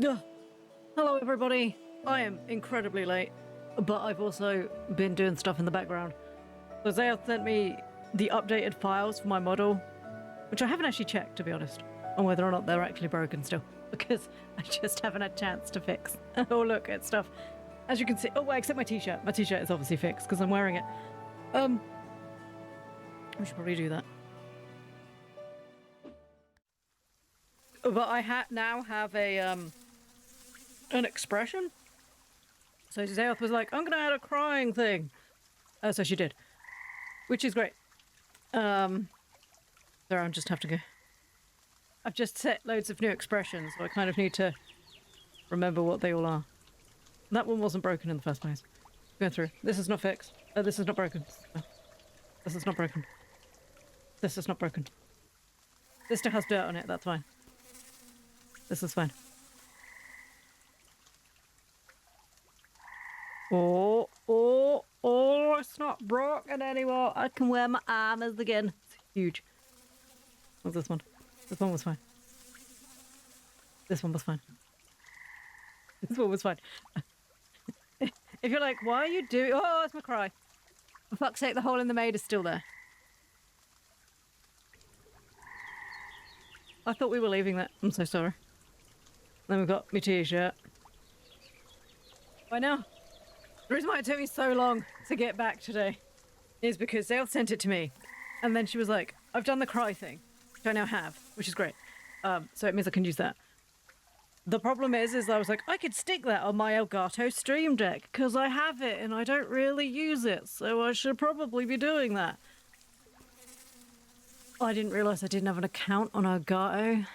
Ugh. Hello everybody, I am incredibly late, but I've also been doing stuff in the background. So Zaya sent me the updated files for my model, which I haven't actually checked, to be honest, on whether or not they're actually broken still, because I just haven't had a chance to fix or look at stuff. As you can see, oh wait, except my t-shirt. My t-shirt is obviously fixed because I'm wearing it. We should probably do that. But I now have a an expression. So Zayoth was like, I'm gonna add a crying thing. So she did, which is great. Sorry, I just have to go. I've just set loads of new expressions, so I kind of need to remember what they all are. That one wasn't broken in the first place. Going through. This is not fixed. This is not broken. This is not broken. This is not broken. This still has dirt on it, that's fine. This is fine. Oh, it's not broken anymore. I can wear my armors again. It's huge. What's this one? This one was fine. This one was fine. This one was fine. If you're like, why are you doing... Oh, it's my cry. For fuck's sake, the hole in the maid is still there. I thought we were leaving that. I'm so sorry. Then we've got my t-shirt. Why now? The reason why it took me so long to get back today is because Zale sent it to me. And then she was like, I've done the cry thing, which I now have, which is great. So it means I can use that. The problem is I was like, I could stick that on my Elgato Stream Deck because I have it and I don't really use it, so I should probably be doing that. I didn't realise I didn't have an account on Elgato.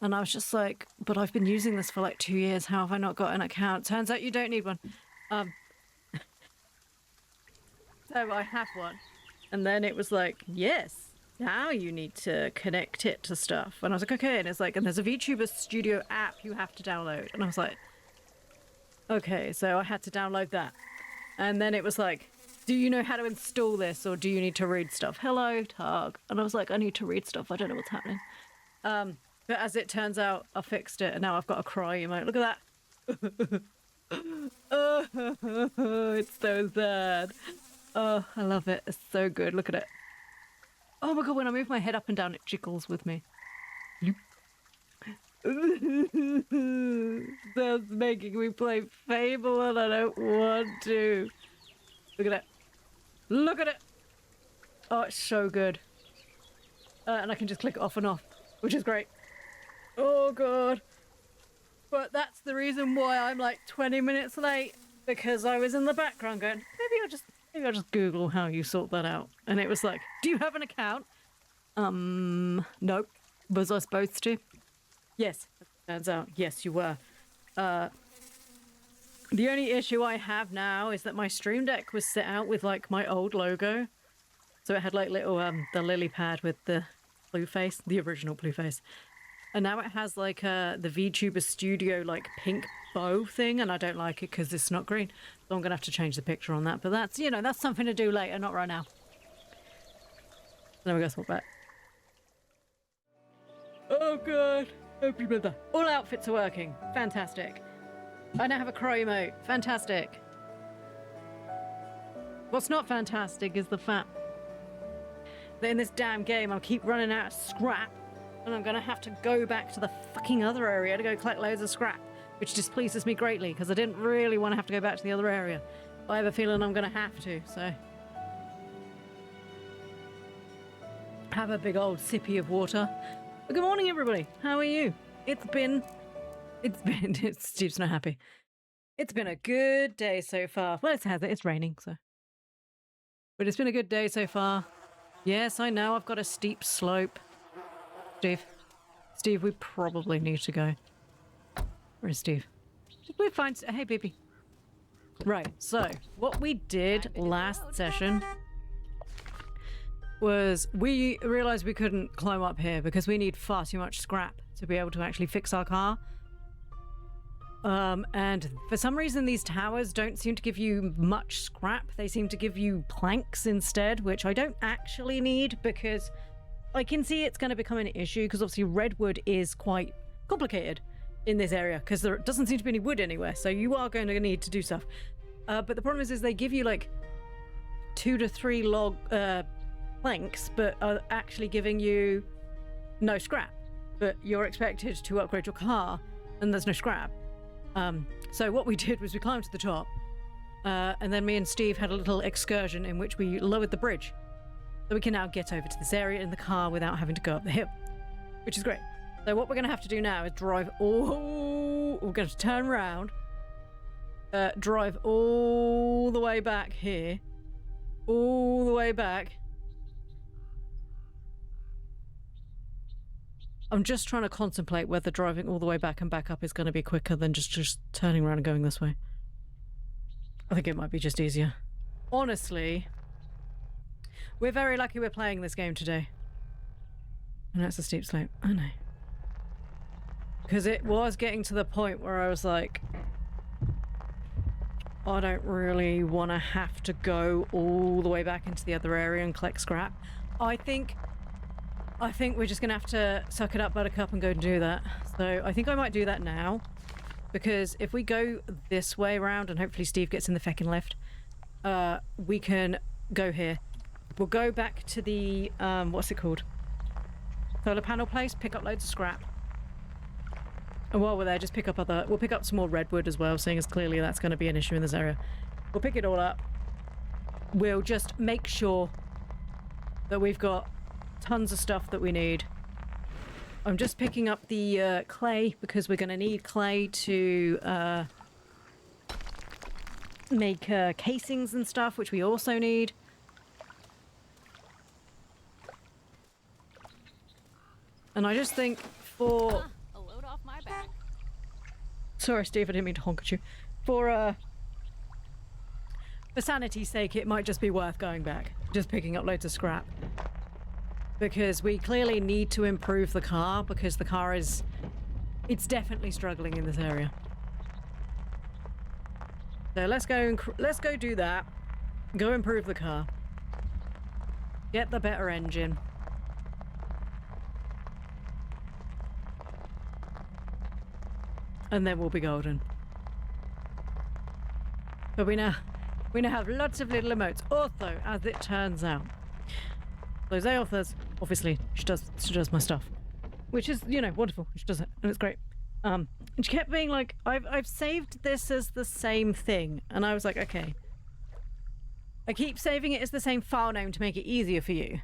And I was just like, but I've been using this for like 2 years, how have I not got an account? Turns out you don't need one. So I have one. And then it was like, yes. Now you need to connect it to stuff. And I was like, okay. And it's like, and there's a VTuber Studio app you have to download. And I was like, okay. So I had to download that. And then it was like, do you know how to install this or do you need to read stuff? Hello, Targ. And I was like, I need to read stuff. I don't know what's happening. But as it turns out, I fixed it. And now I've got a cry emote. Look at that. Oh, it's so sad. Oh, I love it. It's so good. Look at it. Oh my god, when I move my head up and down, it jiggles with me. That's making me play Fable and I don't want to. Look at it. Look at it! Oh, it's so good. And I can just click it off and off, which is great. Oh god. But that's the reason why I'm like 20 minutes late, because I was in the background going, maybe I'll just Google how you sort that out. And it was like, do you have an account? Nope. Was I supposed to? Yes. Turns out, yes, you were. The only issue I have now is that my Stream Deck was set out with like my old logo. So it had like little, the lily pad with the Ploo face, the original Ploo face. And now it has like the VTuber Studio like pink bow thing, and I don't like it because it's not green. So I'm going to have to change the picture on that. But that's, you know, that's something to do later, not right now. Then we go swap back. Oh god. All outfits are working. Fantastic. I now have a cry emote. Fantastic. What's not fantastic is the fact that in this damn game I keep running out of scrap. And I'm going to have to go back to the fucking other area to go collect loads of scrap, which displeases me greatly because I didn't really want to have to go back to the other area. But I have a feeling I'm going to have to, so. Have a big old sippy of water. But good morning, everybody. How are you? Steve's not happy. It's been a good day so far. Well, it's raining, so. But it's been a good day so far. Yes, I know, I've got a steep slope. Steve, we probably need to go. Where is Steve? Did we find... Hey, baby. Right, so what we did last session was we realized we couldn't climb up here because we need far too much scrap to be able to actually fix our car. And for some reason these towers don't seem to give you much scrap. They seem to give you planks instead, which I don't actually need because I can see it's going to become an issue because obviously redwood is quite complicated in this area because there doesn't seem to be any wood anywhere. So you are going to need to do stuff. But the problem is they give you like 2 to 3 log planks, but are actually giving you no scrap. But you're expected to upgrade your car, and there's no scrap. So what we did was we climbed to the top, and then me and Steve had a little excursion in which we lowered the bridge. So we can now get over to this area in the car without having to go up the hill, which is great. So what we're going to have to do now is drive we're going to turn around, drive all the way back here, all the way back. I'm just trying to contemplate whether driving all the way back and back up is going to be quicker than just turning around and going this way. I think it might be just easier. Honestly, we're very lucky we're playing this game today. And that's a steep slope. I know. Because it was getting to the point where I was like, I don't really want to have to go all the way back into the other area and collect scrap. I think we're just going to have to suck it up, Buttercup, and go and do that. So I think I might do that now. Because if we go this way around, and hopefully Steve gets in the feckin' lift, we can go here. We'll go back to the, what's it called? Solar panel place, pick up loads of scrap. And while we're there, just pick up we'll pick up some more redwood as well, seeing as clearly that's going to be an issue in this area. We'll pick it all up. We'll just make sure that we've got tons of stuff that we need. I'm just picking up the clay because we're going to need clay to make casings and stuff, which we also need. And I just think for... a load off my back. Sorry, Steve, I didn't mean to honk at you. For sanity's sake, it might just be worth going back. Just picking up loads of scrap. Because we clearly need to improve the car, because the car is... It's definitely struggling in this area. So let's go do that. Go improve the car. Get the better engine. And then we'll be golden. But we now have lots of little emotes. Also, as it turns out, so Zayoth, obviously, she does my stuff, which is, you know, wonderful. She does it, and it's great. And she kept being like, I've saved this as the same thing, and I was like, okay. I keep saving it as the same file name to make it easier for you.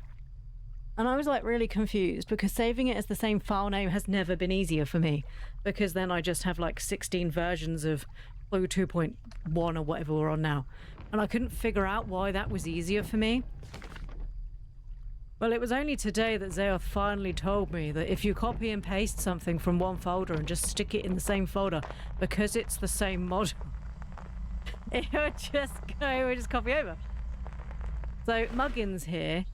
And I was like really confused because saving it as the same file name has never been easier for me, because then I just have like 16 versions of Ploo 2.1 or whatever we're on now. And I couldn't figure out why that was easier for me. Well, it was only today that Zayoth finally told me that if you copy and paste something from one folder and just stick it in the same folder, because it's the same model, it would just copy over. So Muggins here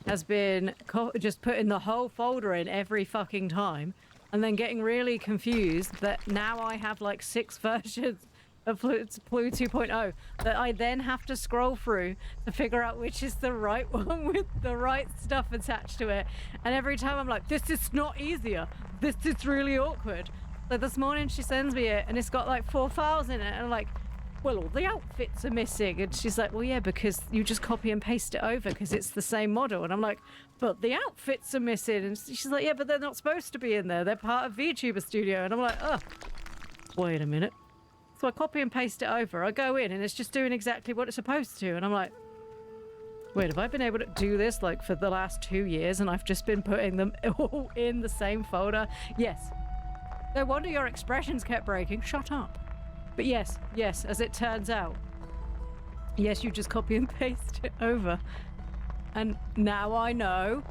has been just putting the whole folder in every fucking time and then getting really confused that now I have like 6 versions of Ploo 2.0 that I then have to scroll through to figure out which is the right one with the right stuff attached to it. And every time I'm like, this is not easier. This is really awkward. So this morning she sends me it and it's got like 4 files in it, and I'm like, well, all the outfits are missing. And she's like, well, yeah, because you just copy and paste it over because it's the same model. And I'm like, but the outfits are missing. And she's like, yeah, but they're not supposed to be in there. They're part of VTuber Studio. And I'm like, oh, wait a minute. So I copy and paste it over. I go in and it's just doing exactly what it's supposed to. And I'm like, wait, have I been able to do this like for the last 2 years and I've just been putting them all in the same folder? Yes. No wonder your expressions kept breaking. Shut up. But yes, as it turns out, yes, you just copy and paste it over. And now I know,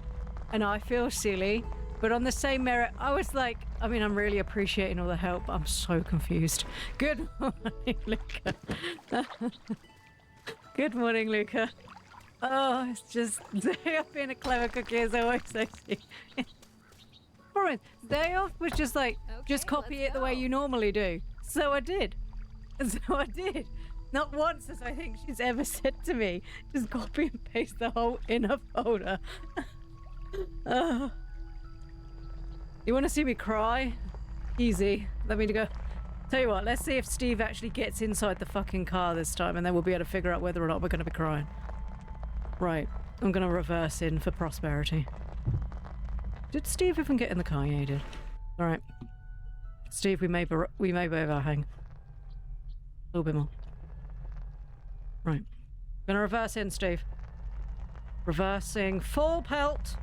and I feel silly, but on the same merit, I was like, I mean, I'm really appreciating all the help. I'm so confused. Good morning, Luca. Good morning, Luca. Oh, it's just, Zayoff being a clever cookie is always sexy. Alright, Zayoff was just like, okay, just copy it the way you normally do. So I did. Not once as I think she's ever said to me, just copy and paste the whole inner folder. You want to see me cry? Easy. Let me go. Tell you what, let's see if Steve actually gets inside the fucking car this time, and then we'll be able to figure out whether or not we're going to be crying. Right. I'm going to reverse in for prosperity. Did Steve even get in the car? Yeah, he did. All right. Steve, we may be overhang. A little bit more. Right. Gonna reverse in, Steve. Reversing full pelt.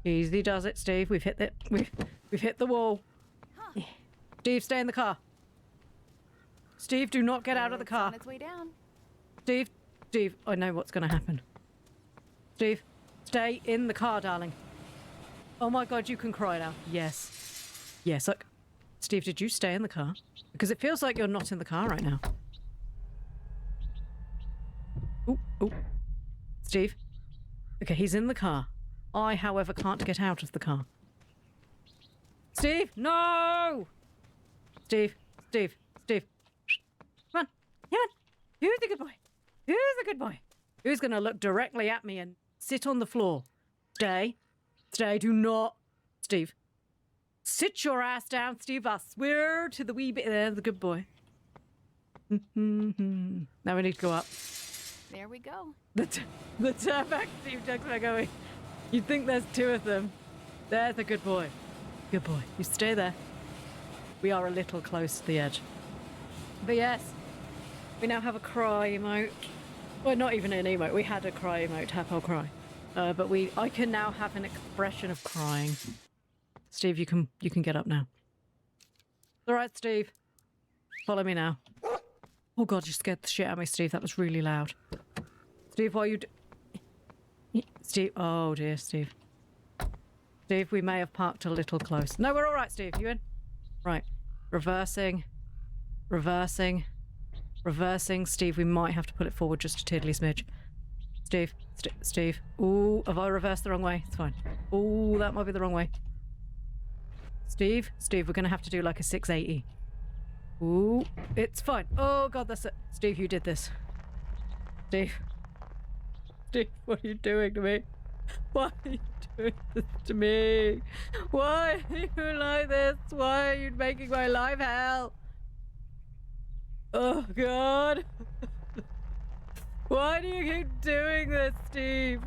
Easy does it, Steve. We've hit we've hit the wall. Huh. Steve, stay in the car. Steve, do not get out of the car. On its way down. Steve, I know what's gonna happen. Steve, stay in the car, darling. Oh my God, you can cry now. Yes. Yes, look. Steve, did you stay in the car? Because it feels like you're not in the car right now. Ooh. Steve. Okay, he's in the car. I, however, can't get out of the car. Steve, no! Steve. Come on. Who's the good boy? Who's the good boy? Who's going to look directly at me and sit on the floor? Stay, do not. Steve. Sit your ass down, Steve. I swear to the wee bit there, the good boy. Now we need to go up. There we go. The turback Steve checks back going. You'd think there's two of them. There's the good boy. Good boy. You stay there. We are a little close to the edge. But yes, we now have a cry emote. Well, not even an emote. We had a cry emote, tap I'll cry. But I can now have an expression of crying. Steve, you can get up now. All right, Steve. Follow me now. Oh God, you scared the shit out of me, Steve. That was really loud. Steve, what are you Steve, oh dear, Steve. Steve, we may have parked a little close. No, we're all right, Steve. You in? Right. Reversing. Steve, we might have to put it forward just a tiddly smidge. Steve. Ooh, have I reversed the wrong way? It's fine. Ooh, that might be the wrong way. Steve, we're going to have to do like a 680. Ooh, it's fine. Oh God, that's it. Steve, you did this. Steve, what are you doing to me? Why are you doing this to me? Why are you like this? Why are you making my life hell? Oh God. Why do you keep doing this, Steve?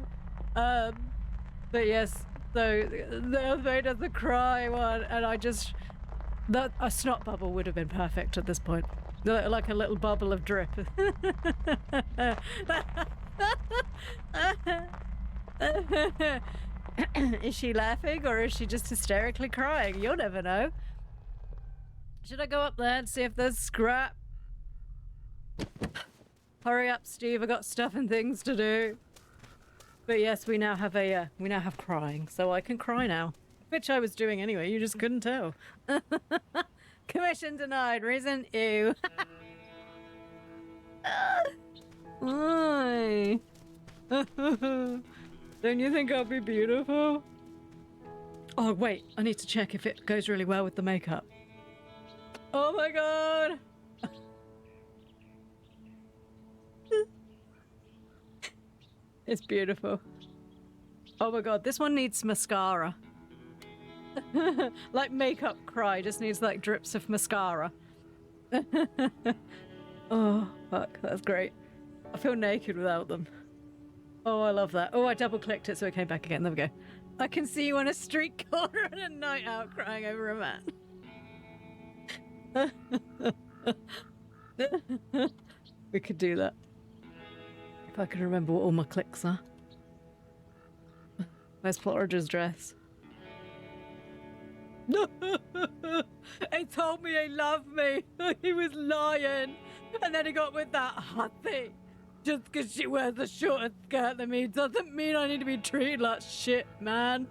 But yes, so the made us the cry one, and a snot bubble would have been perfect at this point. Like a little bubble of drip. Is she laughing or is she just hysterically crying? You'll never know. Should I go up there and see if there's scrap? Hurry up, Steve. I got stuff and things to do. But yes, we now have crying, so I can cry now. Which I was doing anyway. You just couldn't tell. Commission denied. Reason ew. Why? Don't you think I'll be beautiful? Oh wait, I need to check if it goes really well with the makeup. Oh my God. It's beautiful. Oh my God, this one needs mascara. Like makeup cry, just needs like drips of mascara. Oh, fuck, that's great. I feel naked without them. Oh, I love that. Oh, I double clicked it so it came back again. There we go. I can see you on a street corner on a night out crying over a man. We could do that. If I could remember what all my clicks are. Where's Florida's dress? He told me he loved me. He was lying. And then he got with that hussy. Just because she wears a shorter skirt than me doesn't mean I need to be treated like shit, man.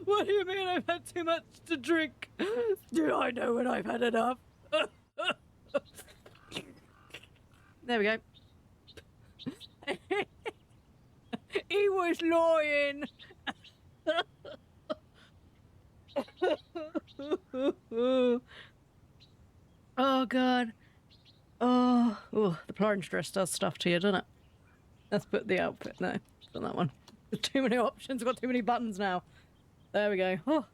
What do you mean I've had too much to drink? Do I know when I've had enough? There we go. He was lying. Oh God. Oh, the orange dress does stuff to you, doesn't it? Let's put the outfit. No, not that one. There's too many options. I've got too many buttons now. There we go. Oh.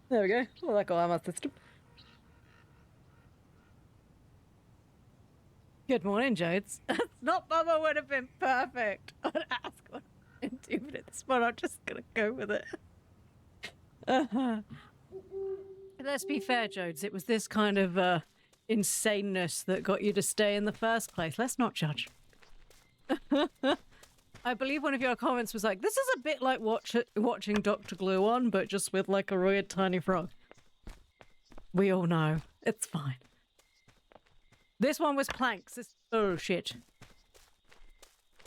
There we go. Oh, that got out of my system. Good morning, Jodes. Not Bubba would have been perfect. I'd ask what I can do, but at this point, I'm just gonna go with it. Let's be fair, Jodes. It was this kind of insaneness that got you to stay in the first place. Let's not judge. I believe one of your comments was like, "This is a bit like watching Dr. Glue on, but just with like a weird tiny frog." We all know it's fine. This one was planks. This is bullshit.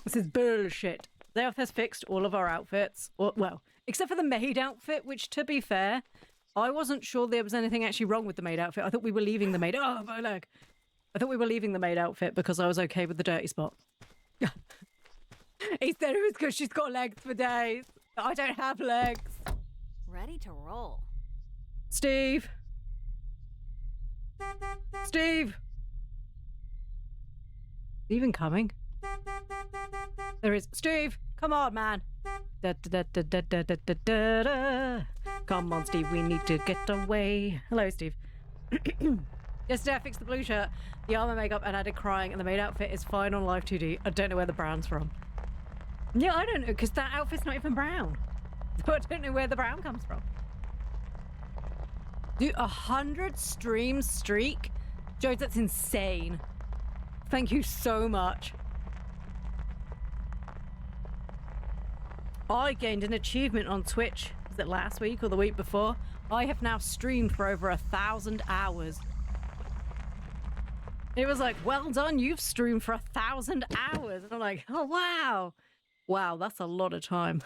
This is bullshit. Zeoth has fixed all of our outfits. Well, except for the maid outfit, which, to be fair, I wasn't sure there was anything actually wrong with the maid outfit. I thought we were leaving the maid... Oh, my leg. I thought we were leaving the maid outfit because I was okay with the dirty spot. He said it was because she's got legs for days. I don't have legs. Ready to roll. Steve. Steve. Even coming? There is. Steve, come on, man. Come on, Steve, we need to get away. Hello, Steve. Yesterday I fixed the blue shirt, the armor makeup, and added crying, and the maid outfit is fine on Live 2D. I don't know where the brown's from. Yeah, I don't know, because that outfit's not even brown. So I don't know where the brown comes from. Dude, 100 stream streak? Joe, that's insane. Thank you so much. I gained an achievement on Twitch. Was it last week or the week before? I have now streamed for over 1,000 hours. It was like, well done, you've streamed for 1,000 hours. And I'm like, oh, wow. Wow, that's a lot of time.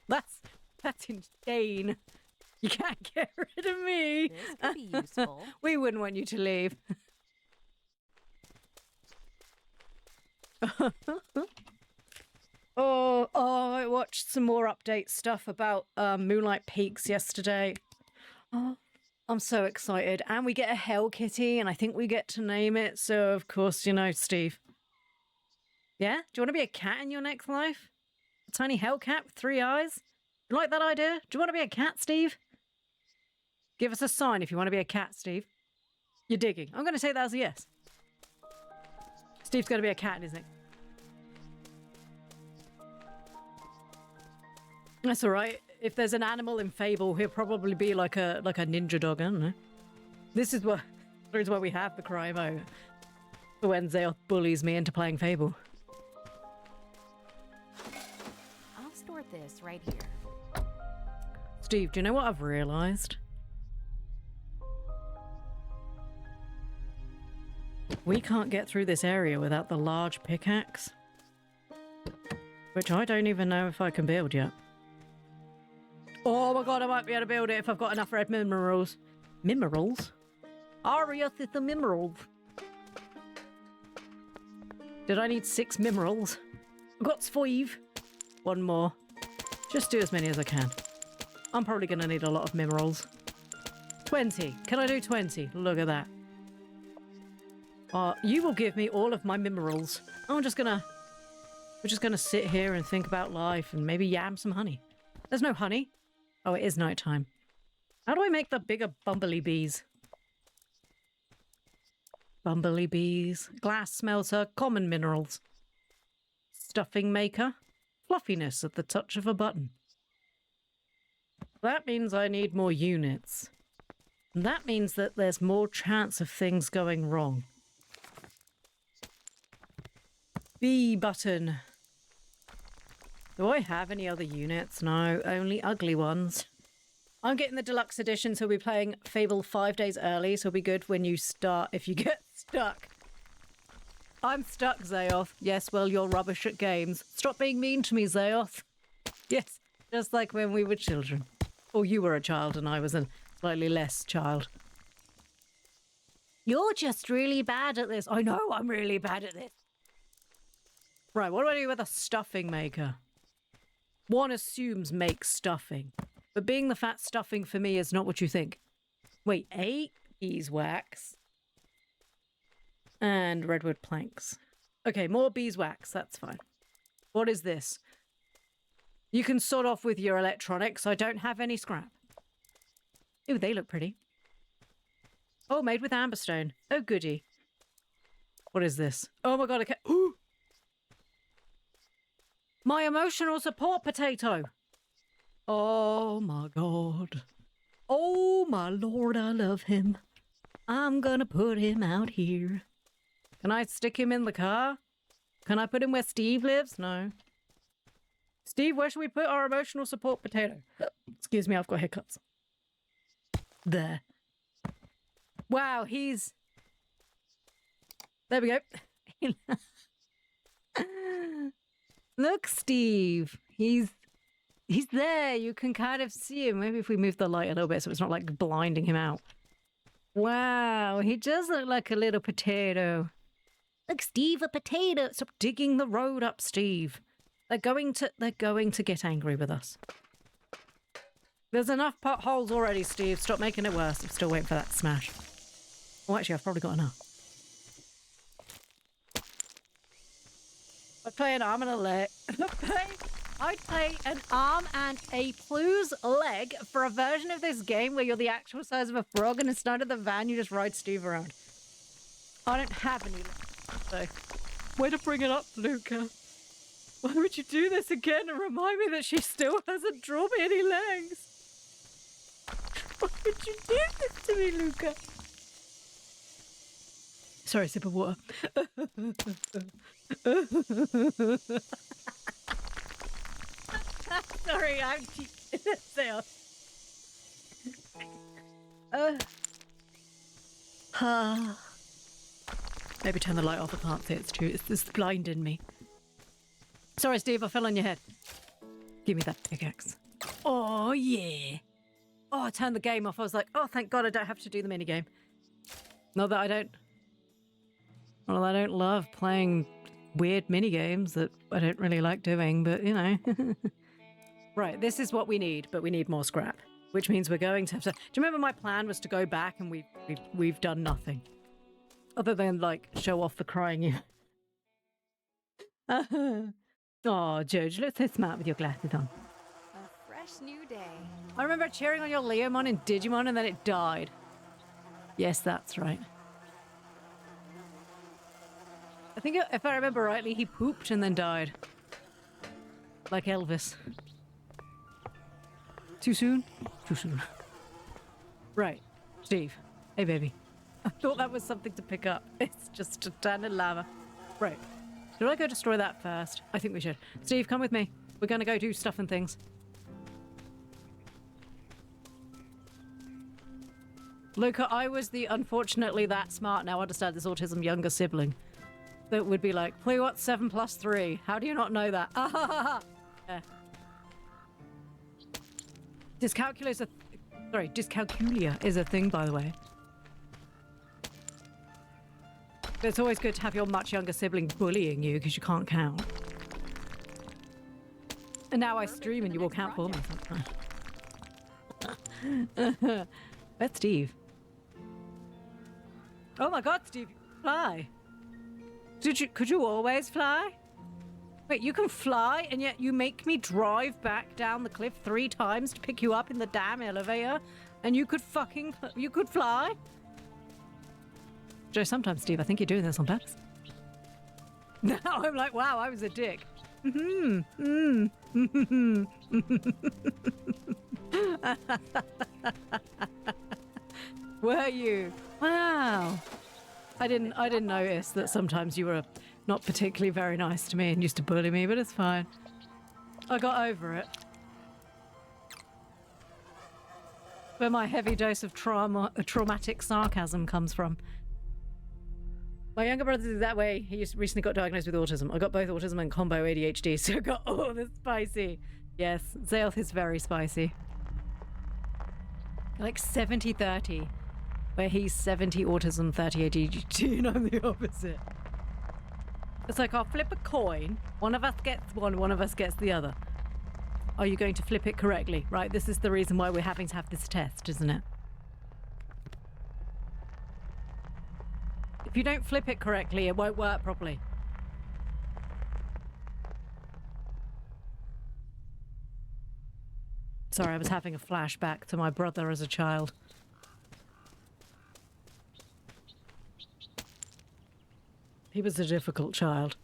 That's insane. You can't get rid of me. This could be useful. We wouldn't want you to leave. I watched some more update stuff about Moonlight Peaks yesterday. Oh, I'm so excited. And we get a Hell Kitty, and I think we get to name it. So, of course, you know, Steve. Yeah? Do you want to be a cat in your next life? A tiny hell cat with 3 eyes? You like that idea? Do you want to be a cat, Steve? Give us a sign if you want to be a cat, Steve. You're digging. I'm going to take that as a yes. Steve's going to be a cat, isn't he? That's all right. If there's an animal in Fable, he'll probably be like a ninja dog. I don't know. This is why we have the cry mode. For when Zeoth bullies me into playing Fable. I'll store this right here. Steve, do you know what I've realised? We can't get through this area without the large pickaxe. Which I don't even know if I can build yet. Oh my god, I might be able to build it if I've got enough red minerals. Minerals? Arius is the minerals. Did I need 6 minerals? I've got 5. One more. Just do as many as I can. I'm probably going to need a lot of minerals. 20. Can I do 20? Look at that. You will give me all of my minerals. We're just gonna sit here and think about life and maybe yam some honey. There's no honey. Oh, it is nighttime. How do I make the bigger bumblebee bees? Bumblebee bees. Glass smelter. Common minerals. Stuffing maker. Fluffiness at the touch of a button. That means I need more units. And that means that there's more chance of things going wrong. B button. Do I have any other units? No, only ugly ones. I'm getting the deluxe edition, so we'll be playing Fable 5 days early, so it'll be good when you start, if you get stuck. I'm stuck, Zeoth. Yes, well, you're rubbish at games. Stop being mean to me, Zeoth. Yes, just like when we were children. Or you were a child and I was a slightly less child. You're just really bad at this. I know I'm really bad at this. Right, what do I do with a stuffing maker? One assumes make stuffing. But being the fat stuffing for me is not what you think. Wait, 8 beeswax. And redwood planks. Okay, more beeswax, that's fine. What is this? You can sort off with your electronics. I don't have any scrap. Ooh, they look pretty. Oh, made with amberstone. Oh, goody. What is this? Oh my god, I can't... Ooh! My emotional support potato! Oh my god. Oh my lord, I love him. I'm gonna put him out here. Can I stick him in the car? Can I put him where Steve lives? No. Steve, where should we put our emotional support potato? Excuse me, I've got hiccups. There. Wow, he's... There we go. Look, Steve. He's there. You can kind of see him. Maybe if we move the light a little bit so it's not like blinding him out. Wow, he does look like a little potato. Look, Steve, a potato. Stop digging the road up, Steve. They're going to get angry with us. There's enough potholes already, Steve. Stop making it worse. I'm still waiting for that to smash. Oh, actually, I've probably got enough. I'd play an arm and a leg. I'd play an arm and a Ploo's leg for a version of this game where you're the actual size of a frog and instead of the van, you just ride Steve around. I don't have any legs, so... Way to bring it up, Luca. Why would you do this again and remind me that she still hasn't drawn me any legs? Why would you do this to me, Luca? Sorry, sip of water. Sorry, I'm maybe turn the light off. I can't see. It's true. It's blinding me. Sorry, Steve. I fell on your head. Give me that pickaxe. Oh, yeah. Oh, I turned the game off. I was like, oh, thank God I don't have to do the minigame. Not that I don't... Well, I don't love playing weird minigames that I don't really like doing, but, you know. Right, this is what we need, but we need more scrap. Which means we're going to have to... Do you remember my plan was to go back and we've done nothing? Other than, like, show off the crying you. Oh, George, you look so smart with your glasses on. A fresh new day. I remember cheering on your Leomon in Digimon and then it died. Yes, that's right. I think if I remember rightly, he pooped and then died. Like Elvis. Too soon? Too soon. Right. Steve. Hey, baby. I thought that was something to pick up. It's just a ton of lava. Right. Should I go destroy that first? I think we should. Steve, come with me. We're going to go do stuff and things. Luca, I was the unfortunately that smart, now understand this autism younger sibling. That would be like, play what? 7 plus 3. How do you not know that? Ah, ha, ha, ha. Yeah. Dyscalculia is a thing, by the way. But it's always good to have your much younger sibling bullying you because you can't count. And now I stream and you will count for me sometimes. That's Steve. Oh my God, Steve, you can fly. Could you always fly? Wait, you can fly and yet you make me drive back down the cliff 3 times to pick you up in the damn elevator and you could fly? Joe, sometimes, Steve, I think you're doing this on purpose. Now I'm like, wow, I was a dick. Were you? Wow. I didn't notice that sometimes you were not particularly very nice to me and used to bully me, but it's fine. I got over it. Where my heavy dose of traumatic sarcasm comes from. My younger brother is that way. He recently got diagnosed with autism. I got both autism and combo ADHD, so I got all the spicy. Yes, Zaelth is very spicy. Like 70-30, where he's 70 autism, 30 ADHD, and I'm the opposite. It's like I'll flip a coin. One of us gets one of us gets the other. Are you going to flip it correctly? Right, this is the reason why we're having to have this test, isn't it? If you don't flip it correctly, it won't work properly. Sorry, I was having a flashback to my brother as a child. He was a difficult child.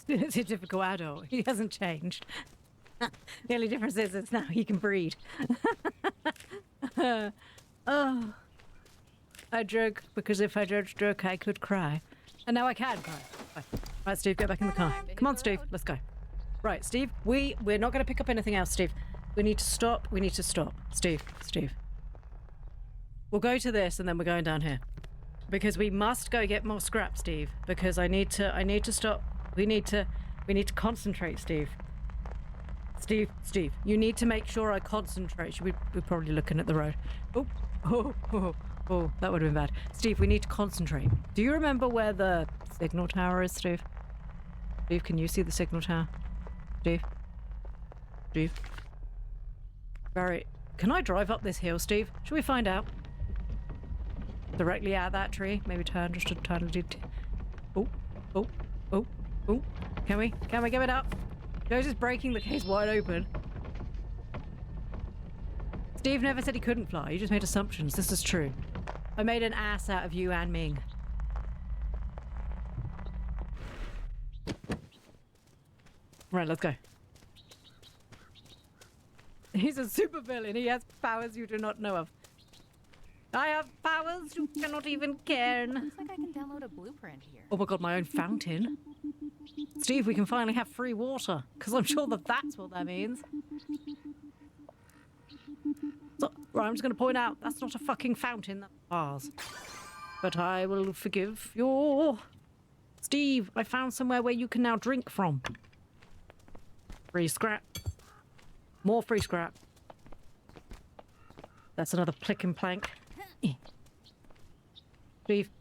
He's a difficult adult. He hasn't changed. The only difference is it's now he can breed. Oh. I joke because if I don't joke, I could cry. And now I can cry. Right, Steve, get back in the car. Come on, Steve, let's go. Right, Steve, we're not going to pick up anything else, Steve. We need to stop. We need to stop. Steve. We'll go to this and then we're going down here. Because we must go get more scrap, Steve. Because I need to stop. We need to concentrate, Steve. Steve, you need to make sure I concentrate. We're probably looking at the road. Oh, that would have been bad. Steve, we need to concentrate. Do you remember where the signal tower is, Steve? Steve, can you see the signal tower? Steve? Barry, can I drive up this hill, Steve? Should we find out? Directly out of that tree? Maybe turn just a tiny... Oh. Can we give it up? Joe's just breaking the case wide open. Steve never said he couldn't fly. You just made assumptions. This is true. I made an ass out of you and Ming. Right, let's go. He's a supervillain. He has powers you do not know of. I have powers you cannot even ken. Looks like I can download a blueprint here. Oh my god, my own fountain. Steve, we can finally have free water. Because I'm sure that's what that means. So, right, I'm just going to point out, that's not a fucking fountain, that's bars. But I will forgive your... Steve, I found somewhere where you can now drink from. Free scrap. More free scrap. That's another plick and plank.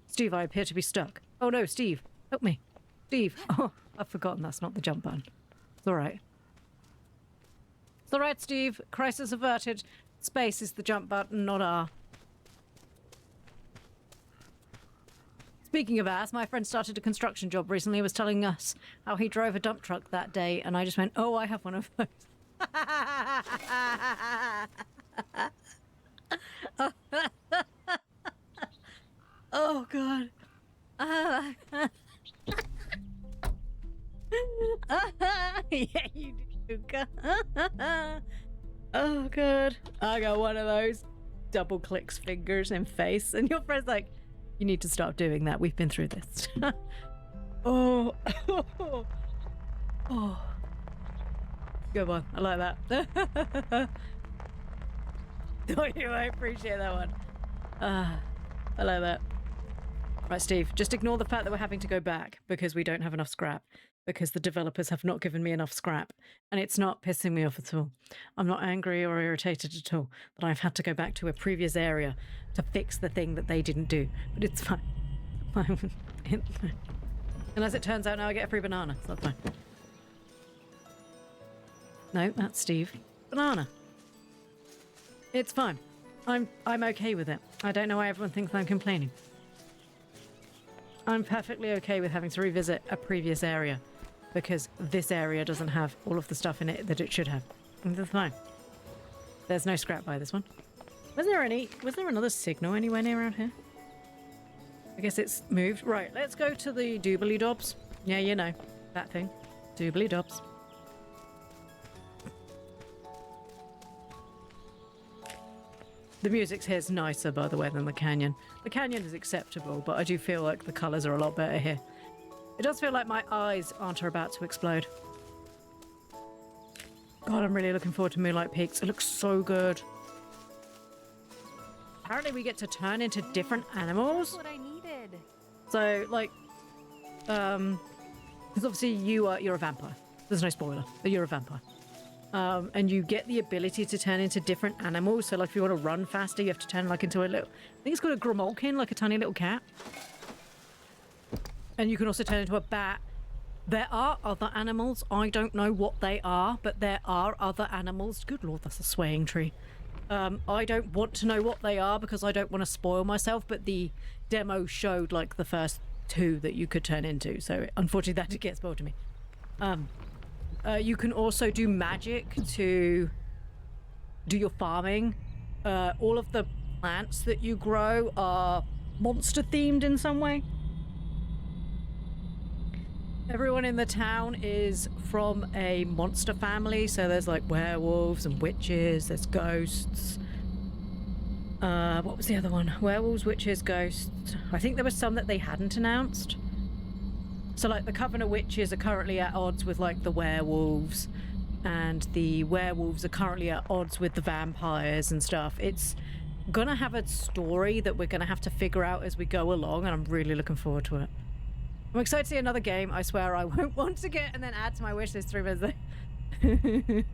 Steve, I appear to be stuck. Oh no, Steve, help me. Steve, oh, I've forgotten that's not the jump button. It's alright. It's alright, Steve. Crisis averted. Space is the jump button, not R. Speaking of ass, my friend started a construction job recently. He was telling us how he drove a dump truck that day, and I just went, oh, I have one of those. Oh, God. Yeah, you do. Oh, God. I got one of those. Double clicks fingers in face. And your friend's like, you need to stop doing that. We've been through this. Oh. Oh. Good one. I like that. Don't you? I appreciate that one. I like that. Right, Steve, just ignore the fact that we're having to go back because we don't have enough scrap. Because the developers have not given me enough scrap. And it's not pissing me off at all. I'm not angry or irritated at all that I've had to go back to a previous area to fix the thing that they didn't do. But it's fine. And as it turns out, now I get a free banana. So that's fine. No, that's Steve. Banana. It's fine. I'm okay with it. I don't know why everyone thinks I'm complaining. I'm perfectly okay with having to revisit a previous area because this area doesn't have all of the stuff in it that it should have. And that's fine. There's no scrap by this one. Was there another signal anywhere near around here? I guess it's moved. Right, let's go to the doobly-dobs. Yeah, you know, that thing. Doobly-dobs. The music here is nicer, by the way, than the canyon. The canyon is acceptable, but I do feel like the colours are a lot better here. It does feel like my eyes aren't about to explode. God, I'm really looking forward to Moonlight Peaks. It looks so good. Apparently we get to turn into different animals. That's what I needed. So, like, because obviously you're a vampire. There's no spoiler, but you're a vampire. And you get the ability to turn into different animals. So, like, if you want to run faster, you have to turn, like, into a little... I think it's called a Gromolkin, like a tiny little cat. And you can also turn into a bat. There are other animals. I don't know what they are, but there are other animals. Good Lord, that's a swaying tree. I don't want to know what they are because I don't want to spoil myself, but the demo showed, like, the first two that you could turn into. So, unfortunately, that did get spoiled to me. You can also do magic to do your farming. All of the plants that you grow are monster themed in some way. Everyone in the town is from a monster family, so there's like werewolves and witches, there's ghosts. What was the other one? Werewolves, witches, ghosts. I think there was some that they hadn't announced. So like the Coven of Witches are currently at odds with like the werewolves, and the werewolves are currently at odds with the vampires and stuff. It's gonna have a story that we're gonna have to figure out as we go along, and I'm really looking forward to it. I'm excited to see another game I swear I won't want to get and then add to my wish list 3 minutes later.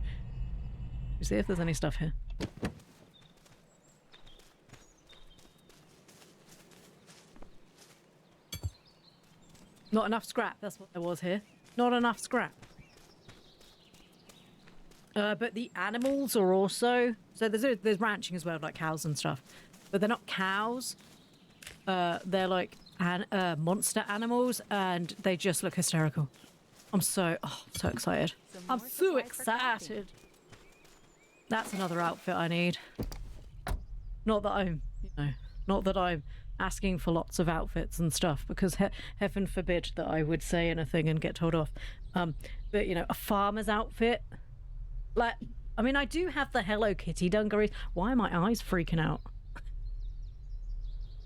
See if there's any stuff here. Not enough scrap, that's what there was here. Not enough scrap. But the animals are also... So there's ranching as well, like cows and stuff. But they're not cows. They're like monster animals, and they just look hysterical. I'm so excited. I'm so excited. That's another outfit I need. Not that I'm, not that I'm asking for lots of outfits and stuff, because heaven forbid that I would say anything and get told off. But a farmer's outfit. Like, I mean, I do have the Hello Kitty dungarees. Why are my eyes freaking out?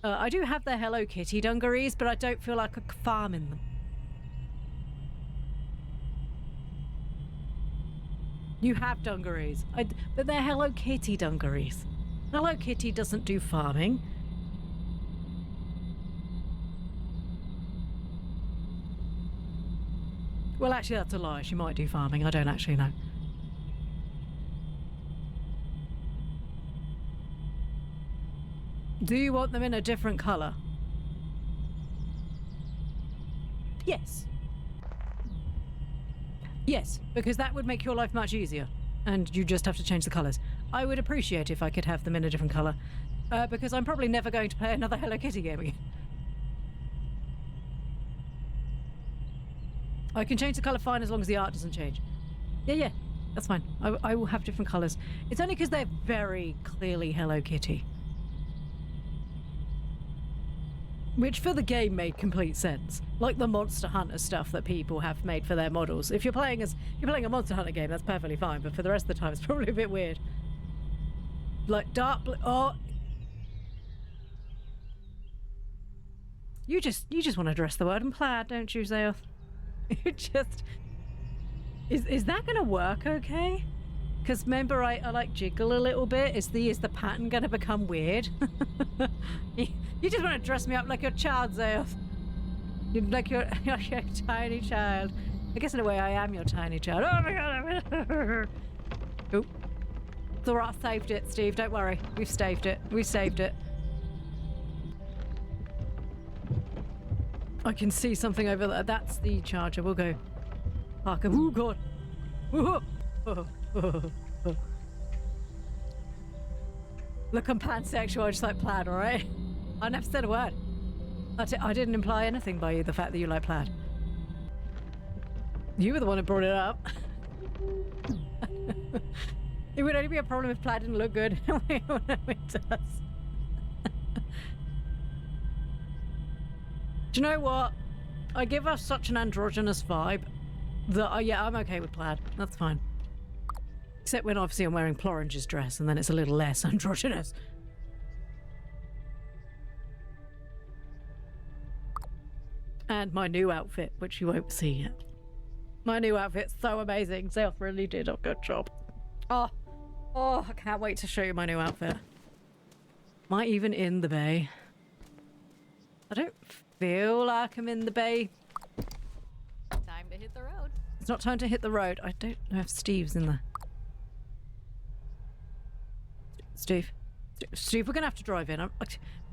I do have the Hello Kitty dungarees, but I don't feel like I could farm in them. You have dungarees, but they're Hello Kitty dungarees. Hello Kitty doesn't do farming. Well, actually, that's a lie. She might do farming. I don't actually know. Do you want them in a different colour? Yes. Yes, because that would make your life much easier. And you just have to change the colours. I would appreciate if I could have them in a different colour. Because I'm probably never going to play another Hello Kitty game again. I can change the colour fine as long as the art doesn't change. Yeah, that's fine. I will have different colours. It's only because they're very clearly Hello Kitty. Which for the game made complete sense. Like the Monster Hunter stuff that people have made for their models. If you're playing a Monster Hunter game, that's perfectly fine, but for the rest of the time it's probably a bit weird. Like dark blue. Oh, you just want to dress the word in plaid, don't you, Zeoth? You just... Is that gonna work okay? Because remember I like jiggle a little bit. Is the pattern gonna become weird? You just want to dress me up like your child, Zeoth. Like your tiny child. I guess in a way I am your tiny child. Oh my god! Oop. It's alright, I saved it, Steve. Don't worry. We've saved it. We saved it. I can see something over there. That's the charger. We'll go. Parker. Oh god. Look, I'm pansexual. I just like plaid, alright? I never said a word. I didn't imply anything by you, the fact that you like plaid. You were the one who brought it up. It would only be a problem if plaid didn't look good. We all know it does. Do you know what? I give us such an androgynous vibe that, yeah, I'm okay with plaid. That's fine. Except when obviously I'm wearing Plorange's dress, and then it's a little less androgynous. And my new outfit, which you won't see yet. My new outfit's so amazing. Zelf really did a good job. Oh, I can't wait to show you my new outfit. Am I even in the bay? I don't feel like I'm in the bay. Time to hit the road. It's not time to hit the road. I don't know if Steve's in there. Steve, we're gonna have to drive in.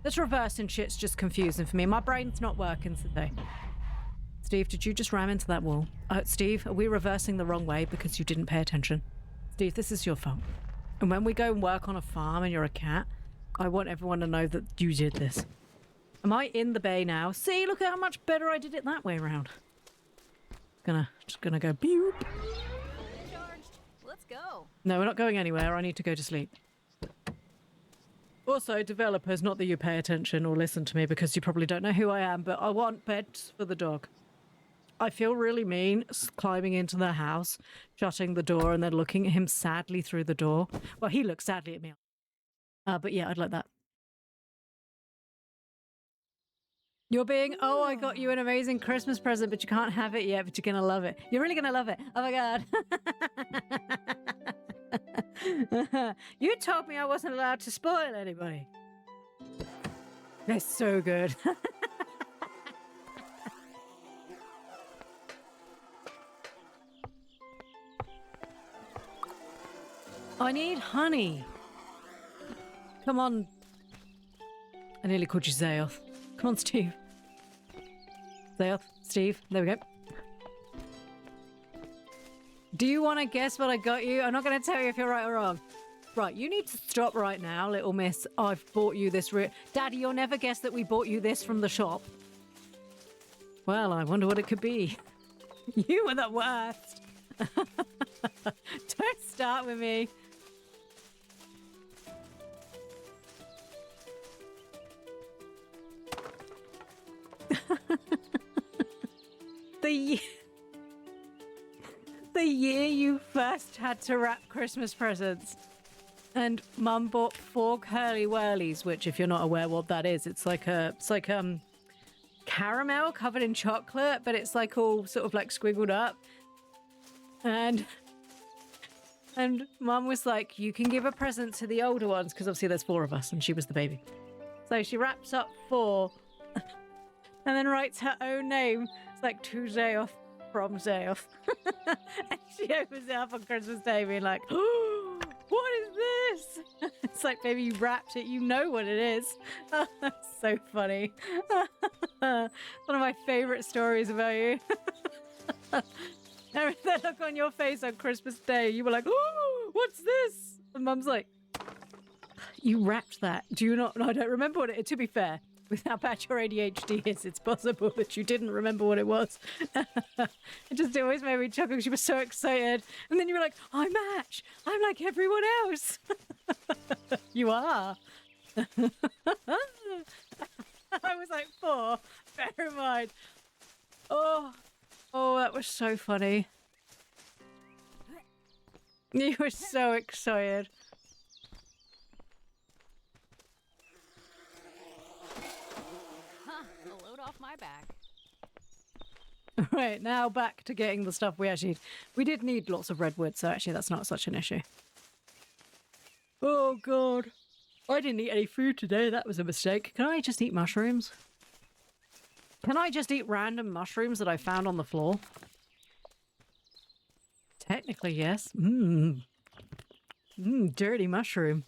This reversing shit's just confusing for me. My brain's not working today. Steve, did you just ram into that wall? Steve, are we reversing the wrong way because you didn't pay attention? Steve, this is your fault. And when we go and work on a farm and you're a cat, I want everyone to know that you did this. Am I in the bay now? See, look at how much better I did it that way around. Just gonna go boop. go. No, we're not going anywhere. I need to go to sleep. Also, developers, not that you pay attention or listen to me because you probably don't know who I am, but I want beds for the dog. I feel really mean climbing into the house, shutting the door, and then looking at him sadly through the door. Well, he looks sadly at me. But yeah, I'd like that. You're being, oh, I got you an amazing Christmas present, but you can't have it yet, but you're going to love it. You're really going to love it. Oh my God. You told me I wasn't allowed to spoil anybody. They're so good. I need honey. Come on. I nearly called you Zayoth. Come on, Steve. Zayoth, Steve, there we go. Do you want to guess what I got you? I'm not going to tell you if you're right or wrong. Right, you need to stop right now, little miss. I've bought you this. Daddy, you'll never guess that we bought you this from the shop. Well, I wonder what it could be. You were the worst. Don't start with me. The year you first had to wrap Christmas presents, and Mum bought 4 curly whirlies, which, if you're not aware what that is, it's like caramel covered in chocolate, but it's like all sort of like squiggled up. And Mum was like, you can give a present to the older ones, because obviously there's 4 of us, and she was the baby. So she wraps up 4. And then writes her own name. It's like to Zayoth from Zayoth. And she opens it up on Christmas Day being like, oh, what is this? It's like, baby, you wrapped it. You know what it is. So funny. One of my favorite stories about you. And the look on your face on Christmas Day, you were like, oh, what's this? And Mum's like, you wrapped that. Do you not? No, I don't remember what it is. To be fair, with how bad your ADHD is, it's possible that you didn't remember what it was. It always made me chuckle. She was so excited. And then you were like, I'm Match. I'm like everyone else. You are. I was like 4. Bear in mind. Oh, that was so funny. You were so excited. Off my back. Right, now back to getting the stuff we actually... We did need lots of redwood, so actually that's not such an issue. Oh, God. I didn't eat any food today. That was a mistake. Can I just eat mushrooms? Can I just eat random mushrooms that I found on the floor? Technically, yes. Dirty mushroom.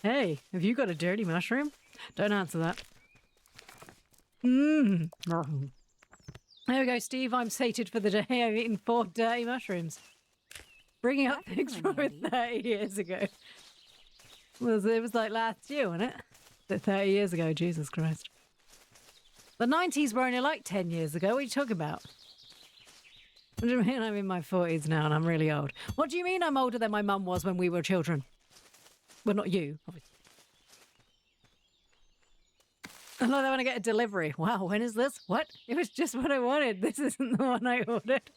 Hey, have you got a dirty mushroom? Don't answer that. There we go, Steve. I'm sated for the day. I've eaten 4 dirty mushrooms. Bringing up things from 30 years ago. It was like last year, wasn't it? 30 years ago, Jesus Christ. The 90s were only like 10 years ago. What are you talking about? What do you mean I'm in my 40s now and I'm really old? What do you mean I'm older than my mum was when we were children? Well, not you, obviously. I love that when I get a delivery. Wow, when is this? What? It was just what I wanted. This isn't the one I ordered.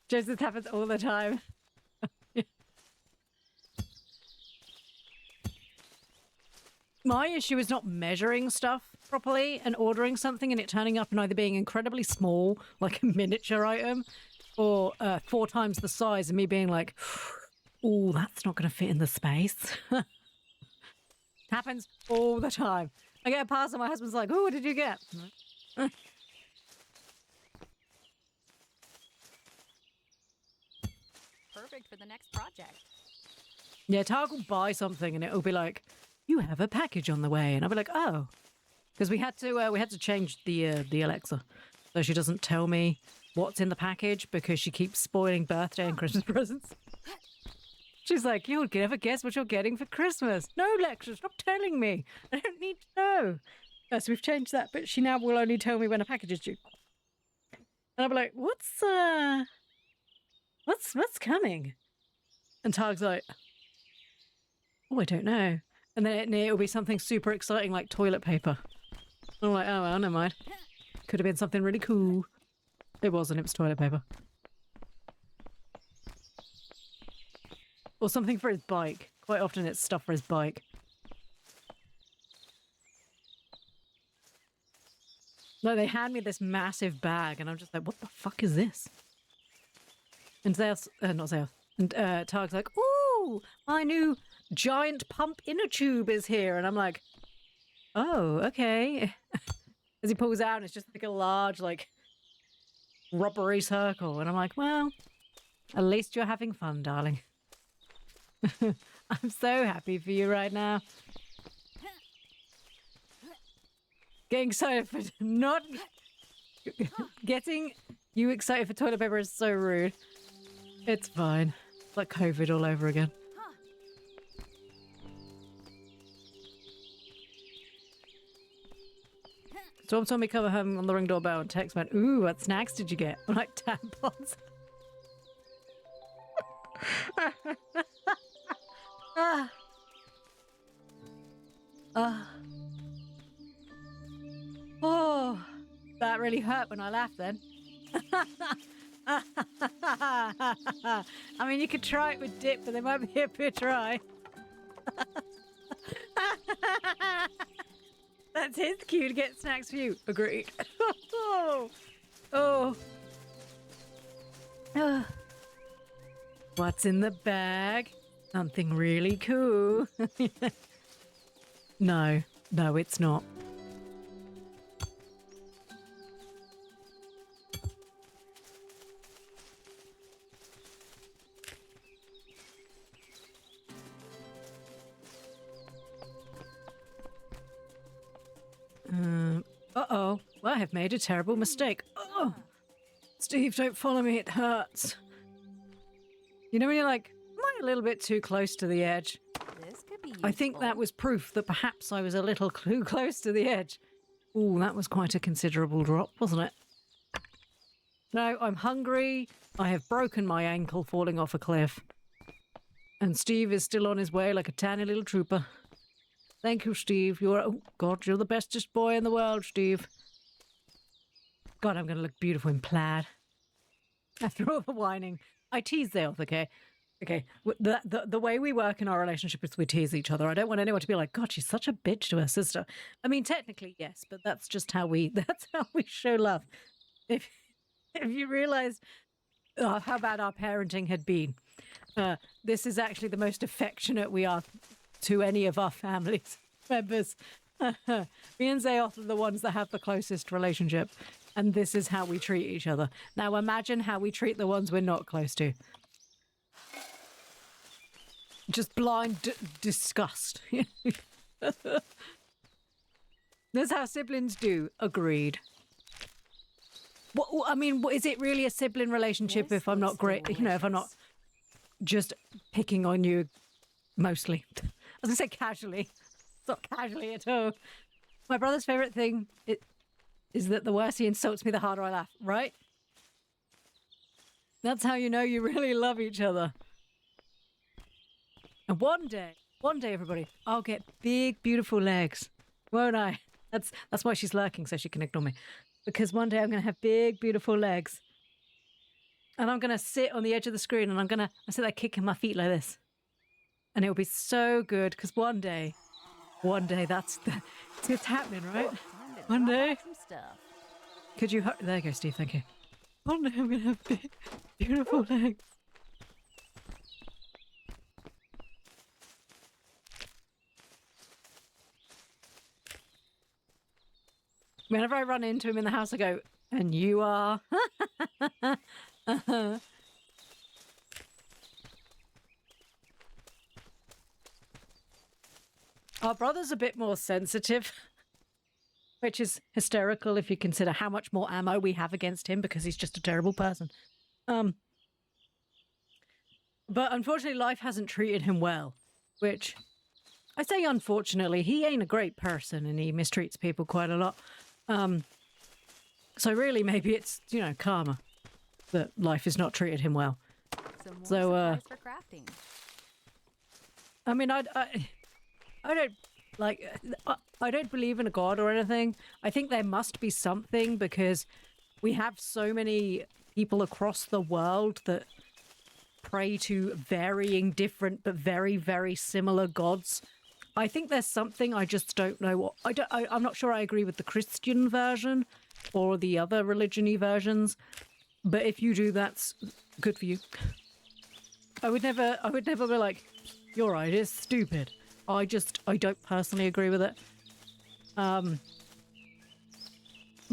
Just this happens all the time. My issue is not measuring stuff properly and ordering something and it turning up and either being incredibly small, like a miniature item, or 4 times the size and me being like, oh, that's not going to fit in the space. Happens all the time. I get a parcel, my husband's like, oh, what did you get? Perfect for the next project. Yeah, Targ will buy something and it'll be like, you have a package on the way. And I'll be like, oh. Because we had to change the Alexa. So she doesn't tell me what's in the package because she keeps spoiling birthday and Christmas presents. She's like, you'll never guess what you're getting for Christmas. No, Lexa, stop telling me. I don't need to know. So we've changed that, but she now will only tell me when a package is due. And I'll be like, what's What's coming? And Targ's like, oh, I don't know. And then it'll be something super exciting like toilet paper. I'm like, oh well, never mind. Could have been something really cool. It wasn't, it was toilet paper. Or something for his bike. Quite often it's stuff for his bike. No, they hand me this massive bag and I'm just like, what the fuck is this? And Zeus, not Zeus, and Targ's like, ooh, my new giant pump inner tube is here. And I'm like, oh, okay. As he pulls out, it's just like a large, like, rubbery circle. And I'm like, well, at least you're having fun, darling. I'm so happy for you right now. Getting excited for not... Getting you excited for toilet paper is so rude. It's fine. It's like COVID all over again. Storm told me come home on the ring doorbell and text went, ooh, what snacks did you get? I'm like, tampons. Oh, that really hurt when I laughed then. I mean, you could try it with dip, but they might be a bit dry. That's his cue to get snacks for you. Agreed. Oh. What's in the bag? Something really cool. No, it's not. Uh-oh. Well, I have made a terrible mistake. Oh, Steve, don't follow me. It hurts. You know when you're like, am I a little bit too close to the edge? This could be I think that was proof that perhaps I was a little too close to the edge. Ooh, that was quite a considerable drop, wasn't it? No, I'm hungry. I have broken my ankle falling off a cliff. And Steve is still on his way like a tiny little trooper. Thank you, Steve. Oh, God, you're the bestest boy in the world, Steve. God, I'm going to look beautiful in plaid. After all the whining. I tease Zeoth, okay? Okay, the way we work in our relationship is we tease each other. I don't want anyone to be like, God, she's such a bitch to her sister. I mean, technically, yes, but that's just how we show love. If you realize how bad our parenting had been, this is actually the most affectionate we are to any of our families members. Me and Zeoth are the ones that have the closest relationship, and this is how we treat each other. Now imagine how we treat the ones we're not close to. Just blind disgust. That's how siblings do. Agreed. I mean, is it really a sibling relationship if I'm not great? You know, if I'm not just picking on you mostly. I was going to say casually. It's not casually at all. My brother's favourite thing is that the worse he insults me, the harder I laugh, right? That's how you know you really love each other. And one day, everybody, I'll get big, beautiful legs, won't I? That's why she's lurking, so she can ignore me. Because one day I'm going to have big, beautiful legs. And I'm going to sit on the edge of the screen and I sit there kicking my feet like this. And it'll be so good because one day it's happening, right? One day. Some stuff. Could you, there you go, Steve, thank you. One day I'm going to have big, beautiful legs. Whenever I run into him in the house, I go, and you are. Our brother's a bit more sensitive, which is hysterical if you consider how much more ammo we have against him because he's just a terrible person. But unfortunately, life hasn't treated him well, which I say unfortunately. He ain't a great person and he mistreats people quite a lot. So really, maybe it's, karma that life has not treated him well. some more So, supplies for crafting. I mean, I don't like. I don't believe in a god or anything. I think there must be something because we have so many people across the world that pray to varying, different but very, very similar gods. I think there's something. I just don't know what. I'm not sure. I agree with the Christian version or the other religion-y versions. But if you do, that's good for you. I would never be like, you're right, it's stupid. I don't personally agree with it. But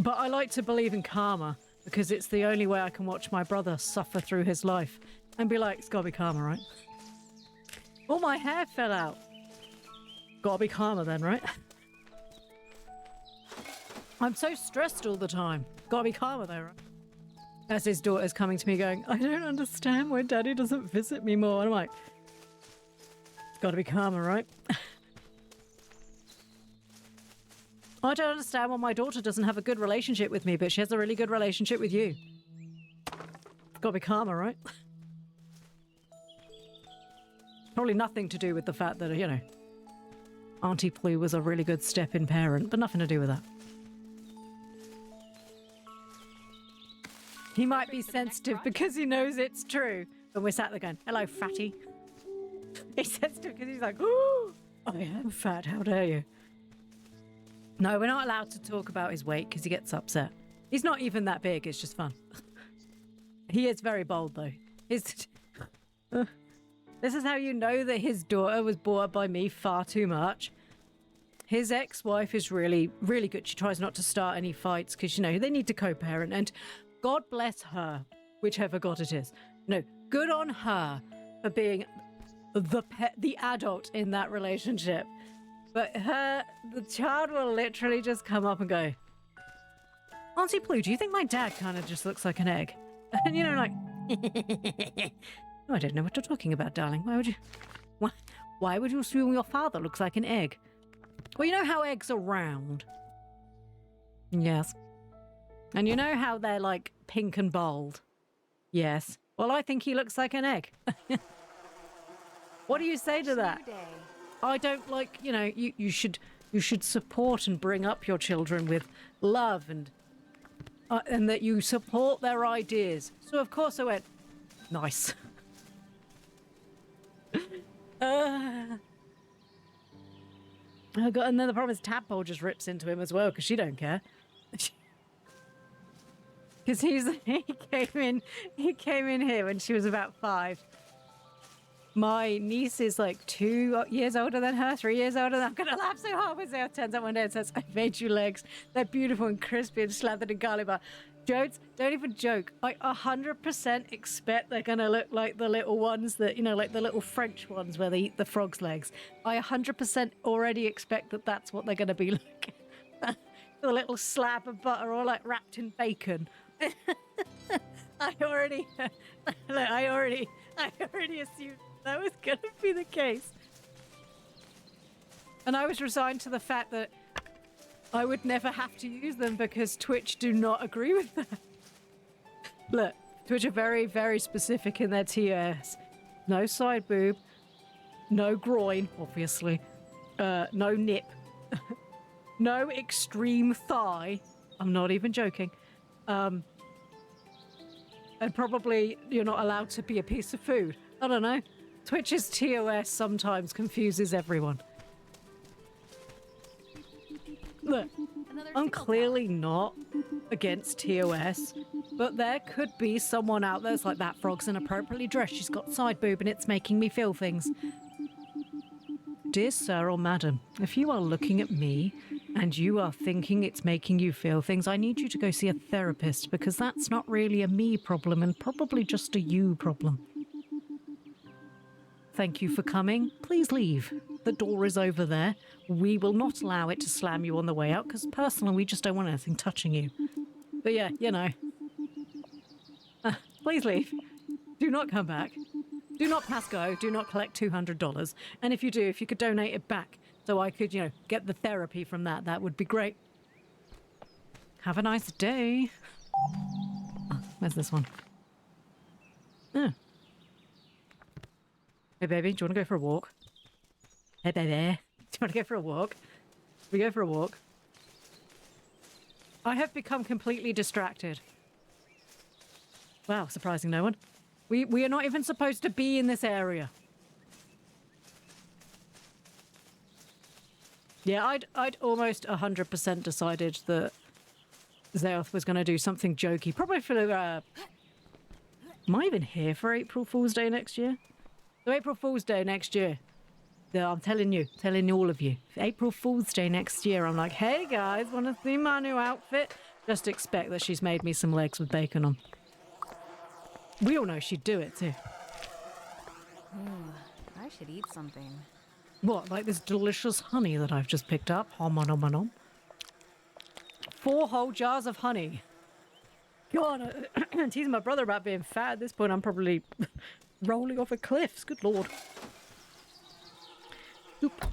I like to believe in karma because it's the only way I can watch my brother suffer through his life and be like, it's gotta be karma, right? Oh, my hair fell out. Gotta be karma then, right? I'm so stressed all the time. Gotta be karma though, right? As his daughter's coming to me going, I don't understand why daddy doesn't visit me more. And I'm like, it's gotta be karma, right? I don't understand why my daughter doesn't have a good relationship with me, but she has a really good relationship with you. It's gotta be karma, right? Probably nothing to do with the fact that, you know, Auntie Ploo was a really good step-in parent, but nothing to do with that. He might be sensitive because he knows it's true. And we're sat there going, hello, fatty. He's sensitive because he's like, oh, I am fat, how dare you? No, we're not allowed to talk about his weight because he gets upset. He's not even that big, it's just fun. He is very bold, though. This is how you know that his daughter was brought up by me far too much. His ex-wife is really, really good. She tries not to start any fights because, you know, they need to co-parent. And God bless her, whichever God it is. No, good on her for being the adult in that relationship. But the child will literally just come up and go, Auntie Ploo, do you think my dad kind of just looks like an egg? And, you know, like, I don't know what you're talking about, darling. Why would you assume your father looks like an egg? Well, you know how eggs are round? Yes. And you know how they're like pink and bold? Yes. Well, I think he looks like an egg. What do you say to that? I don't like, you know, you should support and bring up your children with love and that you support their ideas. So of course I went, nice. Oh God, and then the problem is Tadpole just rips into him as well because she don't care. Because he came in here when she was about 5. My niece is like 2 years older than her, 3 years older than I'm gonna laugh so hard when Zale turns up one day and says, I made you legs. They're beautiful and crispy and slathered in garlic butter. Jones, don't even joke. I 100% expect they're gonna look like the little ones that, you know, like the little French ones where they eat the frog's legs. I 100% already expect that that's what they're gonna be like. The little slab of butter all like wrapped in bacon. I already assumed that was going to be the case. And I was resigned to the fact that I would never have to use them because Twitch do not agree with that. Look, Twitch are very, very specific in their TS. No side boob, no groin, obviously, no nip, no extreme thigh. I'm not even joking. And probably you're not allowed to be a piece of food. I don't know. Twitch's TOS sometimes confuses everyone. Look, I'm clearly not against TOS, but there could be someone out there that's like, that frog's inappropriately dressed, she's got side boob and it's making me feel things. Dear sir or madam, if you are looking at me and you are thinking it's making you feel things, I need you to go see a therapist because that's not really a me problem and probably just a you problem. Thank you for coming. Please leave. The door is over there. We will not allow it to slam you on the way out because personally we just don't want anything touching you. But yeah, you know. Please leave. Do not come back. Do not pass go. Do not collect $200. And if you do, if you could donate it back so I could, you know, get the therapy from that, that would be great. Have a nice day. Oh, where's this one? Oh. Hey, baby, do you want to go for a walk? Hey, baby, do you want to go for a walk? We go for a walk. I have become completely distracted. Wow, surprising no one. We are not even supposed to be in this area. Yeah, I'd almost 100% decided that Zeoth was going to do something jokey. Probably for the... am I even here for April Fool's Day next year? So April Fool's Day next year. Yeah, I'm telling all of you. April Fool's Day next year, I'm like, hey guys, want to see my new outfit? Just expect that she's made me some legs with bacon on. We all know she'd do it too. I should eat something. What, like this delicious honey that I've just picked up? Hom on om on om. 4 whole jars of honey. God, I'm teasing my brother about being fat. At this point, I'm probably rolling off a cliff. Good lord. Oop.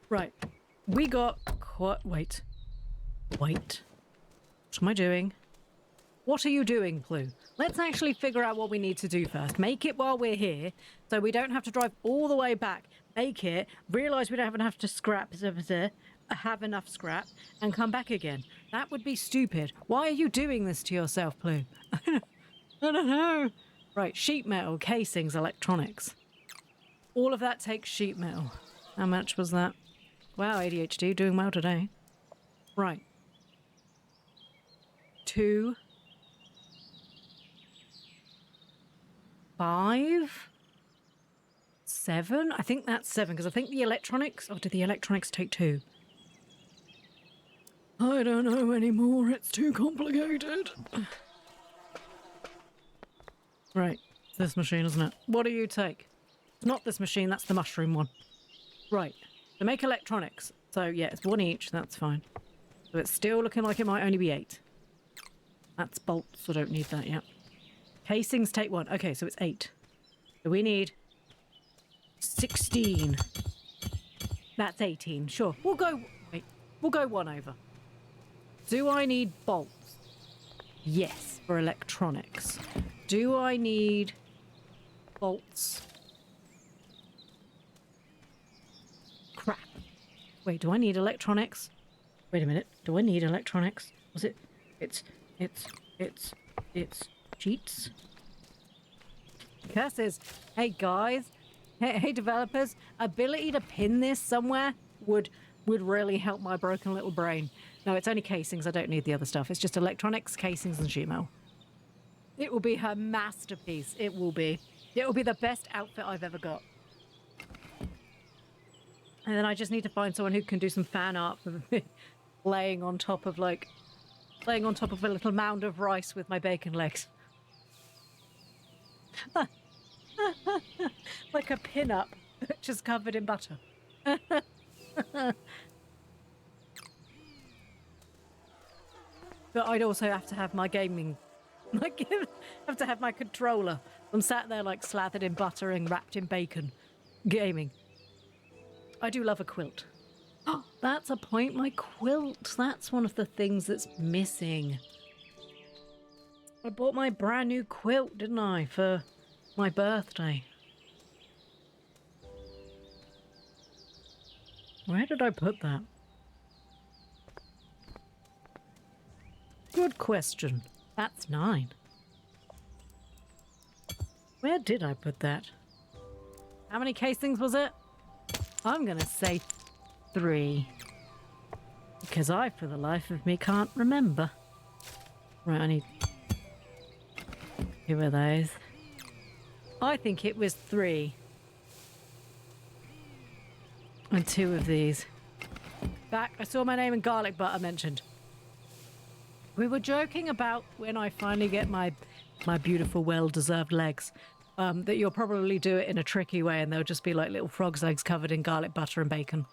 Right. We got... Wait. What am I doing? What are you doing, Ploo? Let's actually figure out what we need to do first. Make it while we're here, so we don't have to drive all the way back. Make it, realise we don't have enough to scrap, have enough scrap, and come back again. That would be stupid. Why are you doing this to yourself, Ploo? I don't know. Right, sheet metal, casings, electronics. All of that takes sheet metal. How much was that? Wow, ADHD, doing well today. Right. 2... 5... 7? I think that's 7, because I think the electronics... Oh, did the electronics take 2? I don't know anymore. It's too complicated. Right. It's this machine, isn't it? What do you take? It's not this machine. That's the mushroom one. Right. To make electronics. So, yeah, it's 1 each. That's fine. So it's still looking like it might only be 8. That's bolts. I don't need that yet. Casings take 1. Okay, so it's 8. So we need 16. That's 18. Sure. We'll go... Wait. We'll go 1 over. Do I need bolts? Yes, for electronics. Do I need bolts? Crap. Wait, do I need electronics? Wait a minute. Do I need electronics? Was it... It's cheats? Curses. Hey, guys. Hey, developers. Ability to pin this somewhere would really help my broken little brain. No, it's only casings. I don't need the other stuff. It's just electronics, casings, and sheet metal. It will be her masterpiece. It will be. It will be the best outfit I've ever got. And then I just need to find someone who can do some fan art for me laying on top of a little mound of rice with my bacon legs. Like a pin-up, just covered in butter. But I'd also have to have my gaming... have to have my controller. I'm sat there like slathered in butter and wrapped in bacon. Gaming. I do love a quilt. Oh, that's a point, my quilt. That's one of the things that's missing. I bought my brand new quilt, didn't I, for my birthday. Where did I put that? Good question. That's 9. Where did I put that? How many casings was it? I'm gonna say 3. Because I, for the life of me, can't remember. Right, I need... Who are those? I think it was 3. And 2 of these. Back, I saw my name in garlic butter mentioned. We were joking about when I finally get my beautiful, well-deserved legs, that you'll probably do it in a tricky way and they'll just be like little frog's legs covered in garlic butter and bacon.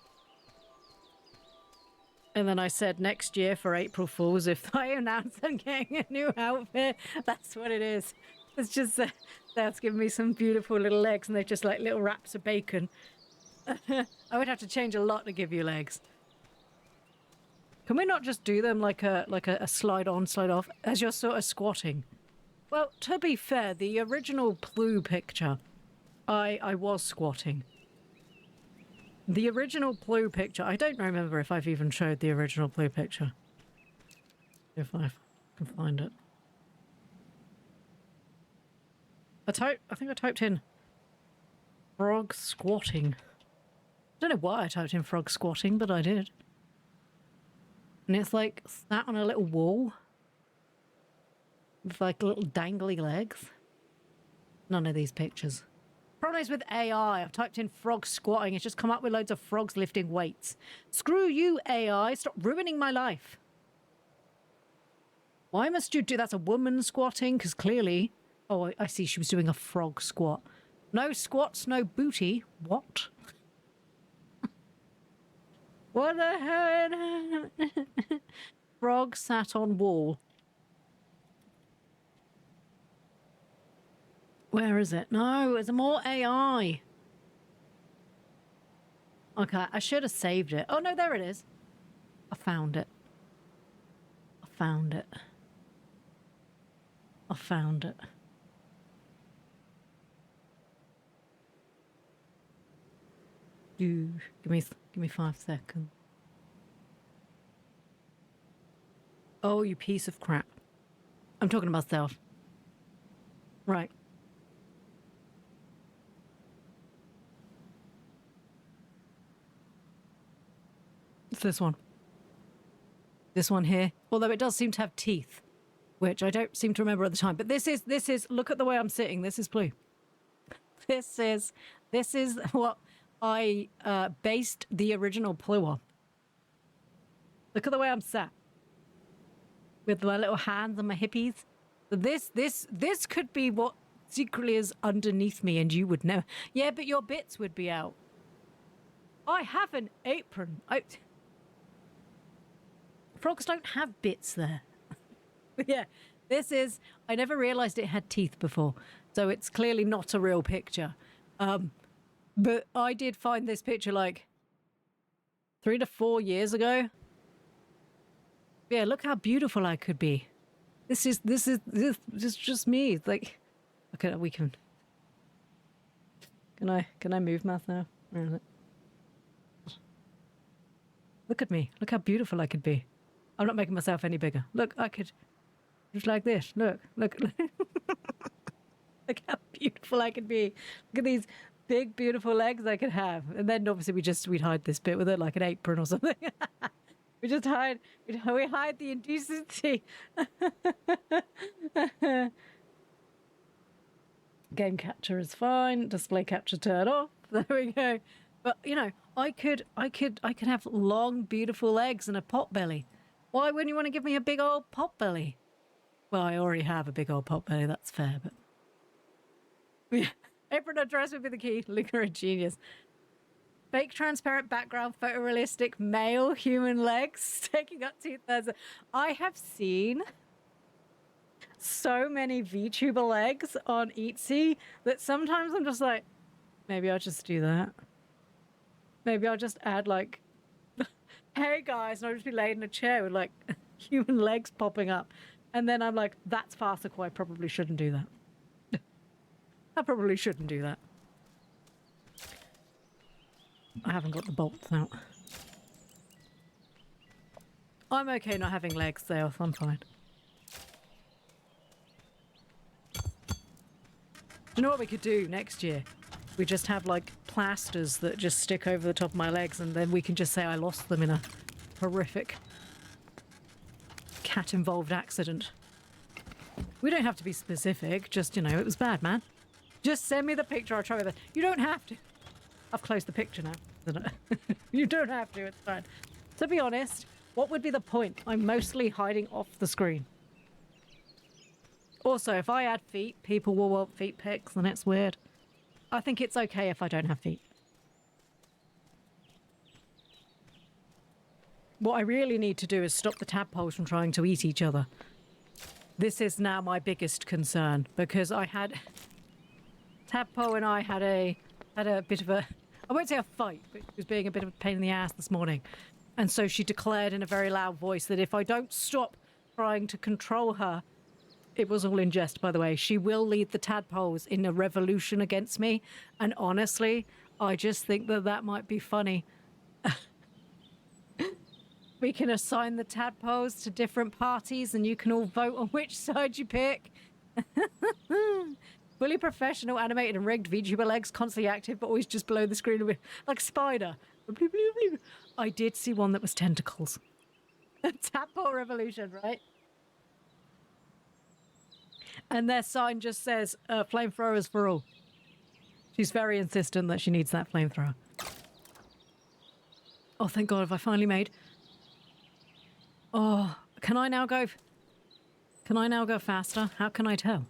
And then I said next year for April Fools, if I announce I'm getting a new outfit, that's what it is. It's just that's giving me some beautiful little legs and they're just like little wraps of bacon. I would have to change a lot to give you legs. Can we not just do them like a slide on, slide off as you're sort of squatting? Well, to be fair, the original Ploo picture I was squatting. The original Ploo picture, I don't remember if I've even showed the original Ploo picture. If I can find it. I think I typed in frog squatting. I don't know why I typed in frog squatting, but I did. And it's like sat on a little wall with like little dangly legs. None of these pictures. Problem is with AI, I've typed in frog squatting, it's just come up with loads of frogs lifting weights. Screw you, AI, stop ruining my life. Why must you do... That's a woman squatting, because clearly... Oh, I see, she was doing a frog squat. No squats, no booty. What? What the hell? Frog sat on wall. Where is it? No, it's more AI. Okay, I should have saved it. Oh, no, there it is. I found it. I found it. I found it. Give me 5 seconds. Oh, you piece of crap. I'm talking about myself. Right. It's this one. This one here. Although it does seem to have teeth, which I don't seem to remember at the time. But this is, look at the way I'm sitting. This is Ploo. This is what I based the original Ploo on. Look at the way I'm sat. With my little hands and my hippies. This could be what secretly is underneath me and you would know. Yeah, but your bits would be out. I have an apron. Frogs don't have bits there. Yeah, this is... I never realised it had teeth before, so it's clearly not a real picture. But I did find this picture like 3 to 4 years ago. Yeah, look how beautiful I could be. This is just me. It's like, okay, we can... Can I move mouth now? Where is it? Look at me. Look how beautiful I could be. I'm not making myself any bigger. Look, I could just like this. Look. Look how beautiful I could be. Look at these big, beautiful legs I could have. And then obviously we'd hide this bit with it like an apron or something. we hide the indecency. Game capture is fine. Display capture turn off. There we go. But you know, I could have long, beautiful legs and a pot belly. Why wouldn't you want to give me a big old pot belly? Well, I already have a big old pot belly. That's fair, but yeah. Apron or dress would be the key. Look, you're a genius. Fake transparent background, photorealistic male human legs taking up 2/3. I have seen so many VTuber legs on Etsy that sometimes I'm just like, maybe I'll just do that. Maybe I'll just add like, hey guys, and I'll just be laid in a chair with like human legs popping up. And then I'm like, that's farcical. I probably shouldn't do that. I probably shouldn't do that. I haven't got the bolts out. I'm okay not having legs there, so I'm fine. Do you know what we could do next year? We just have like plasters that just stick over the top of my legs and then we can just say I lost them in a horrific cat-involved accident. We don't have to be specific, just, you know, it was bad, man. Just send me the picture, I'll try with it. You don't have to. I've closed the picture now. You don't have to, it's fine. To be honest, what would be the point? I'm mostly hiding off the screen. Also, if I add feet, people will want feet pics and it's weird. I think it's okay if I don't have feet. What I really need to do is stop the tadpoles from trying to eat each other. This is now my biggest concern because I had... Tadpole and I had a bit of a... I won't say a fight, but she was being a bit of a pain in the ass this morning. And so she declared in a very loud voice that if I don't stop trying to control her, it was all in jest, by the way. She will lead the tadpoles in a revolution against me. And honestly, I just think that that might be funny. We can assign the tadpoles to different parties and you can all vote on which side you pick. Fully professional, animated and rigged, VTuber legs, constantly active, but always just below the screen, like spider. I did see one that was tentacles. Tadpole revolution, right? And their sign just says, flamethrowers for all. She's very insistent that she needs that flamethrower. Oh, thank God, have I finally made... Oh, can I now go faster? How can I tell?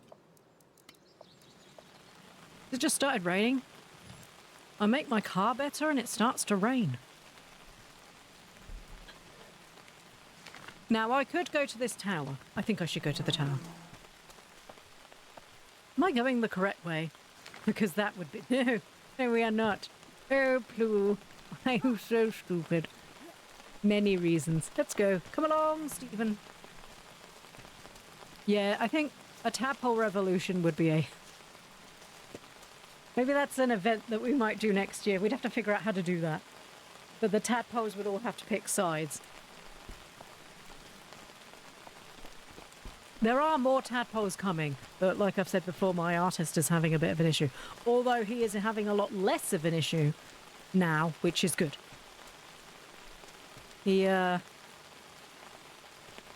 It just started raining. I make my car better and it starts to rain. Now, I could go to this tower. I think I should go to the tower. Am I going the correct way? Because that would be... No, no, we are not. Oh, Ploo. I am so stupid. Many reasons. Let's go. Come along, Stephen. Yeah, I think a tadpole revolution would be a... Maybe that's an event that we might do next year. We'd have to figure out how to do that. But the tadpoles would all have to pick sides. There are more tadpoles coming, but like I've said before, my artist is having a bit of an issue. Although he is having a lot less of an issue now, which is good. He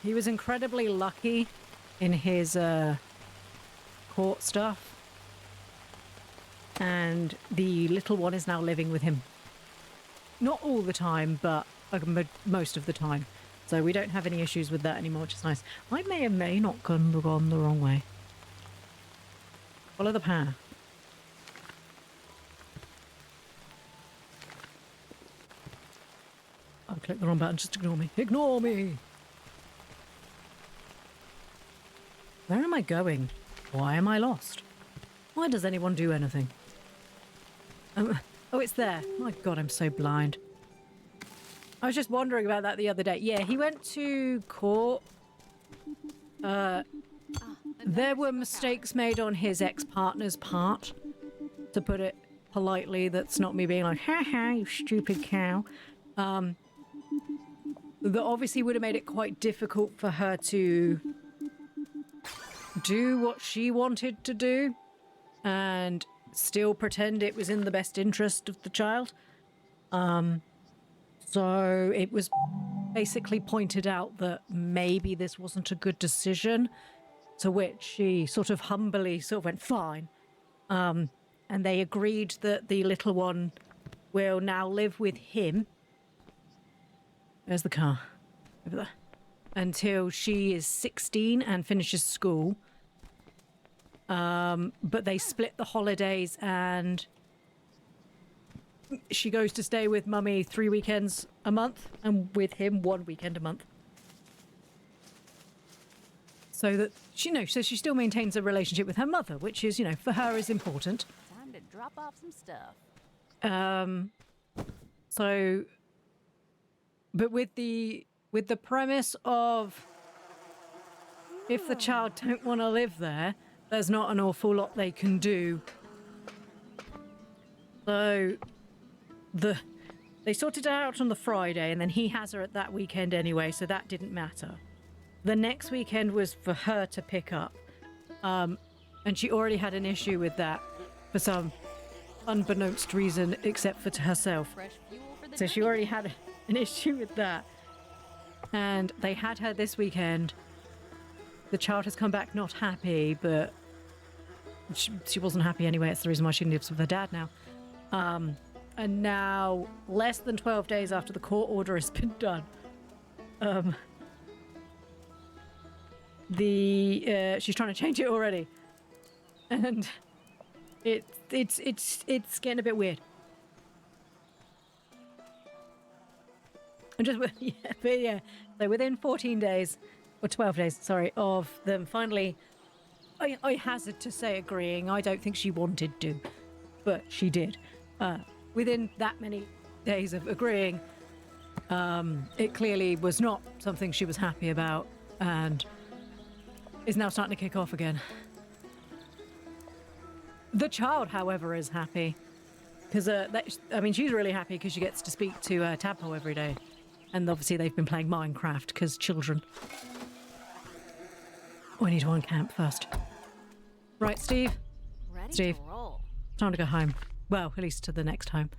was incredibly lucky in his court stuff. And the little one is now living with him. Not all the time, but most of the time. So we don't have any issues with that anymore, which is nice. I may or may not gone the wrong way. Follow the path. I clicked the wrong button, just ignore me. Ignore me! Where am I going? Why am I lost? Why does anyone do anything? Oh, it's there. My God, I'm so blind. I was just wondering about that the other day. Yeah, he went to court. There were mistakes made on his ex-partner's part. To put it politely, that's not me being like, ha ha, you stupid cow. That obviously would have made it quite difficult for her to do what she wanted to do and still pretend it was in the best interest of the child. So it was basically pointed out that maybe this wasn't a good decision, to which she sort of humbly sort of went, fine. And they agreed that the little one will now live with him. There's the car. Over there. Until she is 16 and finishes school. But they split the holidays and she goes to stay with mummy 3 weekends a month and with him 1 weekend a month. So that so she still maintains a relationship with her mother, which is, for her is important. Time to drop off some stuff. But with the premise of if the child don't want to live there, there's not an awful lot they can do. So they sorted it out on the Friday, and then he has her at that weekend anyway, so that didn't matter. The next weekend was for her to pick up, and she already had an issue with that for some unbeknownst reason, except for to herself. So she already had an issue with that. And they had her this weekend. The child has come back not happy, but she wasn't happy anyway. It's the reason why she lives with her dad now. And now, less than 12 days after the court order has been done, she's trying to change it already. And it's getting a bit weird. So within 14 days, or 12 days, sorry, of them finally, I hazard to say agreeing. I don't think she wanted to, but she did. Within that many days of agreeing, it clearly was not something she was happy about, and is now starting to kick off again. The child, however, is happy. Because, I mean, she's really happy because she gets to speak to Tadpole every day. And obviously they've been playing Minecraft because children. We need to uncamp first. Right, Steve. Ready Steve. to roll. Time to go home. Well, at least to the next home.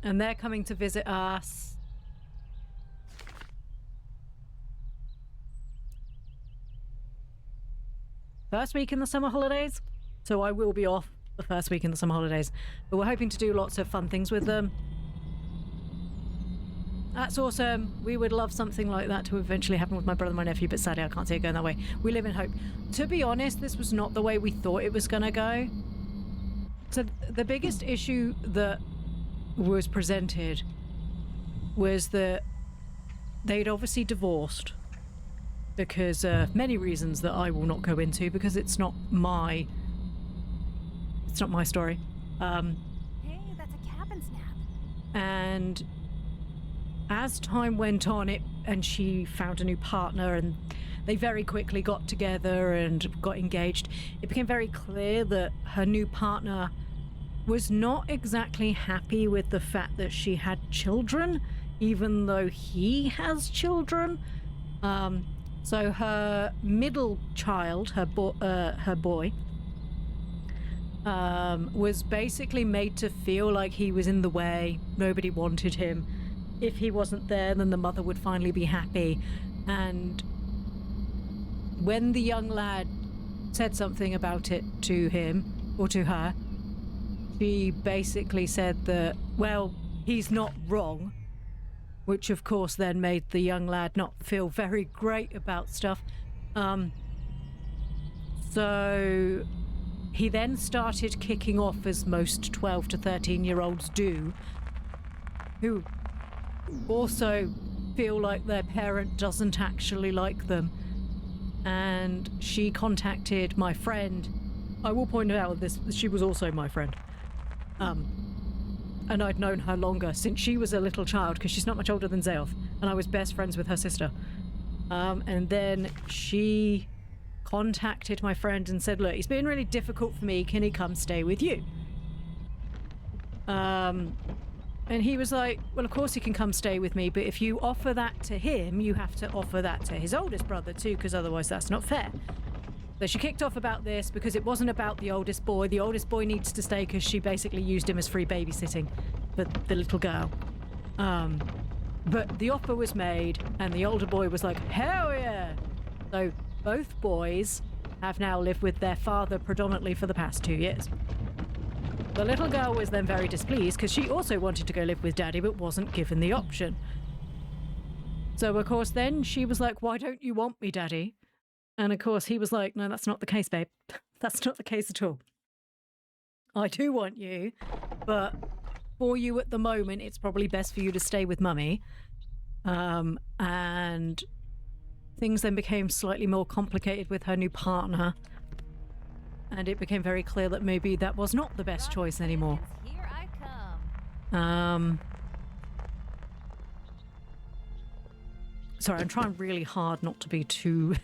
And they're coming to visit us. First week in the summer holidays. So I will be off the first week in the summer holidays. But we're hoping to do lots of fun things with them. That's awesome. We would love something like that to eventually happen with my brother and my nephew, but sadly I can't see it going that way. We live in hope. To be honest, this was not the way we thought it was going to go. So the biggest issue that was presented was that they'd obviously divorced because of many reasons that I will not go into because it's not my story. Hey, that's a cabin snap. And as time went on, and she found a new partner and they very quickly got together and got engaged, it became very clear that her new partner was not exactly happy with the fact that she had children, even though he has children. So her middle child, her boy, was basically made to feel like he was in the way. Nobody wanted him. If he wasn't there, then the mother would finally be happy. And when the young lad said something about it to him, or to her, she basically said that, well, he's not wrong, which of course then made the young lad not feel very great about stuff. So he then started kicking off, as most 12 to 13-year-olds do, who also feel like their parent doesn't actually like them. And she contacted my friend. I will point out this, she was also my friend. And I'd known her longer since she was a little child, because she's not much older than Zeoth, and I was best friends with her sister. And then she contacted my friend and said, look, it's been really difficult for me, can he come stay with you? And he was like, well, of course he can come stay with me, but if you offer that to him, you have to offer that to his oldest brother too, because otherwise that's not fair. So she kicked off about this because it wasn't about the oldest boy. The oldest boy needs to stay because she basically used him as free babysitting for the little girl. But the offer was made and the older boy was like, hell yeah! So both boys have now lived with their father predominantly for the past 2 years. The little girl was then very displeased because she also wanted to go live with Daddy but wasn't given the option. So of course then she was like, why don't you want me, Daddy? And of course he was like, no, that's not the case, babe. That's not the case at all. I do want you, but for you at the moment, it's probably best for you to stay with Mummy. And things then became slightly more complicated with her new partner. And it became very clear that maybe that was not the best choice anymore. Here I come. Sorry, I'm trying really hard not to be too...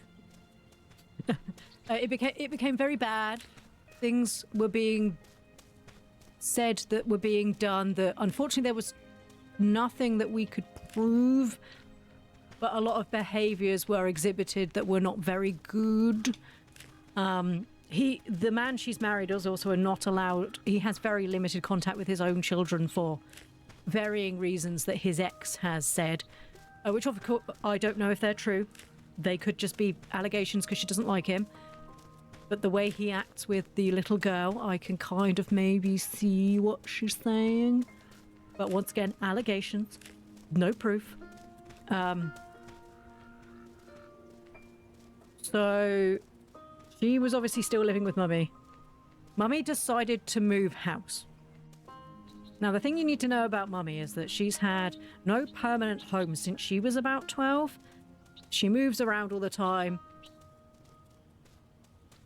It became very bad. Things were being said that were being done that unfortunately there was nothing that we could prove, but a lot of behaviors were exhibited that were not very good. The man she's married is also not allowed. He has very limited contact with his own children for varying reasons that his ex has said, which of course I don't know if they're true. They could just be allegations because she doesn't like him. But the way he acts with the little girl, I can kind of maybe see what she's saying. But once again, allegations, no proof. So she was obviously still living with Mummy. Mummy decided to move house. Now, the thing you need to know about Mummy is that she's had no permanent home since she was about 12. She moves around all the time.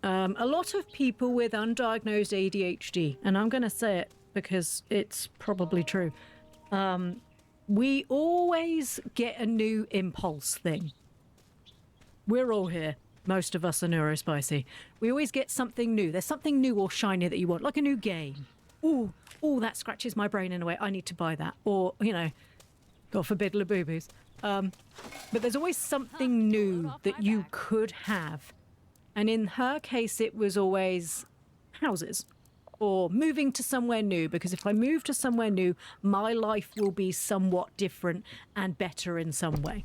A lot of people with undiagnosed ADHD, and I'm going to say it because it's probably true, we always get a new impulse thing. we're all here. Most of us are neurospicy. We always get something new. There's something new or shiny that you want, like a new game. Ooh, that scratches my brain in a way. I need to buy that. Or, you know, God forbid, Labubu's. But there's always something new that you could have. And in her case, it was always houses or moving to somewhere new, because if I move to somewhere new, my life will be somewhat different and better in some way.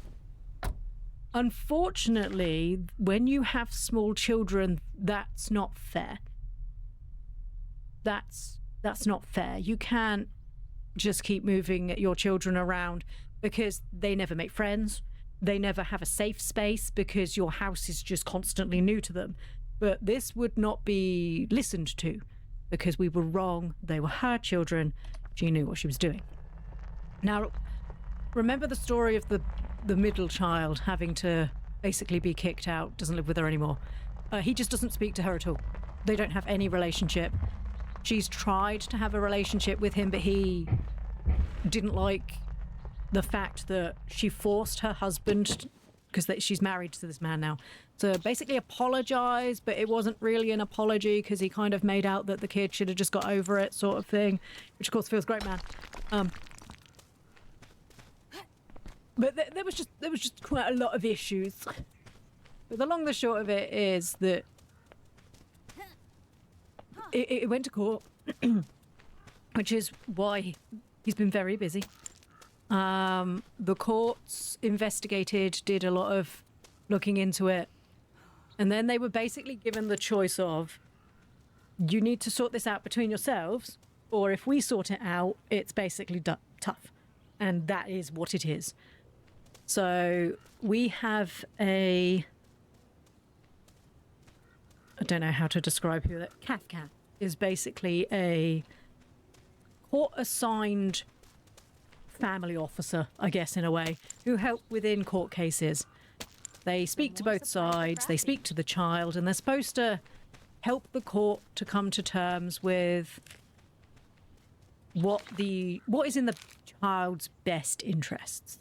Unfortunately, when you have small children, that's not fair. That's not fair. You can't just keep moving your children around because they never make friends. They never have a safe space because your house is just constantly new to them. But this would not be listened to because we were wrong. They were her children. She knew what she was doing. Now, remember the story of the middle child having to basically be kicked out, doesn't live with her anymore. He just doesn't speak to her at all. They don't have any relationship. She's tried to have a relationship with him, but he didn't like the fact that she forced her husband, because she's married to this man now, to basically apologize, but it wasn't really an apology because he kind of made out that the kid should have just got over it, sort of thing, which of course feels great, man. But there was just quite a lot of issues. But the long and the short of it is that it went to court, which is why he's been very busy. The courts investigated, did a lot of looking into it, and then they were basically given the choice of, you need to sort this out between yourselves, or if we sort it out, it's basically tough. And that is what it is. So we have I don't know how to describe who that. Kafka is basically a court-assigned family officer, I guess, in a way, who help within court cases. They speak to both sides, they speak to the child, and they're supposed to help the court to come to terms with what is in the child's best interests.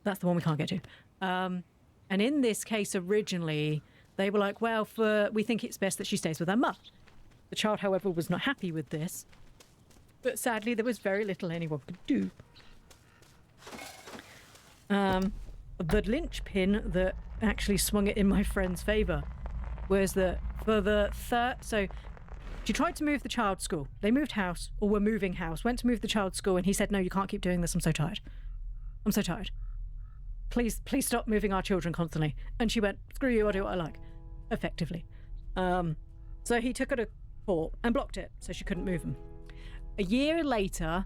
That's the one we can't get to. And in this case, originally, they were like, well, we think it's best that she stays with her mum. The child, however, was not happy with this. But sadly, there was very little anyone could do. The linchpin that actually swung it in my friend's favour was that for the third... So she tried to move the child to school. They moved house, or were moving house, went to move the child to school, and he said, no, you can't keep doing this. I'm so tired. I'm so tired. Please stop moving our children constantly. And she went, screw you, I'll do what I like. Effectively. So he took her to court and blocked it, so she couldn't move them. A year later,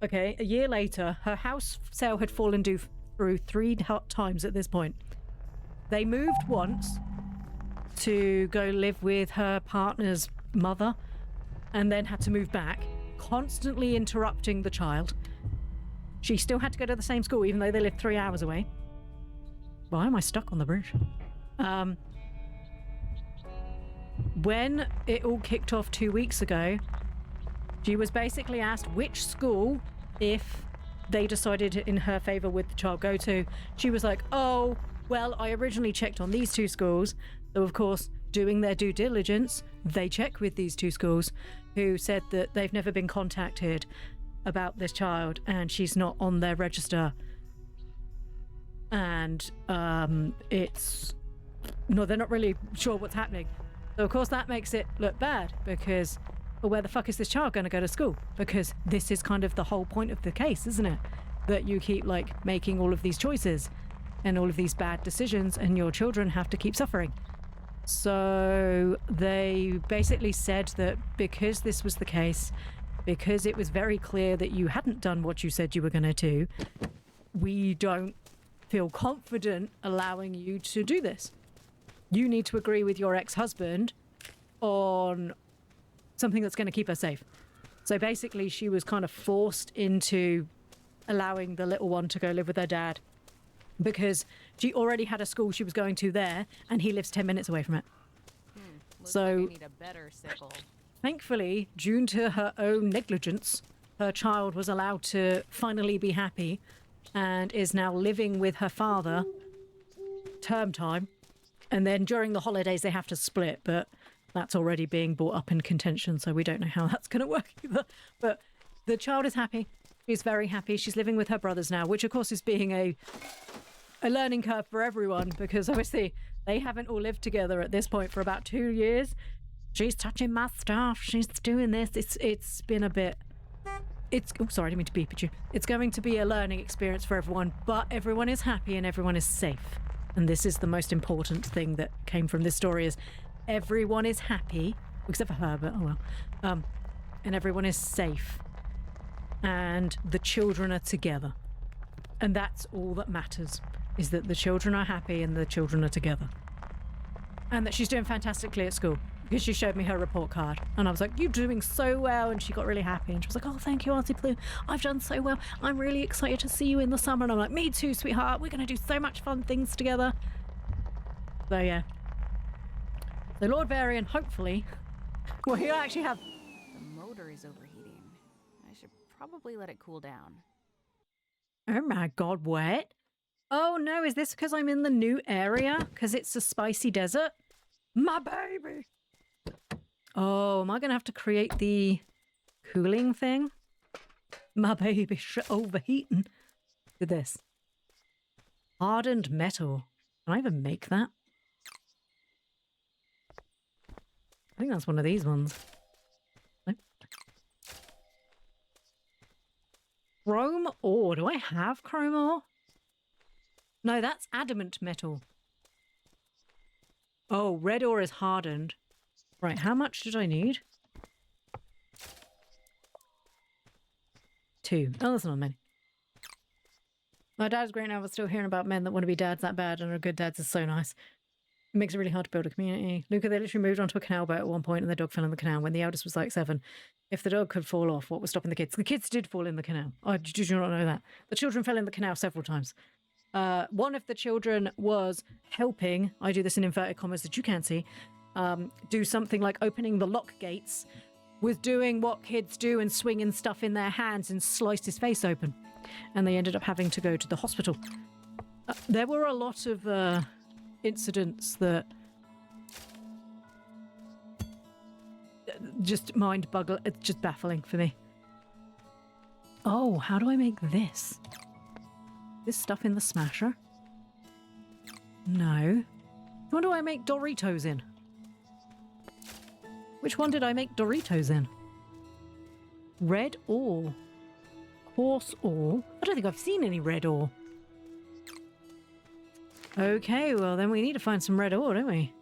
her house sale had fallen due through 3 times at this point. They moved once to go live with her partner's mother and then had to move back, constantly interrupting the child. She still had to go to the same school even though they lived 3 hours away. Why am I stuck on the bridge? When it all kicked off 2 weeks ago, she was basically asked which school, if they decided in her favour, would the child go to. She was like, oh, well, I originally checked on these 2 schools. So, of course, doing their due diligence, they check with these 2 schools who said that they've never been contacted about this child and she's not on their register. And they're not really sure what's happening. So, of course, that makes it look bad because... well, where the fuck is this child going to go to school? Because this is kind of the whole point of the case, isn't it? That you keep, making all of these choices and all of these bad decisions and your children have to keep suffering. So they basically said that because this was the case, because it was very clear that you hadn't done what you said you were going to do, we don't feel confident allowing you to do this. You need to agree with your ex-husband on something that's going to keep her safe. So basically she was kind of forced into allowing the little one to go live with her dad because she already had a school she was going to there and he lives 10 minutes away from it. Looks like I need a better sickle. Thankfully, due to her own negligence, her child was allowed to finally be happy and is now living with her father term time. And then during the holidays, they have to split, but that's already being brought up in contention, so we don't know how that's going to work either. But the child is happy. She's very happy. She's living with her brothers now, which, of course, is being a learning curve for everyone, because obviously they haven't all lived together at this point for about 2 years. She's touching my stuff. She's doing this. It's been a bit... Oh, sorry, I didn't mean to beep at you. It's going to be a learning experience for everyone, but everyone is happy and everyone is safe. And this is the most important thing that came from this story, is everyone is happy, except for her, but oh well. And everyone is safe. And the children are together. And that's all that matters, is that the children are happy and the children are together. And that she's doing fantastically at school, because she showed me her report card. And I was like, you're doing so well. And she got really happy. And she was like, oh, thank you, Auntie Ploo. I've done so well. I'm really excited to see you in the summer. And I'm like, me too, sweetheart. We're going to do so much fun things together. So, yeah. So Lord Varian, hopefully, well, he'll actually have... The motor is overheating. I should probably let it cool down. Oh my god, what? Oh no, is this because I'm in the new area? Because it's a spicy desert? My baby! Oh, am I going to have to create the cooling thing? My baby overheating. Look at this. Hardened metal. Can I even make that? I think that's one of these ones. Nope. Chrome ore. Do I have chrome ore? No, that's adamant metal. Oh, red ore is hardened. Right, how much did I need? 2. Oh, that's not many. My dad's great now, but still hearing about men that want to be dads that bad and are good dads is so nice. It makes it really hard to build a community. Luca, they literally moved onto a canal boat at one point and the dog fell in the canal when the eldest was like 7. If the dog could fall off, what was stopping the kids? The kids did fall in the canal. Oh, did you not know that? The children fell in the canal several times. One of the children was helping, I do this in inverted commas that you can't see, do something like opening the lock gates, was doing what kids do and swinging stuff in their hands and sliced his face open. And they ended up having to go to the hospital. There were a lot of incidents that just it's just baffling for me. Oh, how do I make this? This stuff in the smasher? No. What do I make Doritos in? Which one did I make Doritos in? Red ore. Coarse ore. I don't think I've seen any red ore. Okay, well then we need to find some red ore, don't we?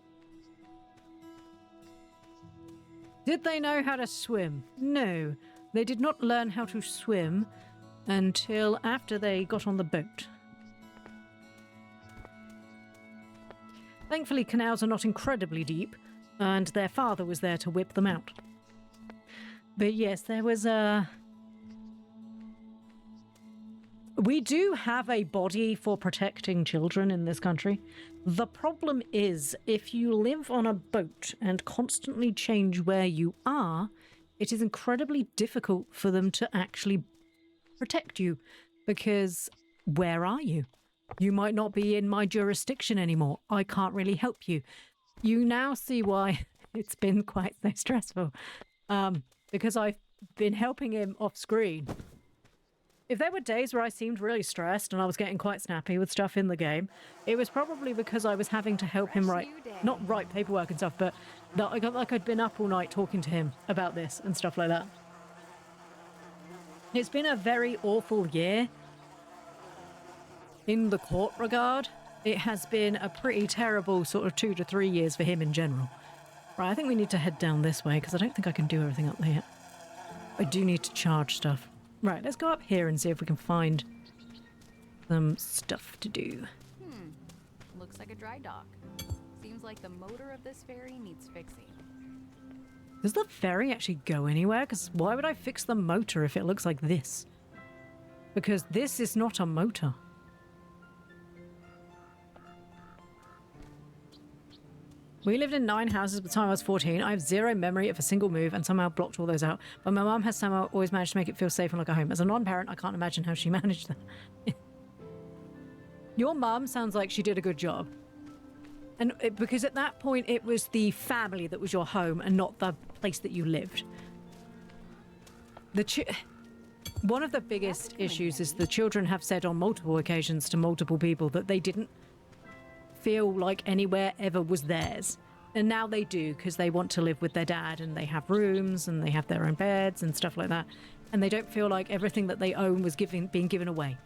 Did they know how to swim? No. They did not learn how to swim until after they got on the boat. Thankfully, canals are not incredibly deep, and their father was there to whip them out. But yes, there was a... We do have a body for protecting children in this country. The problem is, if you live on a boat and constantly change where you are, it is incredibly difficult for them to actually protect you, because where are you? You might not be in my jurisdiction anymore. I can't really help you. You now see why it's been quite so stressful. Because I've been helping him off screen. If there were days where I seemed really stressed and I was getting quite snappy with stuff in the game, it was probably because I was having to help him not write paperwork and stuff, but that I got like I'd been up all night talking to him about this and stuff like that. It's been a very awful year in the court regard. It has been a pretty terrible sort of 2 to 3 years for him in general. Right, I think we need to head down this way because I don't think I can do everything up there yet. I do need to charge stuff. Right, let's go up here and see if we can find some stuff to do. Looks like a dry dock. Seems like the motor of this ferry needs fixing. Does the ferry actually go anywhere? Because why would I fix the motor if it looks like this? Because this is not a motor. We lived in 9 houses by the time I was 14. I have zero memory of a single move and somehow blocked all those out. But my mum has somehow always managed to make it feel safe and like a home. As a non-parent, I can't imagine how she managed that. Your mum sounds like she did a good job. Because at that point it was the family that was your home and not the place that you lived. One of the biggest issues is the children have said on multiple occasions to multiple people that they didn't feel like anywhere ever was theirs. And now they do, because they want to live with their dad and they have rooms and they have their own beds and stuff like that. And they don't feel like everything that they own was being given away.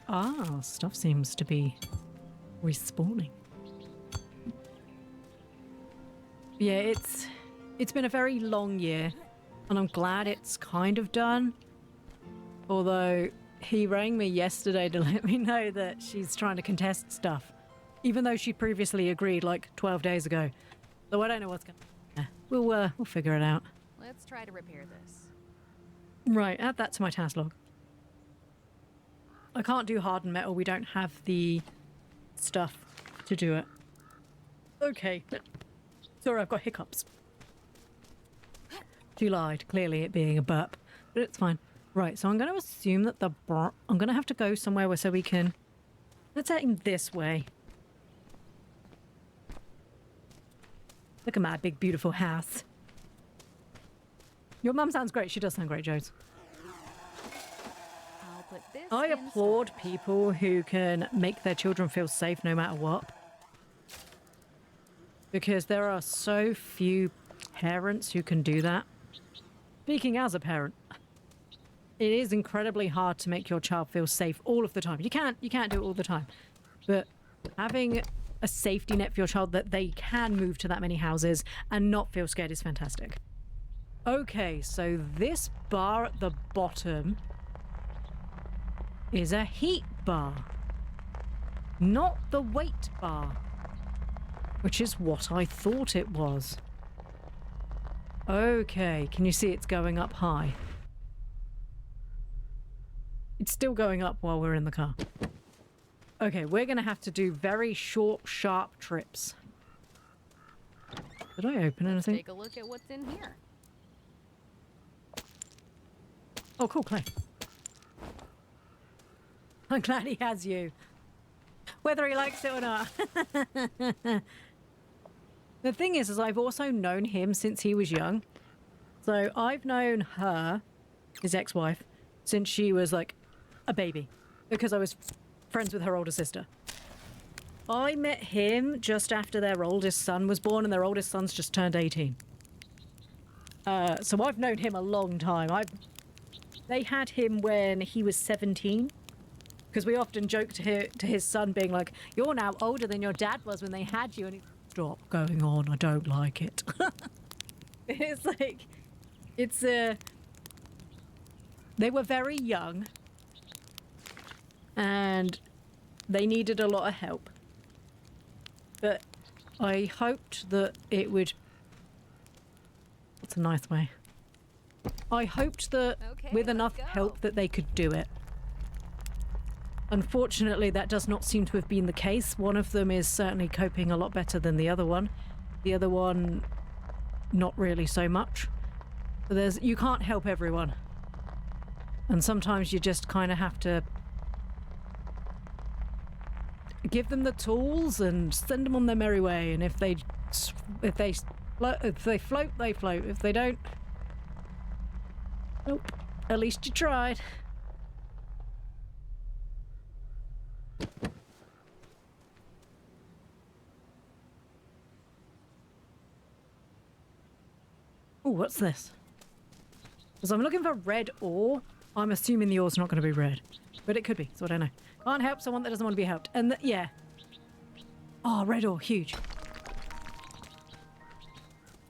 Ah, stuff seems to be respawning. Yeah, it's been a very long year, and I'm glad it's kind of done. Although he rang me yesterday to let me know that she's trying to contest stuff, even though she previously agreed like 12 days ago. So I don't know what's going to... We'll figure it out. Let's try to repair this. Right, add that to my task log. I can't do hardened metal. We don't have the stuff to do it. Okay. Sorry, I've got hiccups. She lied, clearly it being a burp, but it's fine. Right, so I'm going to assume that I'm going to have to go somewhere where so we can... Let's aim this way. Look at my big, beautiful house. Your mum sounds great. She does sound great, Jodes. I'll put this I in applaud storage. people who can make their children feel safe no matter what. Because there are so few parents who can do that. Speaking as a parent, it is incredibly hard to make your child feel safe all of the time. You can't do it all the time. But having a safety net for your child that they can move to that many houses and not feel scared is fantastic. Okay, so this bar at the bottom is a heat bar, not the weight bar, which is what I thought it was. Okay, can you see it's going up high? It's still going up while we're in the car. Okay, we're going to have to do very short, sharp trips. Did I open anything? Take a look at what's in here. Oh, cool, Clay. I'm glad he has you. Whether he likes it or not. The thing is I've also known him since he was young. So I've known her, his ex-wife, since she was like a baby. Because I was friends with her older sister. I met him just after their oldest son was born, and their oldest son's just turned 18. So I've known him a long time. They had him when he was 17. Because we often joke to his son being like, you're now older than your dad was when they had you. And he's, stop going on, I don't like it. It's like, they were very young. And they needed a lot of help. But I hoped that it would... What's a nice way? I hoped that with enough help that they could do it. Unfortunately, that does not seem to have been the case. One of them is certainly coping a lot better than the other one. The other one, not really so much. But you can't help everyone. And sometimes you just kind of have to give them the tools and send them on their merry way. And if they float, they float. If they don't, nope. At least you tried. Oh, what's this? Because I'm looking for red ore. I'm assuming the ore's not going to be red. But it could be, so I don't know. Can't help someone that doesn't want to be helped. And yeah. Oh, red ore, huge.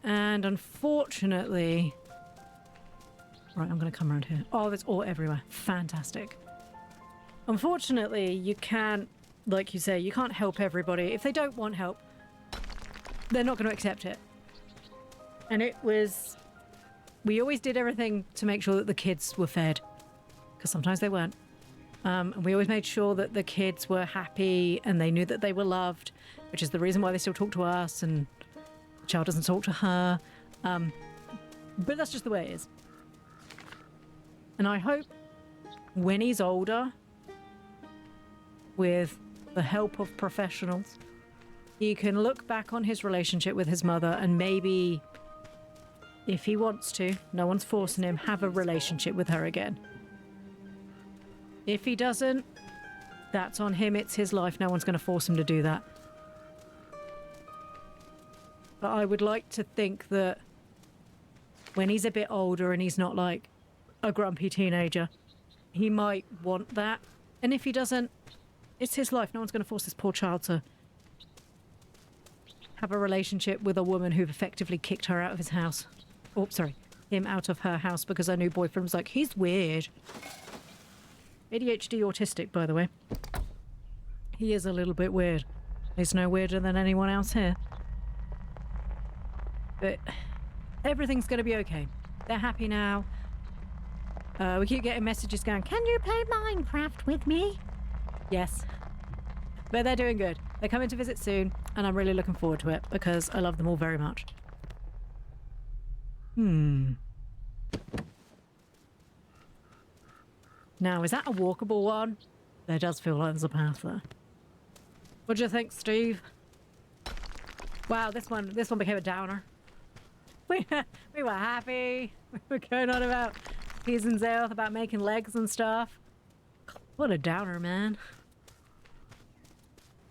And unfortunately... Right, I'm going to come around here. Oh, there's ore everywhere. Fantastic. Unfortunately, you can't, like you say, you can't help everybody. If they don't want help, they're not going to accept it. And it was... We always did everything to make sure that the kids were fed. Because sometimes they weren't. And we always made sure that the kids were happy and they knew that they were loved, which is the reason why they still talk to us and the child doesn't talk to her. But that's just the way it is. And I hope when he's older, with the help of professionals, he can look back on his relationship with his mother and maybe, if he wants to, no one's forcing him, have a relationship with her again. If he doesn't, that's on him. It's his life. No one's going to force him to do that. But I would like to think that when he's a bit older and he's not like a grumpy teenager, he might want that. And if he doesn't, it's his life. No one's going to force this poor child to have a relationship with a woman who effectively kicked her out of his house. Oh, sorry, him out of her house because her new boyfriend was like, he's weird. ADHD autistic, by the way. He is a little bit weird. He's no weirder than anyone else here. But everything's going to be okay. They're happy now. We keep getting messages going, can you play Minecraft with me? Yes. But they're doing good. They're coming to visit soon, and I'm really looking forward to it because I love them all very much. Now, is that a walkable one? There does feel like there's a path there. What do you think, Steve? Wow, this one became a downer. We were happy. We were going on about peas and Zelth, about making legs and stuff. What a downer, man.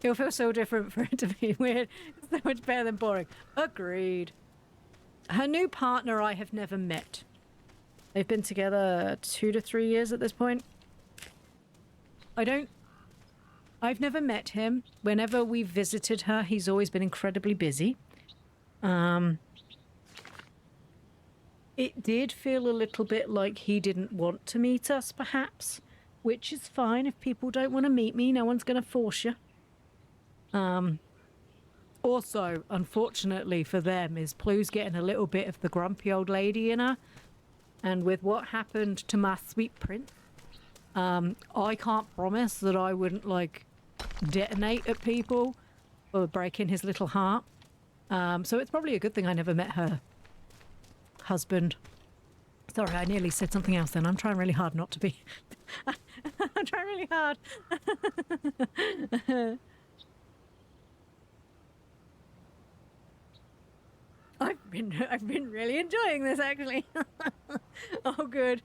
It'll feel so different for it to be weird. It's so much better than boring. Agreed. Her new partner I have never met. They've been together 2 to 3 years at this point. I've never met him. Whenever we visited her, he's always been incredibly busy. It did feel a little bit like he didn't want to meet us, perhaps, which is fine. If people don't want to meet me, no one's going to force you. Also, unfortunately for them, is Ploo's getting a little bit of the grumpy old lady in her. And with what happened to my sweet prince, I can't promise that I wouldn't, like, detonate at people or breaking his little heart. So it's probably a good thing I never met her husband. Sorry, I nearly said something else then. I'm trying really hard not to be. I'm trying really hard. I've been really enjoying this, actually. Oh, good.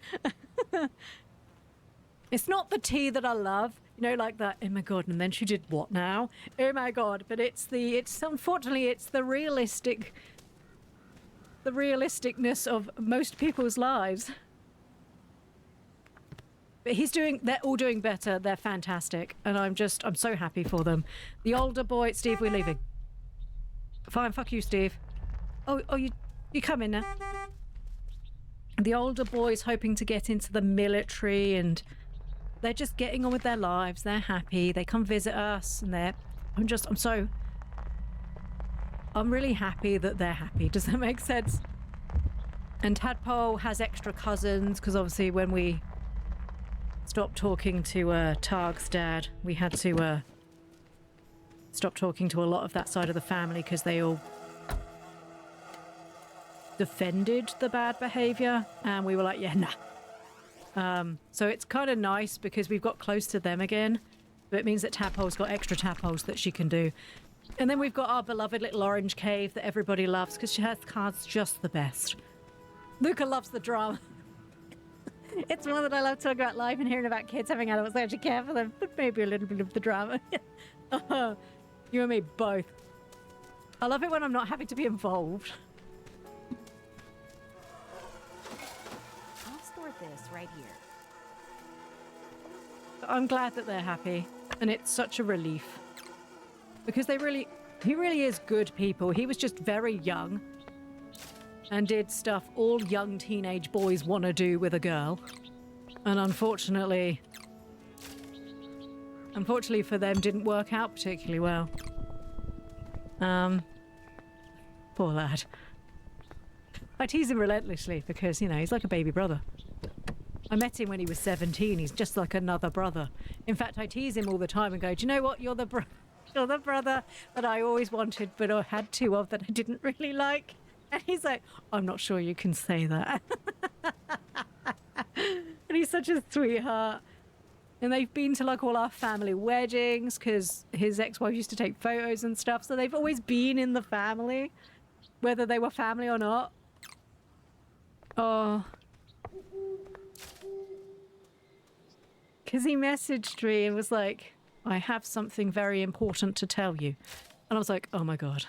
It's not the tea that I love, you know, like that. Oh my god! And then she did what now? Oh my god! But it's unfortunately it's the realisticness of most people's lives. But they're all doing better. They're fantastic, and I'm so happy for them. The older boy, Steve, we're leaving. Fine, fuck you, Steve. Oh, you come in now. The older boy's hoping to get into the military, and they're just getting on with their lives. They're happy. They come visit us, and I'm really happy that they're happy. Does that make sense? And Tadpole has extra cousins, because obviously when we stopped talking to Targ's dad, we had to stop talking to a lot of that side of the family because they all defended the bad behavior, and we were like, yeah, nah. So it's kind of nice because we've got close to them again, but it means that Tadpole's got extra tadpoles that she can do. And then we've got our beloved little orange cave that everybody loves because she has cards just the best. Luca loves the drama. It's one that I love talking about live and hearing about kids having adults that actually care for them, but maybe a little bit of the drama. You and me both. I love it when I'm not having to be involved. I'll store this right here. I'm glad that they're happy, and it's such a relief. Because he really is good people. He was just very young and did stuff all young teenage boys want to do with a girl. And unfortunately for them, didn't work out particularly well. Poor lad. I tease him relentlessly because, you know, he's like a baby brother. I met him when he was 17. He's just like another brother. In fact, I tease him all the time and go, do you know what? You're the brother that I always wanted, but I had two of that I didn't really like. And he's like, I'm not sure you can say that. And he's such a sweetheart. And they've been to like all our family weddings because his ex-wife used to take photos and stuff. So they've always been in the family, whether they were family or not. Oh. Because he messaged me and was like, I have something very important to tell you. And I was like, oh my God.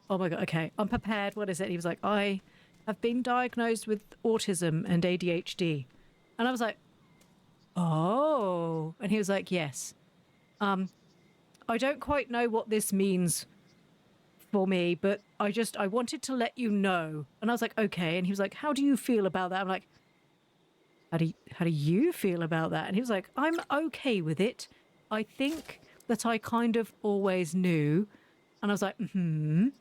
Oh my God. Okay, I'm prepared. What is it? He was like, I have been diagnosed with autism and ADHD. And I was like, oh. And he was like, yes. I don't quite know what this means for me, but I wanted to let you know. And I was like, okay. And he was like, how do you feel about that? I'm like, how do you feel about that? And he was like, I'm okay with it. I think that I kind of always knew. And I was like, And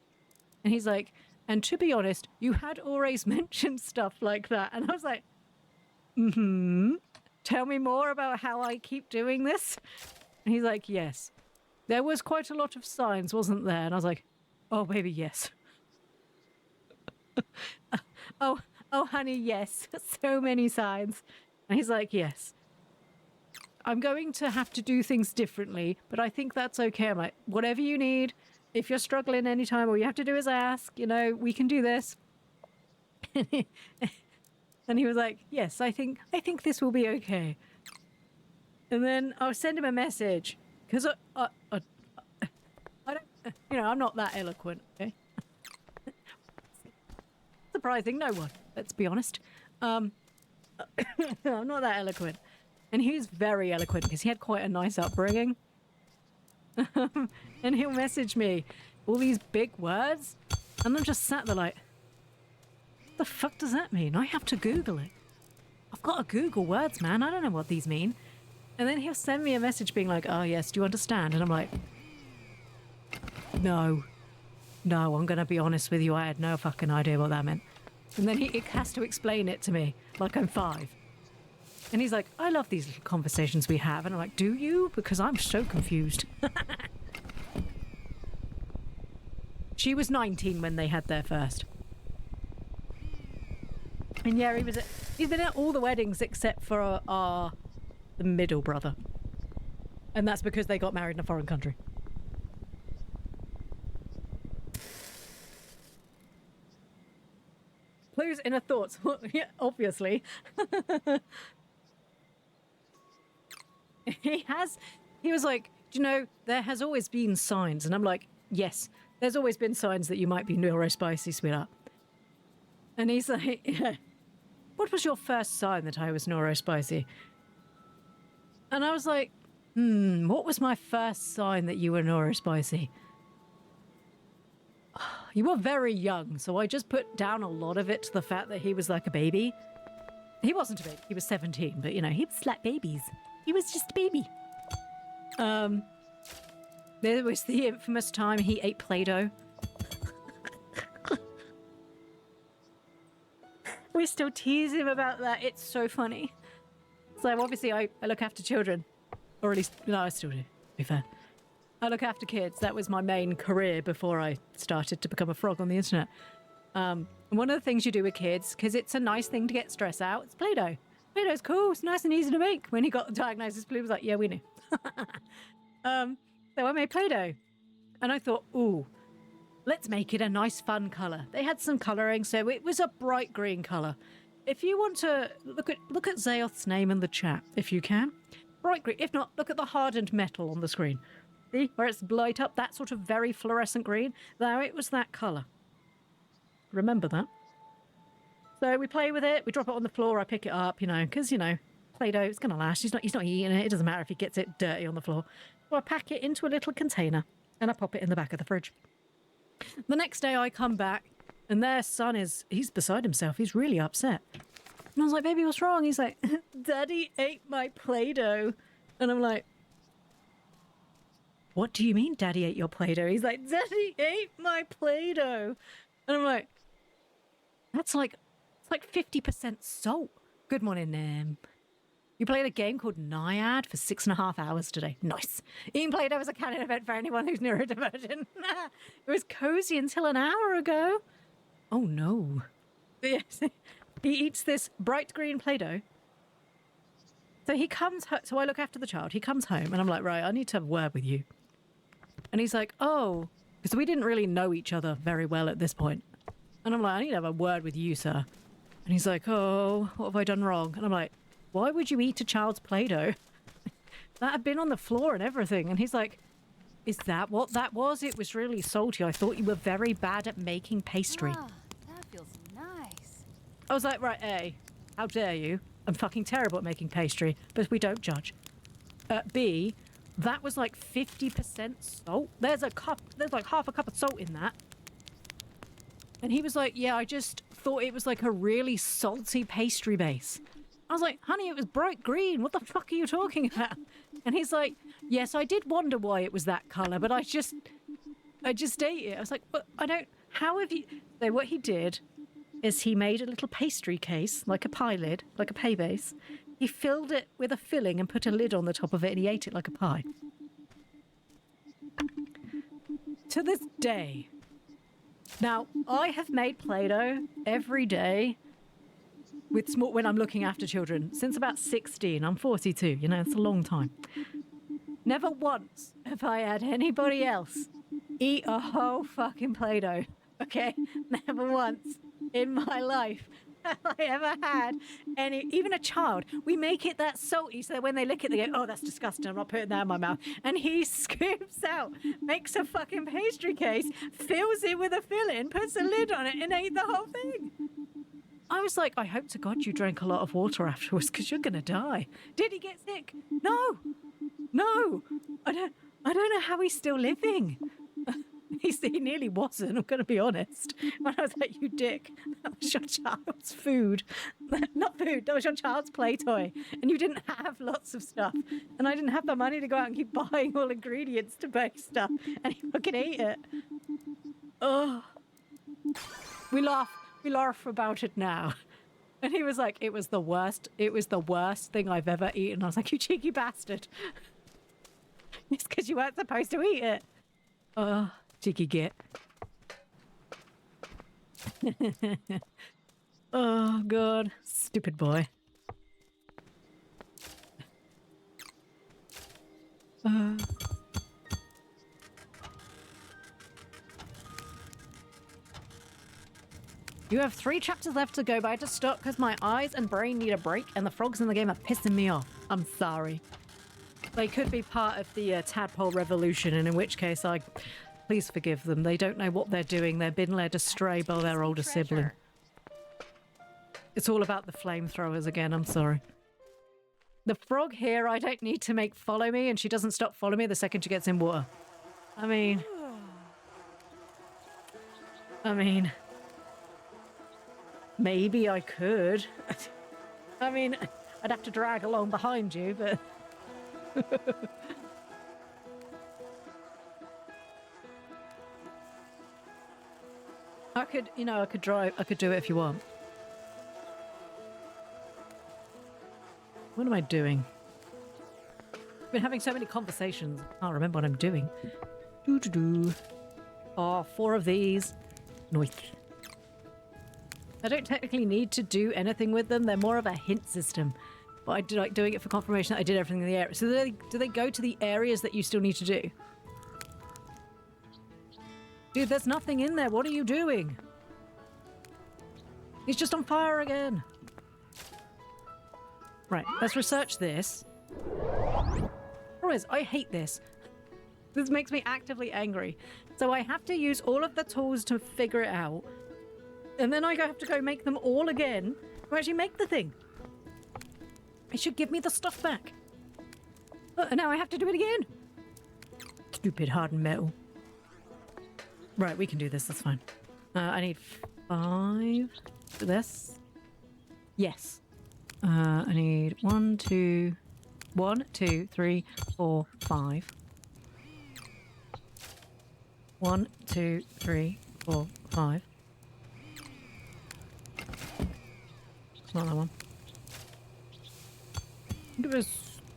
he's like, and to be honest, you had always mentioned stuff like that. And I was like, Tell me more about how I keep doing this. And he's like, yes. There was quite a lot of signs, wasn't there? And I was like, oh, baby, yes. oh, honey, yes. So many signs. And he's like, yes. I'm going to have to do things differently, but I think that's okay. I'm like, whatever you need. If you're struggling anytime, all you have to do is ask. You know, we can do this. And he was like, yes, I think this will be okay. And then I'll send him a message because I don't, I'm not that eloquent. Okay? Surprising no one, let's be honest. I'm not that eloquent. And he was very eloquent because he had quite a nice upbringing. And he'll message me all these big words. And I'm just sat there like, what the fuck does that mean? I have to Google it. I've got to Google words, man. I don't know what these mean. And then he'll send me a message being like, oh, yes, do you understand? And I'm like, no, I'm going to be honest with you. I had no fucking idea what that meant. And then he has to explain it to me like I'm 5. And he's like, I love these little conversations we have. And I'm like, do you? Because I'm so confused. She was 19 when they had their first. And yeah, he's been at all the weddings except for the middle brother. And that's because they got married in a foreign country. Ploo's inner thoughts. Yeah, obviously. He was like, do you know, there has always been signs. And I'm like, yes, there's always been signs that you might be neurospicy, sweetheart. And he's like, yeah. What was your first sign that I was neurospicy? And I was like, what was my first sign that you were neurospicy? You were very young, so I just put down a lot of it to the fact that he was like a baby. He wasn't a baby, he was 17, but he was like babies. He was just a baby. There was the infamous time he ate Play-Doh. We still tease him about that. It's so funny. So obviously I look after children. Or at least, no, I still do, to be fair. I look after kids. That was my main career before I started to become a frog on the internet. And one of the things you do with kids, because it's a nice thing to get stress out, it's Play-Doh. Play-Doh's cool. It's nice and easy to make. When he got the diagnosis, Ploo was like, yeah, we knew. So I made Play-Doh. And I thought, ooh, let's make it a nice fun colour. They had some colouring, so it was a bright green colour. If you want to look at Zayoth's name in the chat, if you can. Bright green. If not, look at the hardened metal on the screen. See where it's light up, that sort of very fluorescent green? There, it was that colour. Remember that. So we play with it, we drop it on the floor, I pick it up, because, Play-Doh, it's going to last. He's not eating it. It doesn't matter if he gets it dirty on the floor. So I pack it into a little container and I pop it in the back of the fridge. The next day I come back and their son he's beside himself. He's really upset. And I was like, baby, what's wrong? He's like, Daddy ate my Play-Doh. And I'm like, what do you mean Daddy ate your Play-Doh? He's like, Daddy ate my Play-Doh. And I'm like, it's like 50% salt. Good morning, You played a game called Naiad for 6.5 hours today. Nice. Eating Play-Doh was a canon event for anyone who's neurodivergent. It was cozy until an hour ago. Oh, no. Yes. He eats this bright green Play-Doh, So he comes so I look after the child. He comes home and I'm like, right, I need to have a word with you. And he's like, oh, because we didn't really know each other very well at this point. And I'm like, I need to have a word with you, sir. And he's like, oh, what have I done wrong? And I'm like, why would you eat a child's Play-Doh? That had been on the floor and everything. And he's like, is that what that was? It was really salty. I thought you were very bad at making pastry. Ah, that feels nice. I was like, right, A, how dare you? I'm fucking terrible at making pastry, but we don't judge. B, that was like 50% salt. There's like half a cup of salt in that. And he was like, yeah, I just thought it was like a really salty pastry base. I was like, honey, it was bright green. What the fuck are you talking about? And he's like, yes, I did wonder why it was that colour, but I just ate it. I was like, but I don't, how have you... So what he did is he made a little pastry case, like a pie lid, like a pie base. He filled it with a filling and put a lid on the top of it and he ate it like a pie. To this day. Now, I have made Play-Doh every day with small, when I'm looking after children, since about 16. I'm 42, you know, it's a long time. Never once have I had anybody else eat a whole fucking Play-Doh, okay? Never once in my life have I ever had any, even a child. We make it that salty so that when they lick it, they go, oh, that's disgusting, I'm not putting that in my mouth. And he scoops out, makes a fucking pastry case, fills it with a filling, puts a lid on it, and ate the whole thing. I was like, I hope to God you drank a lot of water afterwards because you're going to die. Did he get sick? No. No. I don't know how he's still living. He nearly wasn't, I'm going to be honest. When I was like, you dick, that was your child's food. Not food, that was your child's play toy. And you didn't have lots of stuff. And I didn't have the money to go out and keep buying all ingredients to bake stuff. And he fucking ate it. Oh. We laugh about it now. And he was like, it was the worst thing I've ever eaten. I was like, you cheeky bastard. It's because you weren't supposed to eat it. Oh, cheeky git. Oh, God. Stupid boy. You have 3 chapters left to go, but I had to stop because my eyes and brain need a break and the frogs in the game are pissing me off. I'm sorry. They could be part of the tadpole revolution, and in which case please forgive them. They don't know what they're doing. They've been led astray by their older sibling. It's all about the flamethrowers again. I'm sorry. The frog here, I don't need to make follow me, and she doesn't stop following me the second she gets in water. I mean... Maybe I could. I mean, I'd have to drag along behind you, but... I could do it if you want. What am I doing? I've been having so many conversations. I can't remember what I'm doing. Oh, 4 of these. Noise. I don't technically need to do anything with them. They're more of a hint system. But I do like doing it for confirmation that I did everything in the area. So do they go to the areas that you still need to do? Dude, there's nothing in there. What are you doing? He's just on fire again. Right, let's research this. Problem is, I hate this. This makes me actively angry. So I have to use all of the tools to figure it out. And then I have to go make them all again to actually make the thing. It should give me the stuff back. And now I have to do it again. Stupid hardened metal. Right, we can do this. That's fine. I need 5 for this. Yes. I need 1, 2, 3, 4, 5. 1, 2, 3, 4, 5. It's not that one. There was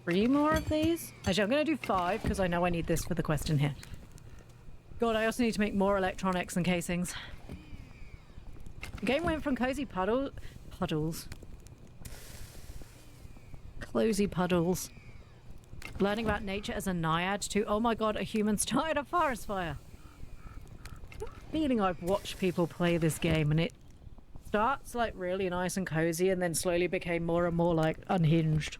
3 more of these. Actually, I'm going to do 5 because I know I need this for the question here. God, I also need to make more electronics and casings. The game went from cozy puddles Closey puddles. Learning about nature as a naiad too. Oh my god, a human started a forest fire. Feeling I've watched people play this game and it starts like really nice and cozy and then slowly became more and more like unhinged.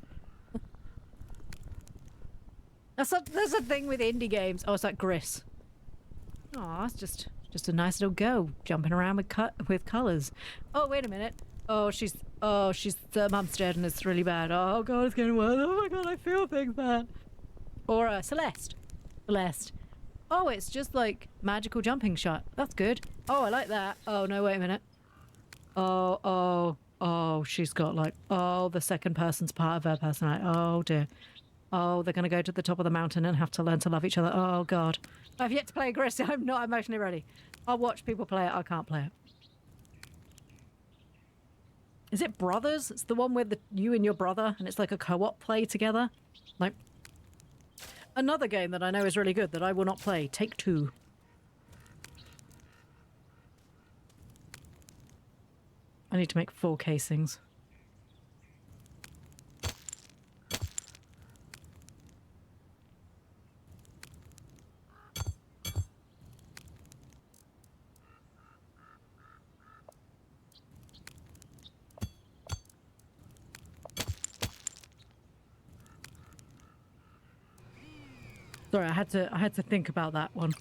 That's a thing with indie games. Oh, it's like Gris. Oh, it's just a nice little girl jumping around with colours. Oh, wait a minute. She's mum's dead and it's really bad. Oh god, it's getting worse. Oh my god, I feel things bad. Or Celeste. Oh, it's just like magical jumping shot. That's good. Oh, I like that. Oh no, wait a minute. Oh, she's got like, the second person's part of her personality. Oh dear. Oh, they're gonna go to the top of the mountain and have to learn to love each other. Oh god. I've yet to play Gris. I'm not emotionally ready. I'll watch people play it. I can't play it. Is it Brothers? It's the one with you and your brother, and it's like a co-op play together. Like, another game that I know is really good that I will not play. Take Two. I need to make 4 casings. Sorry, I had to think about that one.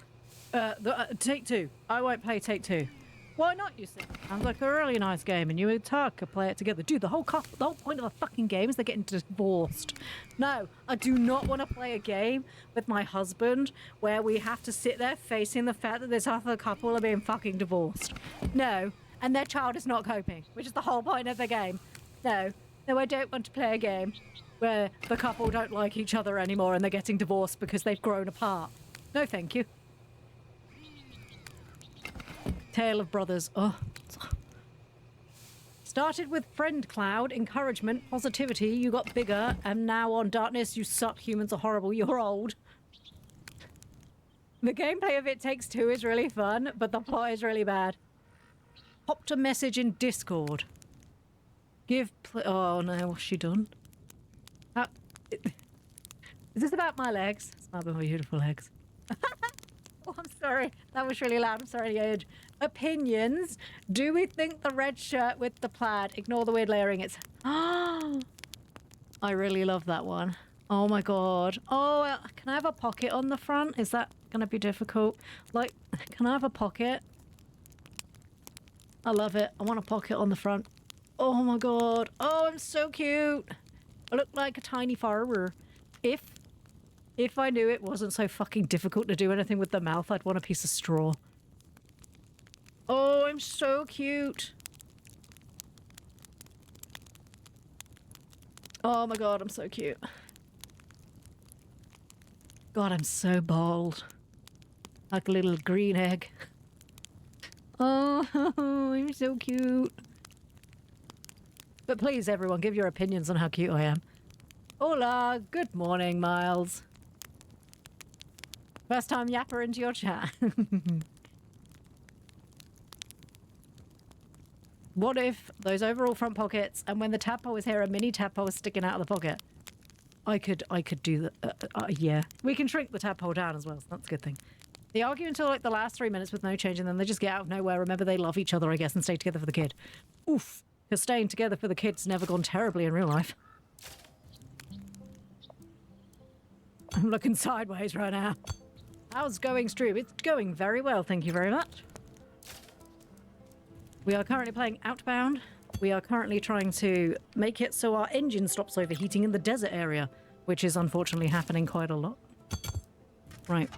Take Two. I won't play Take Two. Why not, you see? Sounds like a really nice game and you and Tar could play it together. Dude, the whole point of the fucking game is they're getting divorced. No, I do not want to play a game with my husband where we have to sit there facing the fact that this other couple are being fucking divorced. No, and their child is not coping, which is the whole point of the game. No, I don't want to play a game where the couple don't like each other anymore and they're getting divorced because they've grown apart. No, thank you. Tale of Brothers. Oh. Started with friend cloud, encouragement, positivity, you got bigger, and now on darkness, you suck, humans are horrible, you're old. The gameplay of It Takes Two is really fun, but the plot is really bad. Popped a message in Discord. Oh no, what's she done? Is this about my legs? It's about my beautiful legs. Oh, I'm sorry. That was really loud. I'm sorry, Age. Opinions. Do we think the red shirt with the plaid? Ignore the weird layering. It's... I really love that one. Oh my god. Oh, can I have a pocket on the front? Is that going to be difficult? Like, can I have a pocket? I love it. I want a pocket on the front. Oh my god. Oh, I'm so cute. I look like a tiny farmer. If I knew it wasn't so fucking difficult to do anything with the mouth, I'd want a piece of straw. Oh, I'm so cute. Oh my god, I'm so cute. God, I'm so bald. Like a little green egg. Oh, I'm so cute. But please, everyone, give your opinions on how cute I am. Hola, good morning, Miles. First time yapper into your chat. What if those overall front pockets, and when the tadpole is here, a mini tadpole is sticking out of the pocket? I could do that. Yeah. We can shrink the tadpole down as well, so that's a good thing. They argue until like the last 3 minutes with no change, and then they just get out of nowhere. Remember, they love each other, I guess, and stay together for the kid. Oof. Because staying together for the kid's never gone terribly in real life. I'm looking sideways right now. How's going, stream? It's going very well, thank you very much. We are currently playing Outbound. We are currently trying to make it so our engine stops overheating in the desert area, which is unfortunately happening quite a lot. Right.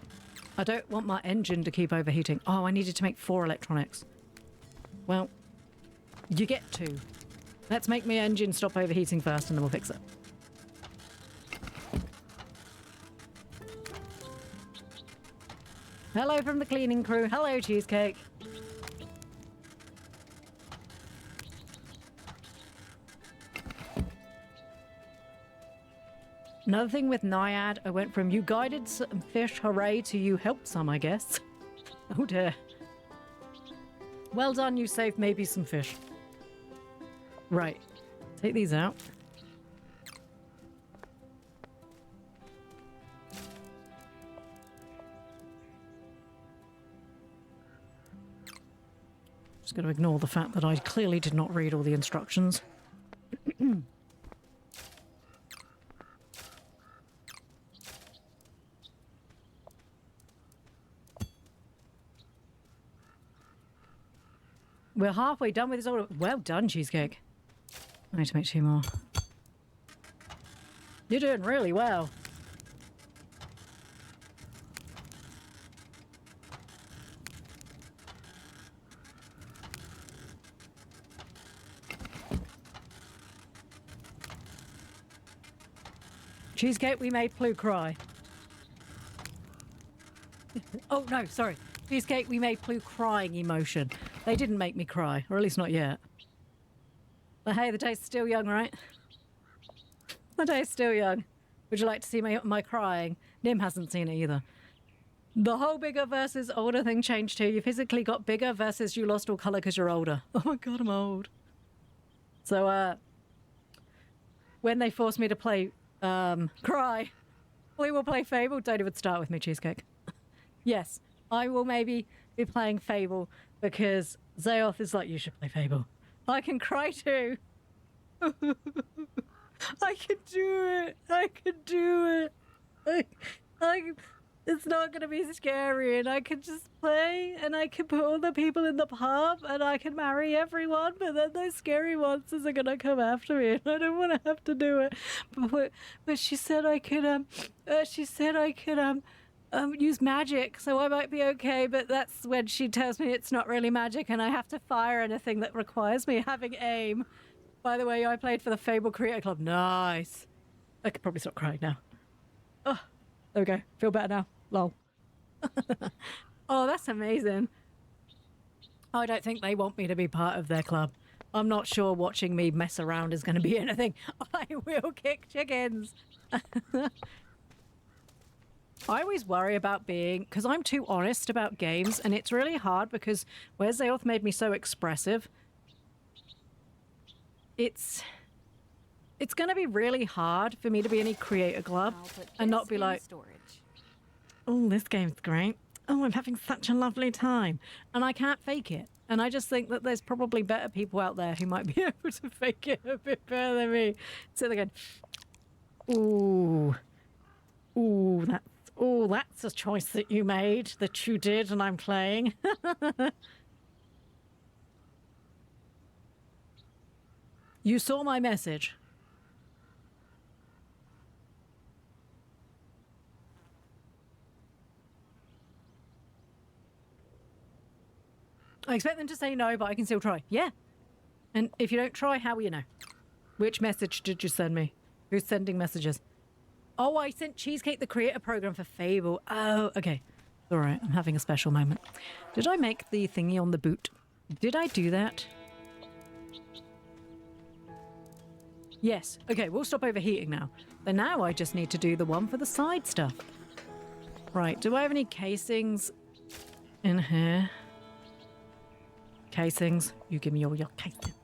I don't want my engine to keep overheating. Oh, I needed to make 4 electronics. Well, you get 2. Let's make my engine stop overheating first and then we'll fix it. Hello from the cleaning crew. Hello, Cheesecake. Another thing with Naiad, I went from you guided some fish, hooray, to you helped some, I guess. Oh dear. Well done, you saved maybe some fish. Right. Take these out. Just going to ignore the fact that I clearly did not read all the instructions. We're halfway done with this order. Well done, Cheesecake. I need to make 2 more. You're doing really well. Cheesecake, we made Ploo cry. Oh, no, sorry. Cheesecake, we made Ploo crying emotion. They didn't make me cry, or at least not yet. But hey, the day's still young, right? The day's still young. Would you like to see my crying? Nim hasn't seen it either. The whole bigger versus older thing changed too. You physically got bigger versus you lost all colour because you're older. Oh my god, I'm old. So, when they forced me to play Cry, we will play Fable. Don't even start with me, Cheesecake. Yes, I will maybe be playing Fable because Zayoth is like, you should play Fable. I can cry too. I can do it. I can do it. It's not going to be scary, and I can just play, and I can put all the people in the pub, and I can marry everyone, but then those scary monsters are going to come after me, and I don't want to have to do it. But she said I could, use magic, so I might be okay, but that's when she tells me it's not really magic, and I have to fire anything that requires me having aim. By the way, I played for the Fable Creator Club. Nice. I could probably stop crying now. Oh. There we go. Feel better now. Lol. Oh, that's amazing. I don't think they want me to be part of their club. I'm not sure watching me mess around is going to be anything. I will kick chickens. I always worry about being... because I'm too honest about games, and it's really hard because where Zayoth made me so expressive, it's going to be really hard for me to be in a creator club and not be like, oh, this game's great. Oh, I'm having such a lovely time. And I can't fake it. And I just think that there's probably better people out there who might be able to fake it a bit better than me. So they're going, ooh, that's a choice that you made, that you did, and I'm playing. You saw my message. I expect them to say no, but I can still try. Yeah. And if you don't try, how will you know? Which message did you send me? Who's sending messages? Oh, I sent Cheesecake the creator program for Fable. Oh, okay. All right, I'm having a special moment. Did I make the thingy on the boot? Did I do that? Yes. Okay, we'll stop overheating now. But now I just need to do the one for the side stuff. Right, do I have any casings in here? Casings. You give me all your casing.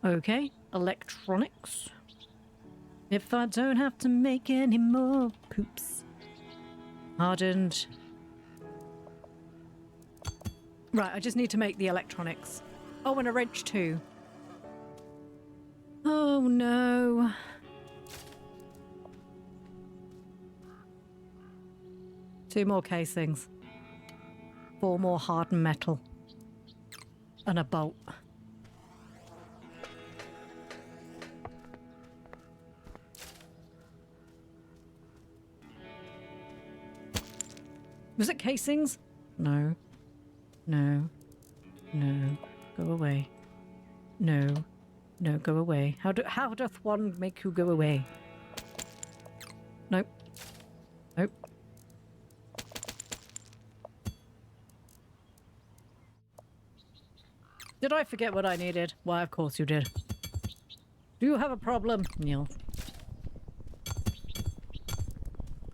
Okay, electronics. If I don't have to make any more poops. Hardened. Right, I just need to make the electronics. Oh, and a wrench too. Oh no. Two more casings. 4 more hardened metal. And a bolt. Was it casings? No. No. No. Go away. No. No, go away. How doth one make you go away? Nope. Nope. Did I forget what I needed? Why, of course you did. Do you have a problem, Neil?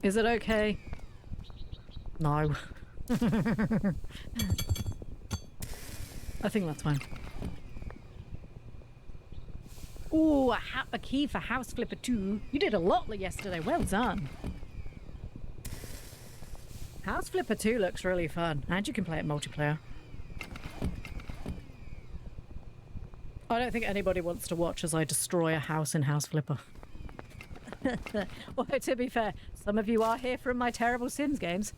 Is it okay? No. I think that's fine. Ooh, a key for House Flipper 2. You did a lot yesterday. Well done. House Flipper 2 looks really fun. And you can play it multiplayer. I don't think anybody wants to watch as I destroy a house in House Flipper. Well, to be fair, some of you are here from my terrible Sims games.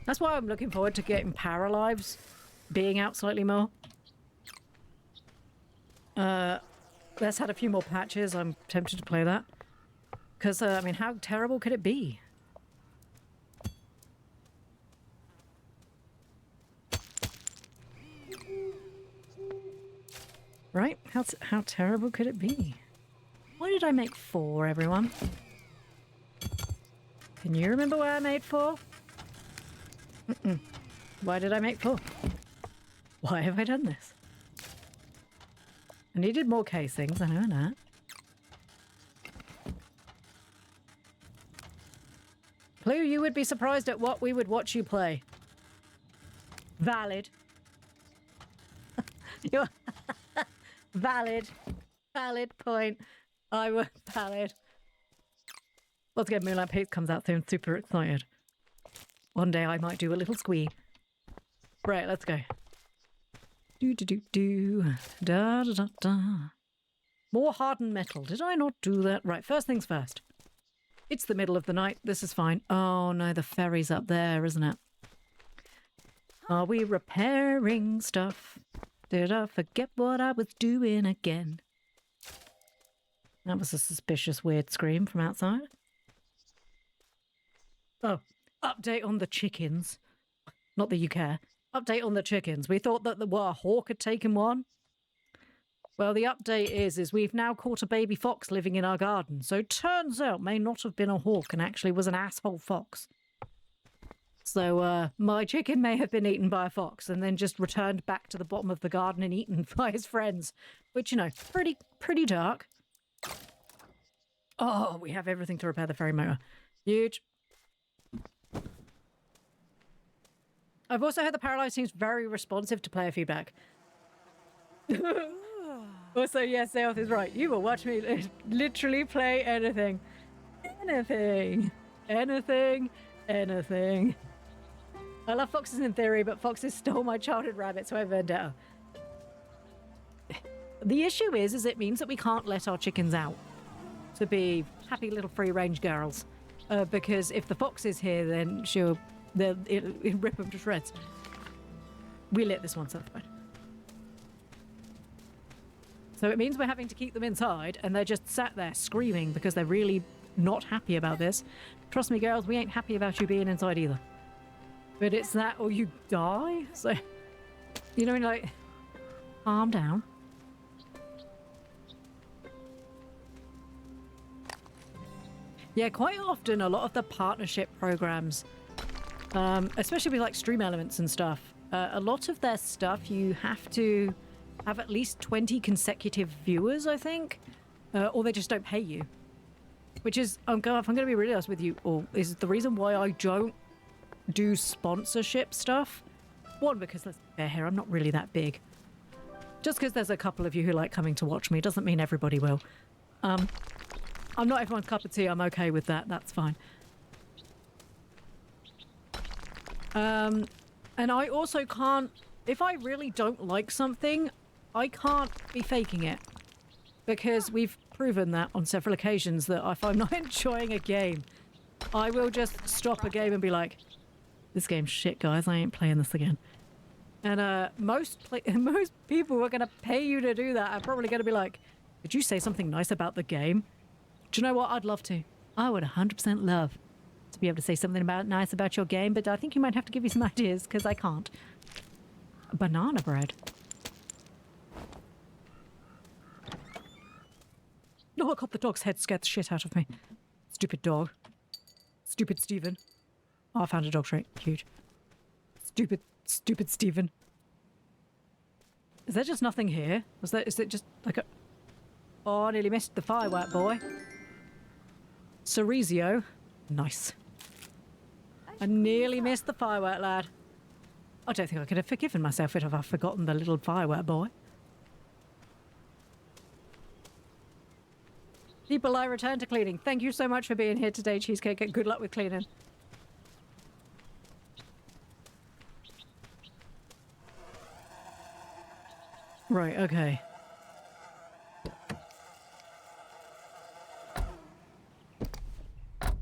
That's why I'm looking forward to getting Power Lives being out slightly more. Let's had a few more patches. I'm tempted to play that. Because, I mean, how terrible could it be? Right? How terrible could it be? Why did I make 4, everyone? Can you remember why I made 4? Why did I make 4? Why have I done this? I needed more casings, I know that. Ploo, you would be surprised at what we would watch you play. Valid. You're valid. Valid point. I was valid. Once again, Moonlight Peaks comes out soon. Super excited. One day I might do a little squee. Right, let's go. Do do do do. Da da da da. More hardened metal. Did I not do that? Right, first things first. It's the middle of the night. This is fine. Oh no, the ferry's up there, isn't it? Are we repairing stuff? Did I forget what I was doing again? That was a suspicious weird scream from outside. Oh, update on the chickens. Not that you care. Update on the chickens. We thought that a hawk had taken one. Well, the update is we've now caught a baby fox living in our garden. So turns out may not have been a hawk and actually was an asshole fox. So my chicken may have been eaten by a fox and then just returned back to the bottom of the garden and eaten by his friends. Which, you know, pretty dark. Oh, we have everything to repair the ferry motor. Huge. I've also heard the Paralyzed seems very responsive to player feedback. Also, yes, Seoth is right. You will watch me literally play anything. Anything. Anything. Anything. I love foxes in theory, but foxes stole my childhood rabbit, so I have vendetta. The issue is it means that we can't let our chickens out to be happy little free-range girls. Because if the fox is here, then it'll rip them to shreds. We lit this one, so that's fine. So it means we're having to keep them inside, and they're just sat there screaming because they're really not happy about this. Trust me, girls, we ain't happy about you being inside either. But it's that or you die. So, you know, like, calm down. Yeah, quite often a lot of the partnership programs, especially with like Stream Elements and stuff, a lot of their stuff you have to have at least 20 consecutive viewers, I think, or they just don't pay you. Which is, if I'm going to be really honest with you, is the reason why I don't do sponsorship stuff. One, because let's be fair here, I'm not really that big. Just because there's a couple of you who like coming to watch me doesn't mean everybody will. I'm not everyone's cup of tea. I'm okay with that. That's fine. And I also can't, if I really don't like something, I can't be faking it. Because we've proven that on several occasions that if I'm not enjoying a game, I will just stop a game and be like, this game's shit, guys. I ain't playing this again. And most people who are going to pay you to do that are probably going to be like, did you say something nice about the game? Do you know what? I'd love to. I would 100% love to be able to say something nice about your game, but I think you might have to give me some ideas because I can't. Banana bread. No, God, the dog's head scared the shit out of me. Stupid dog. Stupid Stephen. Oh, I found a dog trait. Huge. Stupid Stephen. Is there just nothing here? Is it just like a... Oh, I nearly missed the firework, boy. Cerizio. Nice. I nearly missed the firework, lad. I don't think I could have forgiven myself if I'd forgotten the little firework boy. People, I return to cleaning. Thank you so much for being here today, Cheesecake, and good luck with cleaning. Right, okay.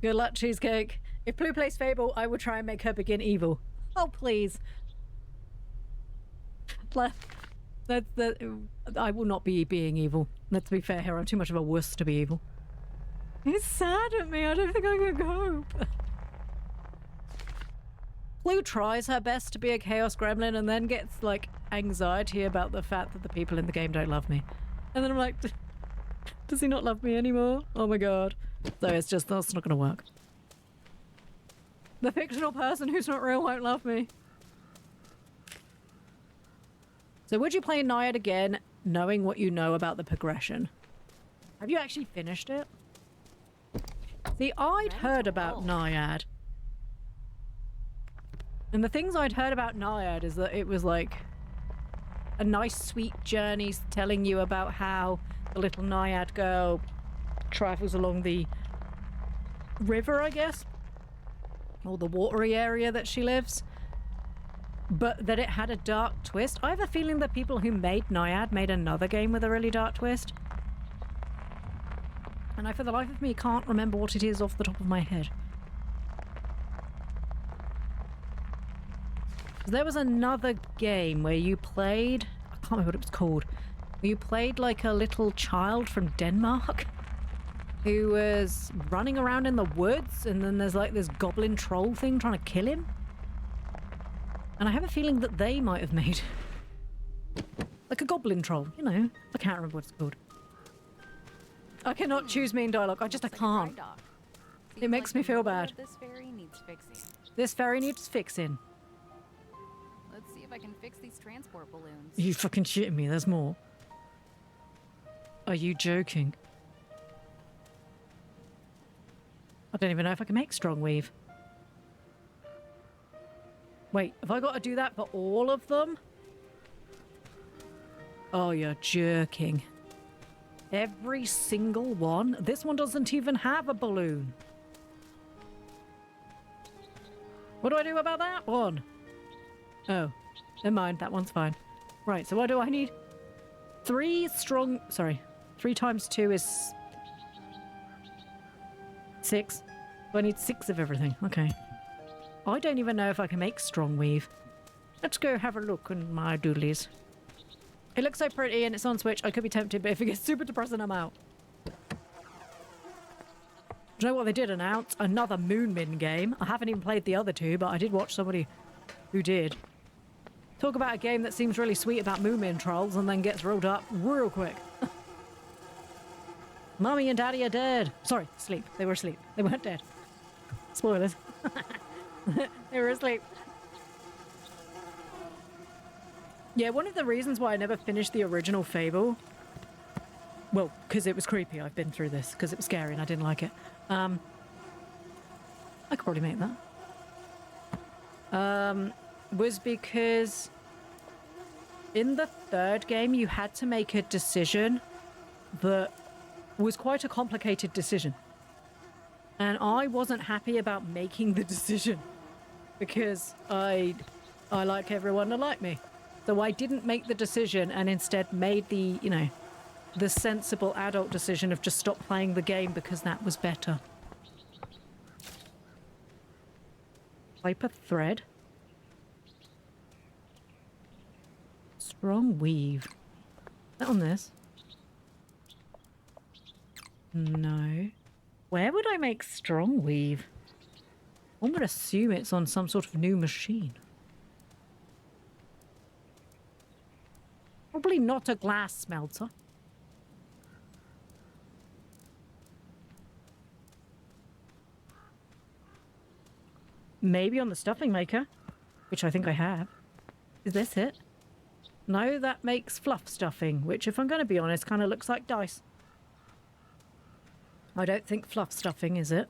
Good luck, Cheesecake. If Ploo plays Fable, I will try and make her begin evil. Oh, please. I will not be being evil. Let's be fair here. I'm too much of a wuss to be evil. He's sad at me. I don't think I can cope. Ploo tries her best to be a chaos gremlin and then gets, like, anxiety about the fact that the people in the game don't love me. And then I'm like, does he not love me anymore? Oh my god. So it's just, that's not gonna work. The fictional person who's not real won't love me. So would you play Naiad again, knowing what you know about the progression? Have you actually finished it? See, I'd heard about Naiad. And the things I'd heard about Naiad is that it was like a nice sweet journey telling you about how the little Naiad girl travels along the river, I guess, or the watery area that she lives, but that it had a dark twist. I have a feeling that people who made Naiad made another game with a really dark twist, and I, for the life of me, can't remember what it is off the top of my head. There was another game where you played, I can't remember what it was called, where you played like a little child from Denmark who was running around in the woods, and then there's like this goblin troll thing trying to kill him. And I have a feeling that they might have made like a goblin troll, you know. I can't remember what it's called. I cannot choose mean dialogue. I can't. It makes me feel bad. This ferry needs fixing. This ferry needs fixing. Let's see if I can fix these transport balloons. Are you fucking shitting me? There's more. Are you joking? I don't even know if I can make strong weave. Wait, have I got to do that for all of them? Oh, you're jerking. Every single one? This one doesn't even have a balloon. What do I do about that one? Oh, never mind. That one's fine. Right, so what do I need? 3 strong... Sorry. 3 times 2 is... 6. So I need 6 of everything. Okay. I don't even know if I can make strong weave. Let's go have a look in my doodlies. It looks so pretty and it's on Switch. I could be tempted, but if it gets super depressing, I'm out. Do you know what they did announce? Another Moonmin game. I haven't even played the other 2, but I did watch somebody who did. Talk about a game that seems really sweet about Moomin trolls and then gets rolled up real quick. Mummy and Daddy are dead. Sorry, asleep. They were asleep. They weren't dead. Spoilers. They were asleep. Yeah, one of the reasons why I never finished the original Fable... Well, because it was creepy. I've been through this. Because it was scary and I didn't like it. I could probably make that. Was because in the 3rd game you had to make a decision that was quite a complicated decision, and I wasn't happy about making the decision because I like everyone to like me, so I didn't make the decision and instead made the, you know, the sensible adult decision of just stop playing the game because that was better. Paper thread. Strong weave. Is that on this? No. Where would I make strong weave? One would assume it's on some sort of new machine. Probably not a glass smelter. Maybe on the stuffing maker, which I think I have. Is this it? No, that makes fluff stuffing, which, if I'm going to be honest, kind of looks like dice. I don't think fluff stuffing, is it?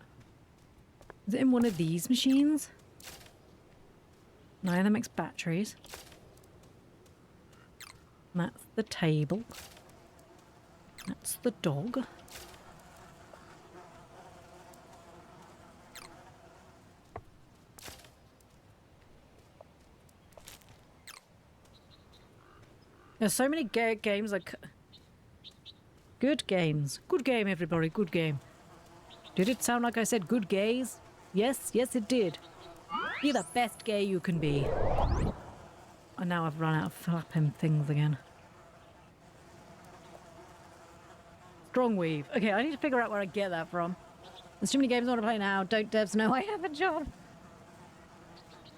Is it in one of these machines? No, that makes batteries. That's the table. That's the dog. There's so many games like... Good games. Good game, everybody. Good game. Did it sound like I said good gays? Yes, yes it did. Be the best gay you can be. And now I've run out of flapping things again. Strong weave. Okay, I need to figure out where I get that from. There's too many games I want to play now. Don't devs know I have a job?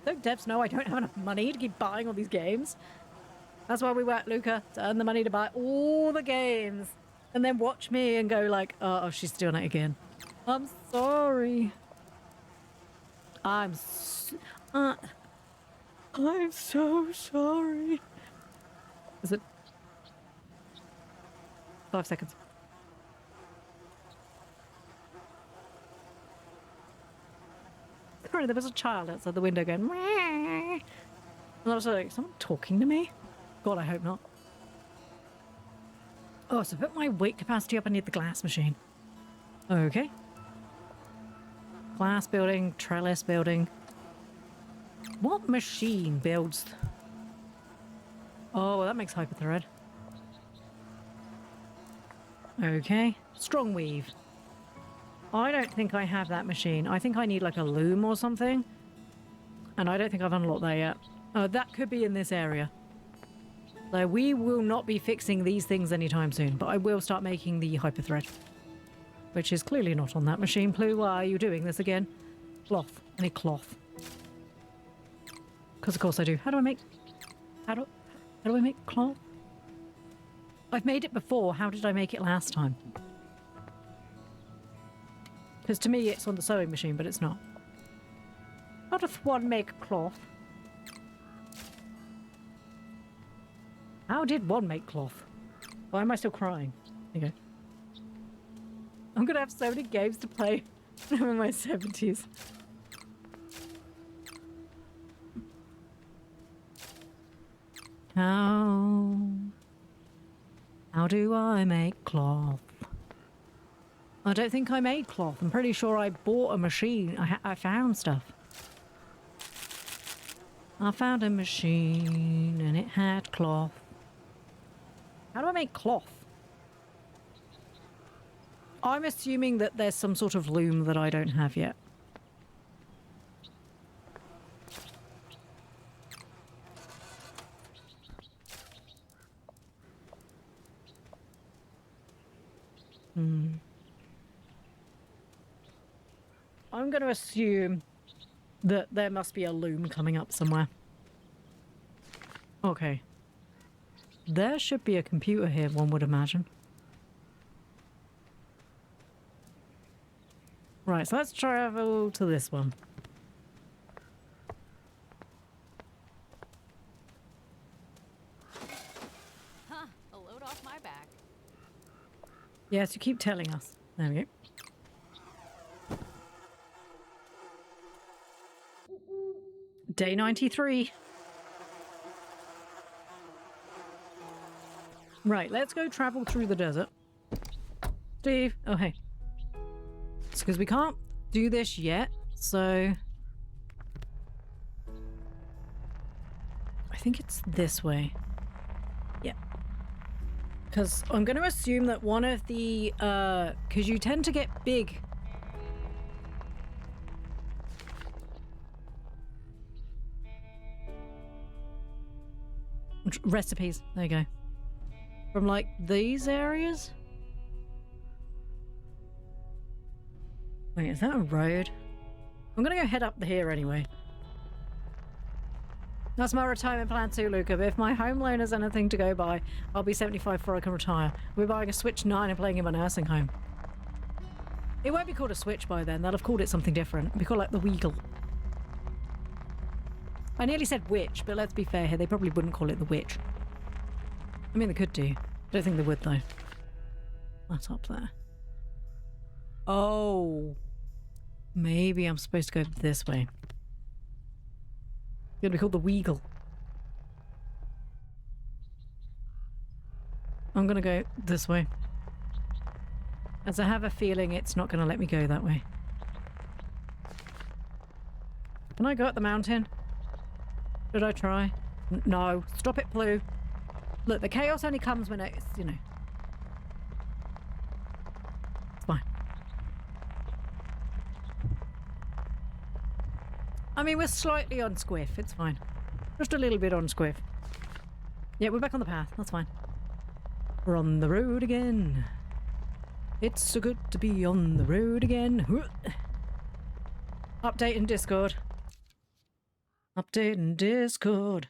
Don't devs know I don't have enough money to keep buying all these games? That's why we work, Luca, to earn the money to buy all the games. And then watch me and go like, oh, she's doing it again. I'm sorry. I'm so sorry. Is it 5 seconds? Sorry, there was a child outside the window going, Meh. And I was like, is someone talking to me? God, I hope not. Oh, so put my weight capacity up. I need the glass machine. Okay. Glass building, trellis building. What machine builds? Oh, well, that makes hyperthread. Okay. Strong weave. I don't think I have that machine. I think I need like a loom or something. And I don't think I've unlocked that yet. That could be in this area. So we will not be fixing these things anytime soon, but I will start making the hyperthread. Which is clearly not on that machine. Ploo, why are you doing this again? Cloth. I need cloth. Because of course I do. How do I make cloth? I've made it before. How did I make it last time? Because to me it's on the sewing machine, but it's not. How does one make cloth? How did one make cloth? Why am I still crying? There you go. I'm gonna have so many games to play when I'm in my 70s. How do I make cloth? I don't think I made cloth. I'm pretty sure I bought a machine. I found stuff. I found a machine and it had cloth. How do I make cloth? I'm assuming that there's some sort of loom that I don't have yet. I'm going to assume that there must be a loom coming up somewhere. Okay. There should be a computer here, one would imagine. Right, so let's travel to this one. Huh, a load off my back. Yes, you keep telling us. There we go. Day 93. Right, let's go travel through the desert. Steve. Oh, hey. It's because we can't do this yet, so... I think it's this way. Yeah. Because I'm going to assume that one of the... Because you tend to get big... Recipes. There you go. From, like, these areas? Wait, is that a road? I'm gonna go head up here anyway. That's my retirement plan too, Luca. But if my home loan is anything to go by, I'll be 75 before I can retire. We're buying a Switch 9 and playing in my nursing home. It won't be called a Switch by then. They'll have called it something different. It'll be called like the Weagle. I nearly said witch, but let's be fair here. They probably wouldn't call it the witch. I mean, they could do. Don't think they would, though. That's up there. Oh. Maybe I'm supposed to go this way. It's gonna be called the Weagle. I'm gonna go this way. As I have a feeling it's not gonna let me go that way. Can I go up the mountain? Should I try? No. Stop it, Ploo. Look, the chaos only comes when it's, you know. It's fine. I mean, we're slightly on squiff. It's fine. Just a little bit on squiff. Yeah, we're back on the path. That's fine. We're on the road again. It's so good to be on the road again. Update in Discord. Update in Discord.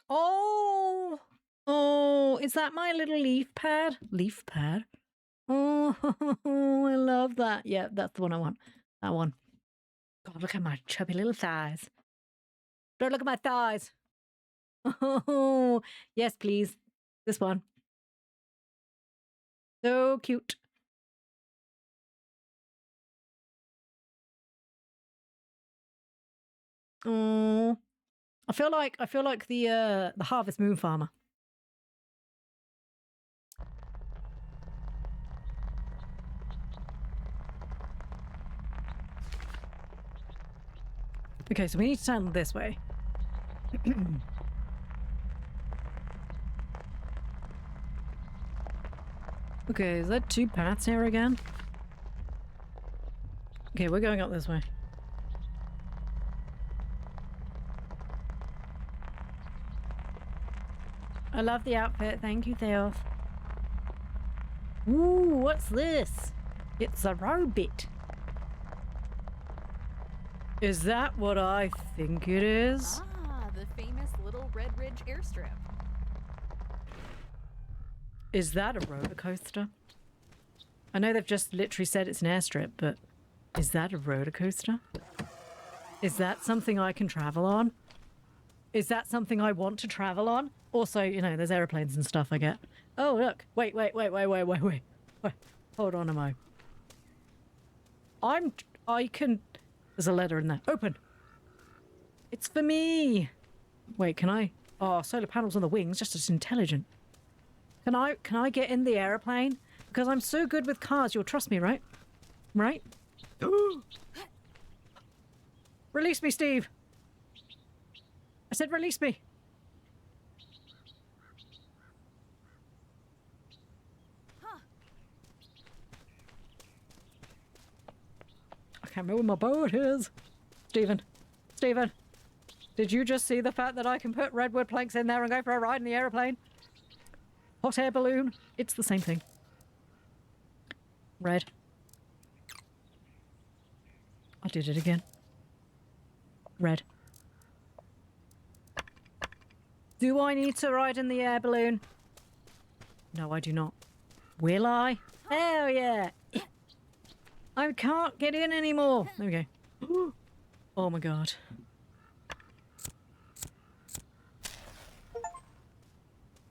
Oh! Oh, is that my little leaf pad? Leaf pad? Oh, I love that. Yeah, that's the one I want. That one. God, look at my chubby little thighs. Don't look at my thighs. Oh, yes, please. This one. So cute. Oh, I feel like the Harvest Moon farmer. Okay, so we need to turn this way. Okay, is that 2 paths here again? Okay, we're going up this way. I love the outfit. Thank you, Theof. Ooh, what's this? It's a robot. Is that what I think it is? Ah, the famous Little Red Ridge airstrip. Is that a roller coaster? I know they've just literally said it's an airstrip, but is that a roller coaster? Is that something I can travel on? Is that something I want to travel on? Also, you know, there's airplanes and stuff I get. Oh, look. Wait. Hold on a mo. I can... There's a letter in there. Open. It's for me. Wait, can I? Oh, solar panels on the wings, just as intelligent. Can I get in the airplane? Because I'm so good with cars, you'll trust me, right? Right? Release me, Steve. I said release me. Huh. I can't remember where my boat is. Stephen, did you just see the fact that I can put redwood planks in there and go for a ride in the aeroplane? Hot air balloon. It's the same thing. Red. I did it again. Red. Do I need to ride in the air balloon? No, I do not. Will I? Hell yeah! I can't get in anymore. There we go. Oh my god.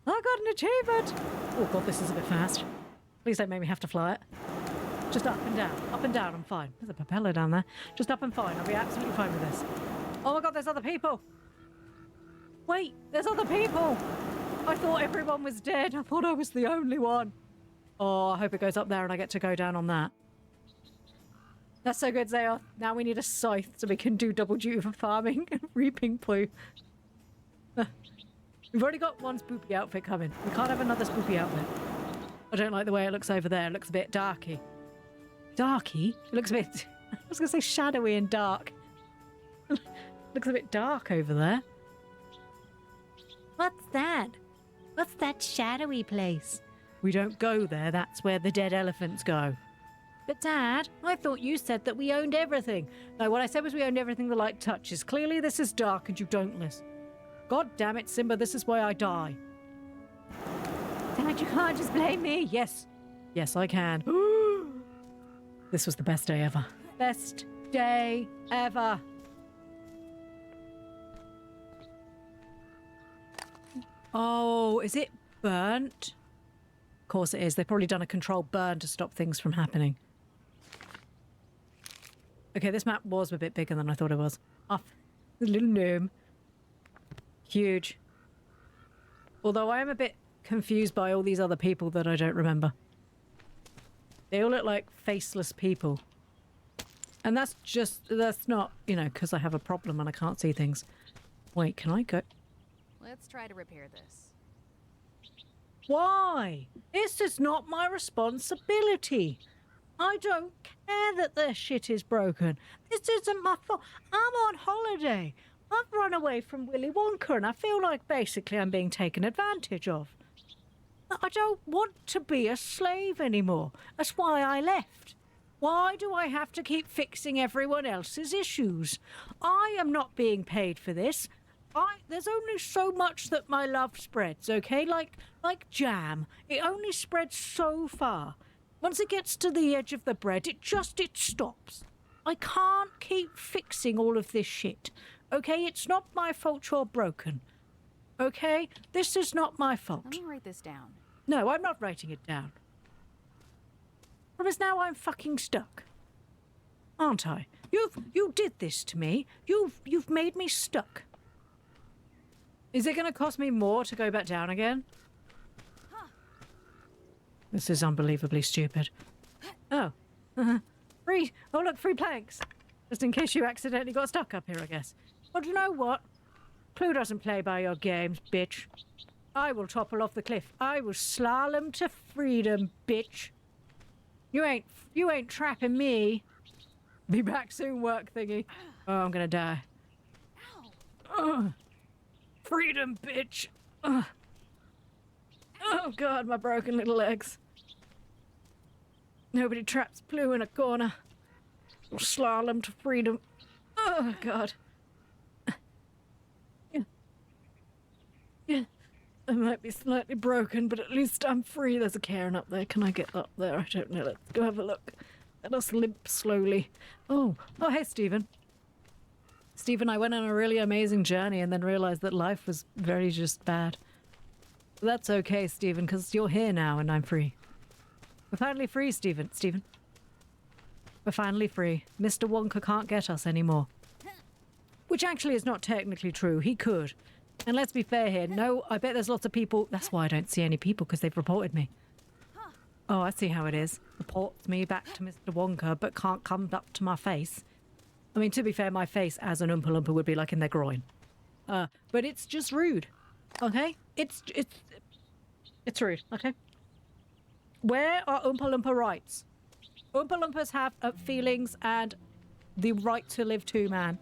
I got an achievement! Oh god, this is a bit fast. Please don't make me have to fly it. Just up and down, I'm fine. There's a propeller down there. Just up and fine, I'll be absolutely fine with this. Oh my god, there's other people! Wait, there's other people! I thought everyone was dead. I thought I was the only one. Oh, I hope it goes up there and I get to go down on that. That's so good, Zaya. Now we need a scythe so we can do double duty for farming and reaping Ploo. We've already got one spoopy outfit coming. We can't have another spoopy outfit. I don't like the way it looks over there. It looks a bit darky. Darky? It looks a bit... I was going to say shadowy and dark. Looks a bit dark over there. What's that? What's that shadowy place? We don't go there. That's where the dead elephants go. But Dad, I thought you said that we owned everything. No, what I said was we owned everything the light touches. Clearly this is dark and you don't listen. God damn it, Simba, this is why I die. Dad, you can't just blame me. Yes. Yes, I can. This was the best day ever. Best day ever. Oh, is it burnt? Of course it is. They've probably done a controlled burn to stop things from happening. Okay, this map was a bit bigger than I thought it was. Off. The little gnome. Huge. Although I am a bit confused by all these other people that I don't remember. They all look like faceless people. And that's not, you know, because I have a problem and I can't see things. Wait, can I go? Let's try to repair this. Why? This is not my responsibility. I don't care that their shit is broken. This isn't my fault. I'm on holiday. I've run away from Willy Wonka and I feel like basically I'm being taken advantage of. I don't want to be a slave anymore. That's why I left. Why do I have to keep fixing everyone else's issues? I am not being paid for this. There's only so much that my love spreads, okay? Like jam. It only spreads so far. Once it gets to the edge of the bread, it stops. I can't keep fixing all of this shit. Okay? It's not my fault you're broken. Okay? This is not my fault. Let me write this down. No, I'm not writing it down. Because now I'm fucking stuck. Aren't I? You did this to me. You've made me stuck. Is it going to cost me more to go back down again? Huh. This is unbelievably stupid. Oh. Free. Oh, look, free planks. Just in case you accidentally got stuck up here, I guess. Well, do you know what? Ploo doesn't play by your games, bitch. I will topple off the cliff. I will slalom to freedom, bitch. You ain't trapping me. Be back soon, work thingy. Oh, I'm gonna die. Ow. Freedom, bitch. Oh, God, my broken little legs. Nobody traps Ploo in a corner. Or slalom to freedom. Oh, God. Yeah. I might be slightly broken, but at least I'm free. There's a cairn up there. Can I get up there? I don't know. Let's go have a look. Let us limp slowly. Oh, hey, Stephen. Stephen, I went on a really amazing journey and then realized that life was very just bad. But that's okay, Stephen, because you're here now and I'm free. We're finally free, Stephen. We're finally free. Mr. Wonka can't get us anymore. Which actually is not technically true. He could. And let's be fair here. No, I bet there's lots of people. That's why I don't see any people, because they've reported me. Oh, I see how it is. Reports me back to Mr. Wonka, but can't come up to my face. I mean, to be fair, my face as an Oompa Loompa would be like in their groin. But it's just rude. Okay? It's rude. Okay? Where are Oompa Loompa rights? Oompa Loompas have feelings and the right to live too, man.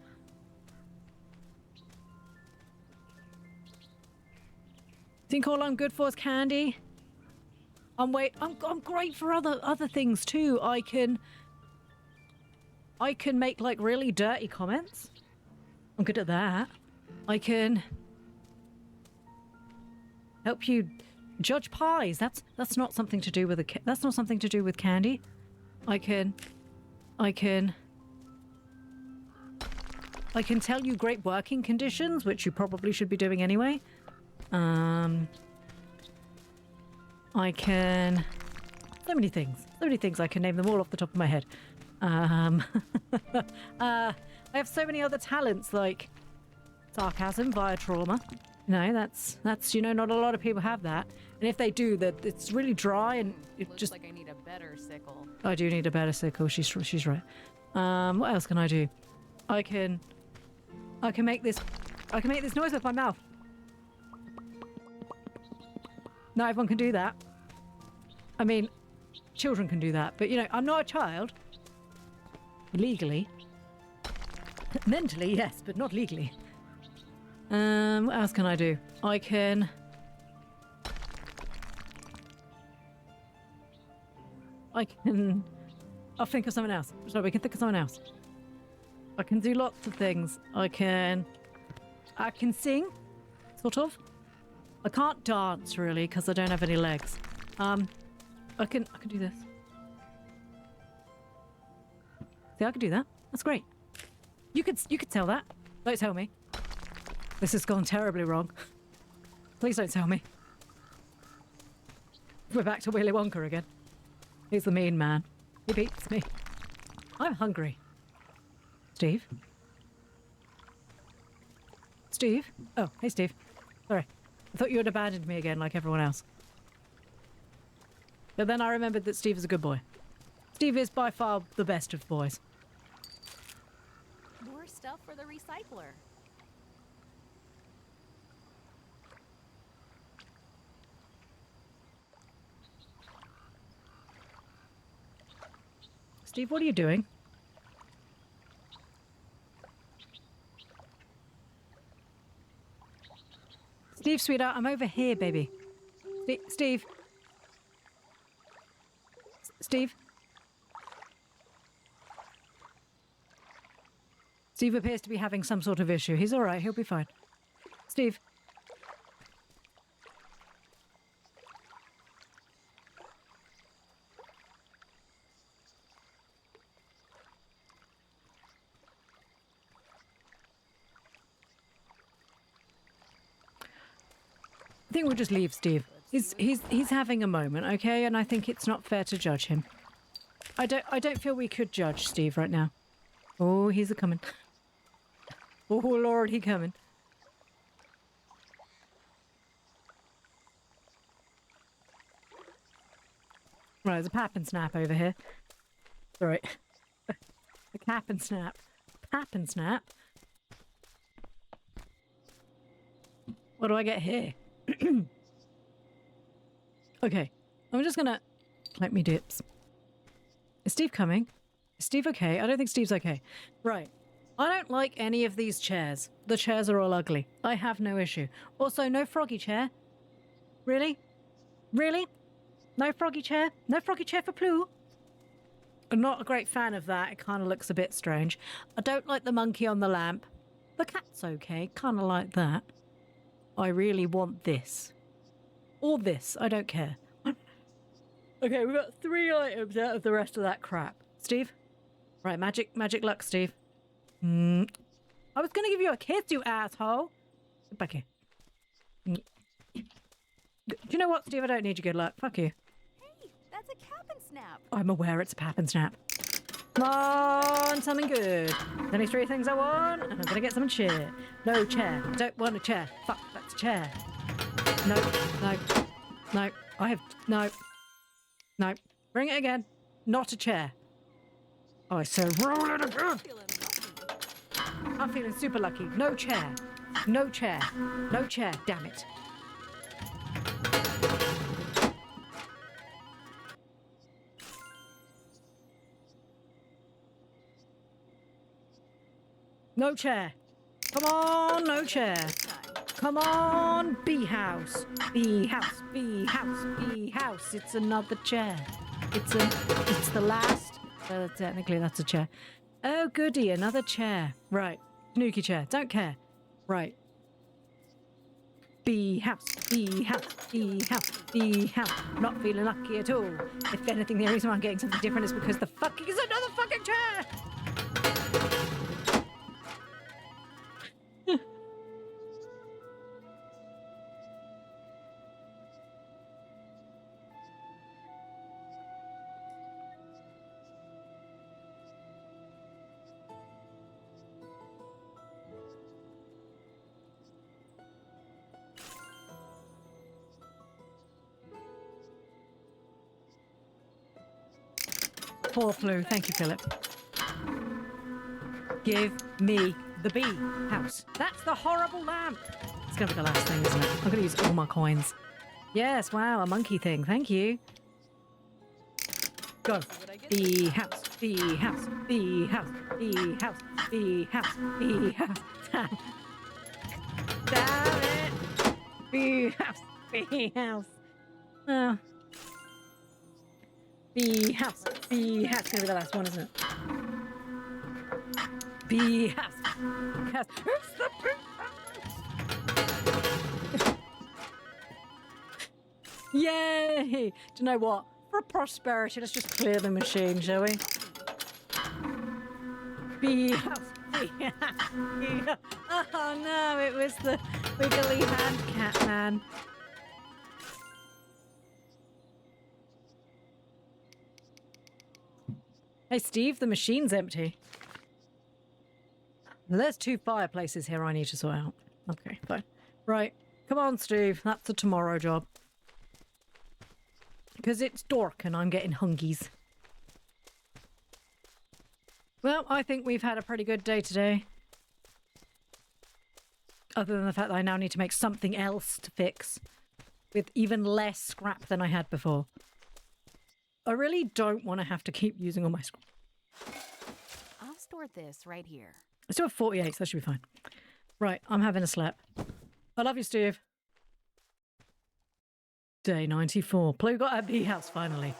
Think all I'm good for is candy? I'm great for other things too. I can make like really dirty comments. I'm good at that. I can help you judge pies. That's not something to do with that's not something to do with candy. I can tell you great working conditions, which you probably should be doing anyway. I can... So many things. I can name them all off the top of my head. I have so many other talents, like sarcasm via trauma. You know, that's not a lot of people have that. And if they do, that it's really dry and it Looks just... like I need a better sickle. I do need a better sickle. She's right. What else can I do? I can make this noise with my mouth. Not everyone can do that. I mean, children can do that, but you know, I'm not a child. Legally. Mentally, yes, but not legally. What else can I do? I'll think of something else. So we can think of something else. I can do lots of things. I can sing, sort of. I can't dance really because I don't have any legs. I can do this. See, I can do that. That's great. You could tell that. Don't tell me. This has gone terribly wrong. Please don't tell me. We're back to Willy Wonka again. He's the mean man. He beats me. I'm hungry. Steve? Steve? Oh, hey Steve. Sorry. I thought you had abandoned me again like everyone else. But then I remembered that Steve is a good boy. Steve is by far the best of boys. More stuff for the recycler. Steve, what are you doing? Steve, sweetheart, I'm over here, baby. Steve. Steve. Steve appears to be having some sort of issue. He's all right. He'll be fine. Steve. I think we'll just leave Steve. He's having a moment, okay? And I think it's not fair to judge him. I don't feel we could judge Steve right now. Oh, he's a coming. Oh Lord, he coming. Right, there's a pap and snap over here. Sorry. A cap and snap. Pap and snap. What do I get here? Okay, I'm just gonna collect me dips. Is Steve coming? Is Steve okay? I don't think Steve's okay. Right. I don't like any of these chairs. The chairs are all ugly. I have no issue. Also, no froggy chair. Really? Really? No froggy chair? No froggy chair for Ploo? I'm not a great fan of that. It kind of looks a bit strange. I don't like the monkey on the lamp. The cat's okay. Kind of like that. I really want this. Or this. I don't care. Okay, we've got 3 items out of the rest of that crap. Steve? Right, magic luck, Steve. I was going to give you a kiss, you asshole. Get back here. Do you know what, Steve? I don't need your good luck. Fuck you. Hey, that's a cap and snap. I'm aware it's a pap and snap. Come on, something good. There's only 3 things I want, and I'm going to get some shit. No chair. I don't want a chair. Fuck, that's a chair. No, no, no. I have... No. No. Bring it again. Not a chair. I said roll it again. I'm feeling super lucky. No chair. No chair. No chair. Damn it. No chair. Come on, no chair. Come on, bee house. Bee house, bee house, bee house. It's another chair. It's the last. Well, technically that's a chair. Oh goody, another chair. Right. Snooky chair. Don't care. Right. Bee house, bee house, bee house, bee house. Not feeling lucky at all. If anything, the reason why I'm getting something different is because the fucking is another fucking chair. Poor Ploo. Thank you, Philip. Give me the bee house. That's the horrible lamp. It's going to be the last thing, isn't it? I'm going to use all my coins. Yes, wow, a monkey thing. Thank you. Go. Bee house, bee house, bee house, bee house, bee house, bee house. Damn it. Bee house, bee house. Oh. Bee house, bee house. It's gonna be the last one, isn't it? Bee house, house. It's the bee house. Yay! Do you know what? For prosperity, let's just clear the machine, shall we? Bee house, bee house, bee house. Oh no, it was the wiggly hand cat man. Hey, Steve, the machine's empty. There's 2 fireplaces here I need to sort out. Okay, fine. Right. Come on, Steve. That's a tomorrow job. Because it's dark and I'm getting hungies. Well, I think we've had a pretty good day today. Other than the fact that I now need to make something else to fix. With even less scrap than I had before. I really don't want to have to keep using all my scrap. I'll store this right here. Let's do a 48, so that should be fine. Right, I'm having a slap. I love you, Steve. Day 94. Ploo got our bee house, finally.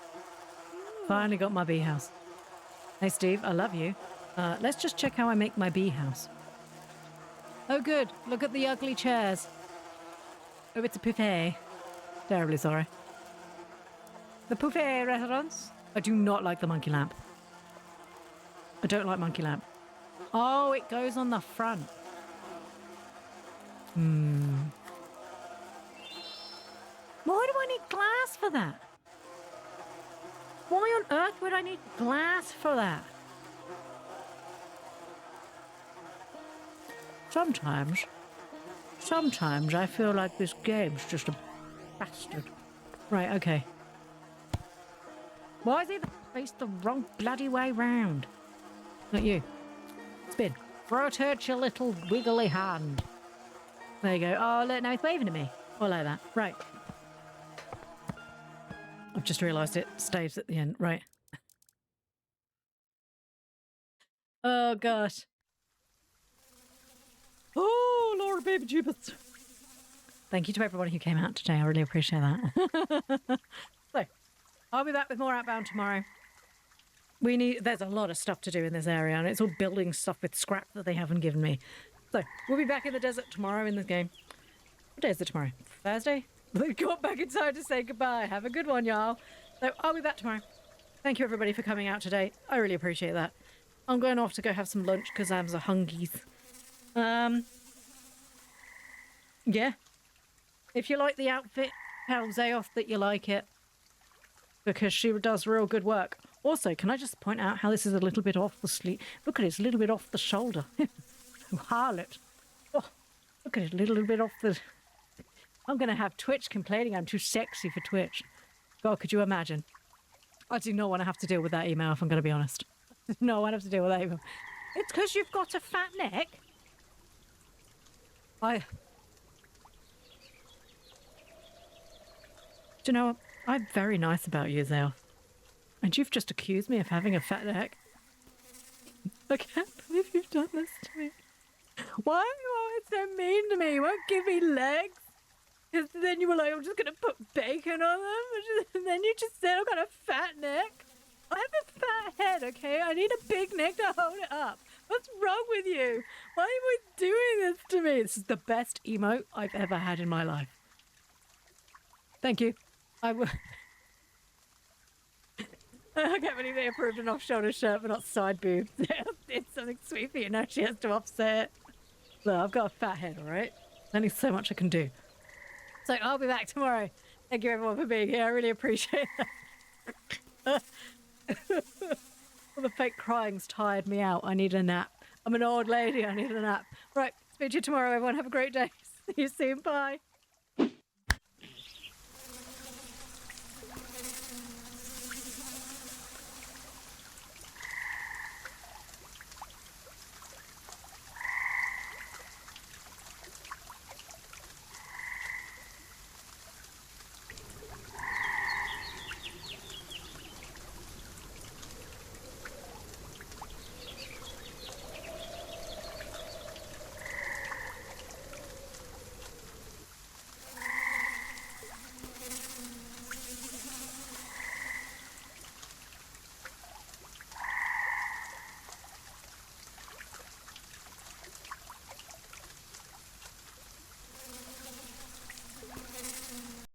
Finally got my bee house. Hey, Steve, I love you. Let's just check how I make my bee house. Oh, good. Look at the ugly chairs. Oh, it's a buffet. Terribly sorry. The buffet restaurants. I do not like the monkey lamp. I don't like monkey lamp. Oh, it goes on the front. Why do I need glass for that? Why on earth would I need glass for that? Sometimes I feel like this game's just a bastard. Right, okay. Why is he faced the wrong bloody way round? Not you. Spin. Throw it at your little wiggly hand. There you go. Oh, look, now he's waving at me. I like that. Right. I've just realised it stays at the end. Right. Oh, gosh. Oh, Lord, baby Jupiter. Thank you to everybody who came out today. I really appreciate that. So, I'll be back with more Outbound tomorrow. There's a lot of stuff to do in this area, and it's all building stuff with scrap that they haven't given me. So, we'll be back in the desert tomorrow in this game. What day is it tomorrow? Thursday? We got back in time to say goodbye. Have a good one, y'all. So, I'll be back tomorrow. Thank you, everybody, for coming out today. I really appreciate that. I'm going off to go have some lunch because I'm a hungies. Yeah. If you like the outfit, tell Zayoff that you like it. Because she does real good work. Also, can I just point out how this is a little bit off the sleeve? Look at it, it's a little bit off the shoulder. Harlot. Oh, look at it, a little bit off the... I'm going to have Twitch complaining I'm too sexy for Twitch. God, could you imagine? I do not want to have to deal with that email, if I'm going to be honest. No, I want to have to deal with that email. It's because you've got a fat neck. Do you know what? I'm very nice about you, Zale. And you've just accused me of having a fat neck. I can't believe you've done this to me. Why are you always so mean to me? You won't give me legs. Because then you were like, I'm just going to put bacon on them. And then you just said I've got a fat neck. I have a fat head, okay? I need a big neck to hold it up. What's wrong with you? Why are you always doing this to me? This is the best emote I've ever had in my life. Thank you. I can't believe they approved an off-shoulder shirt but not side boobs. It's something sweet for you. Now she has to offset it. Look, I've got a fat head, all right? There's only so much I can do. So I'll be back tomorrow. Thank you everyone for being here. I really appreciate that. All the fake crying's tired me out. I need a nap. I'm an old lady. I need a nap. Right, speak to you tomorrow, everyone. Have a great day. See you soon. Bye.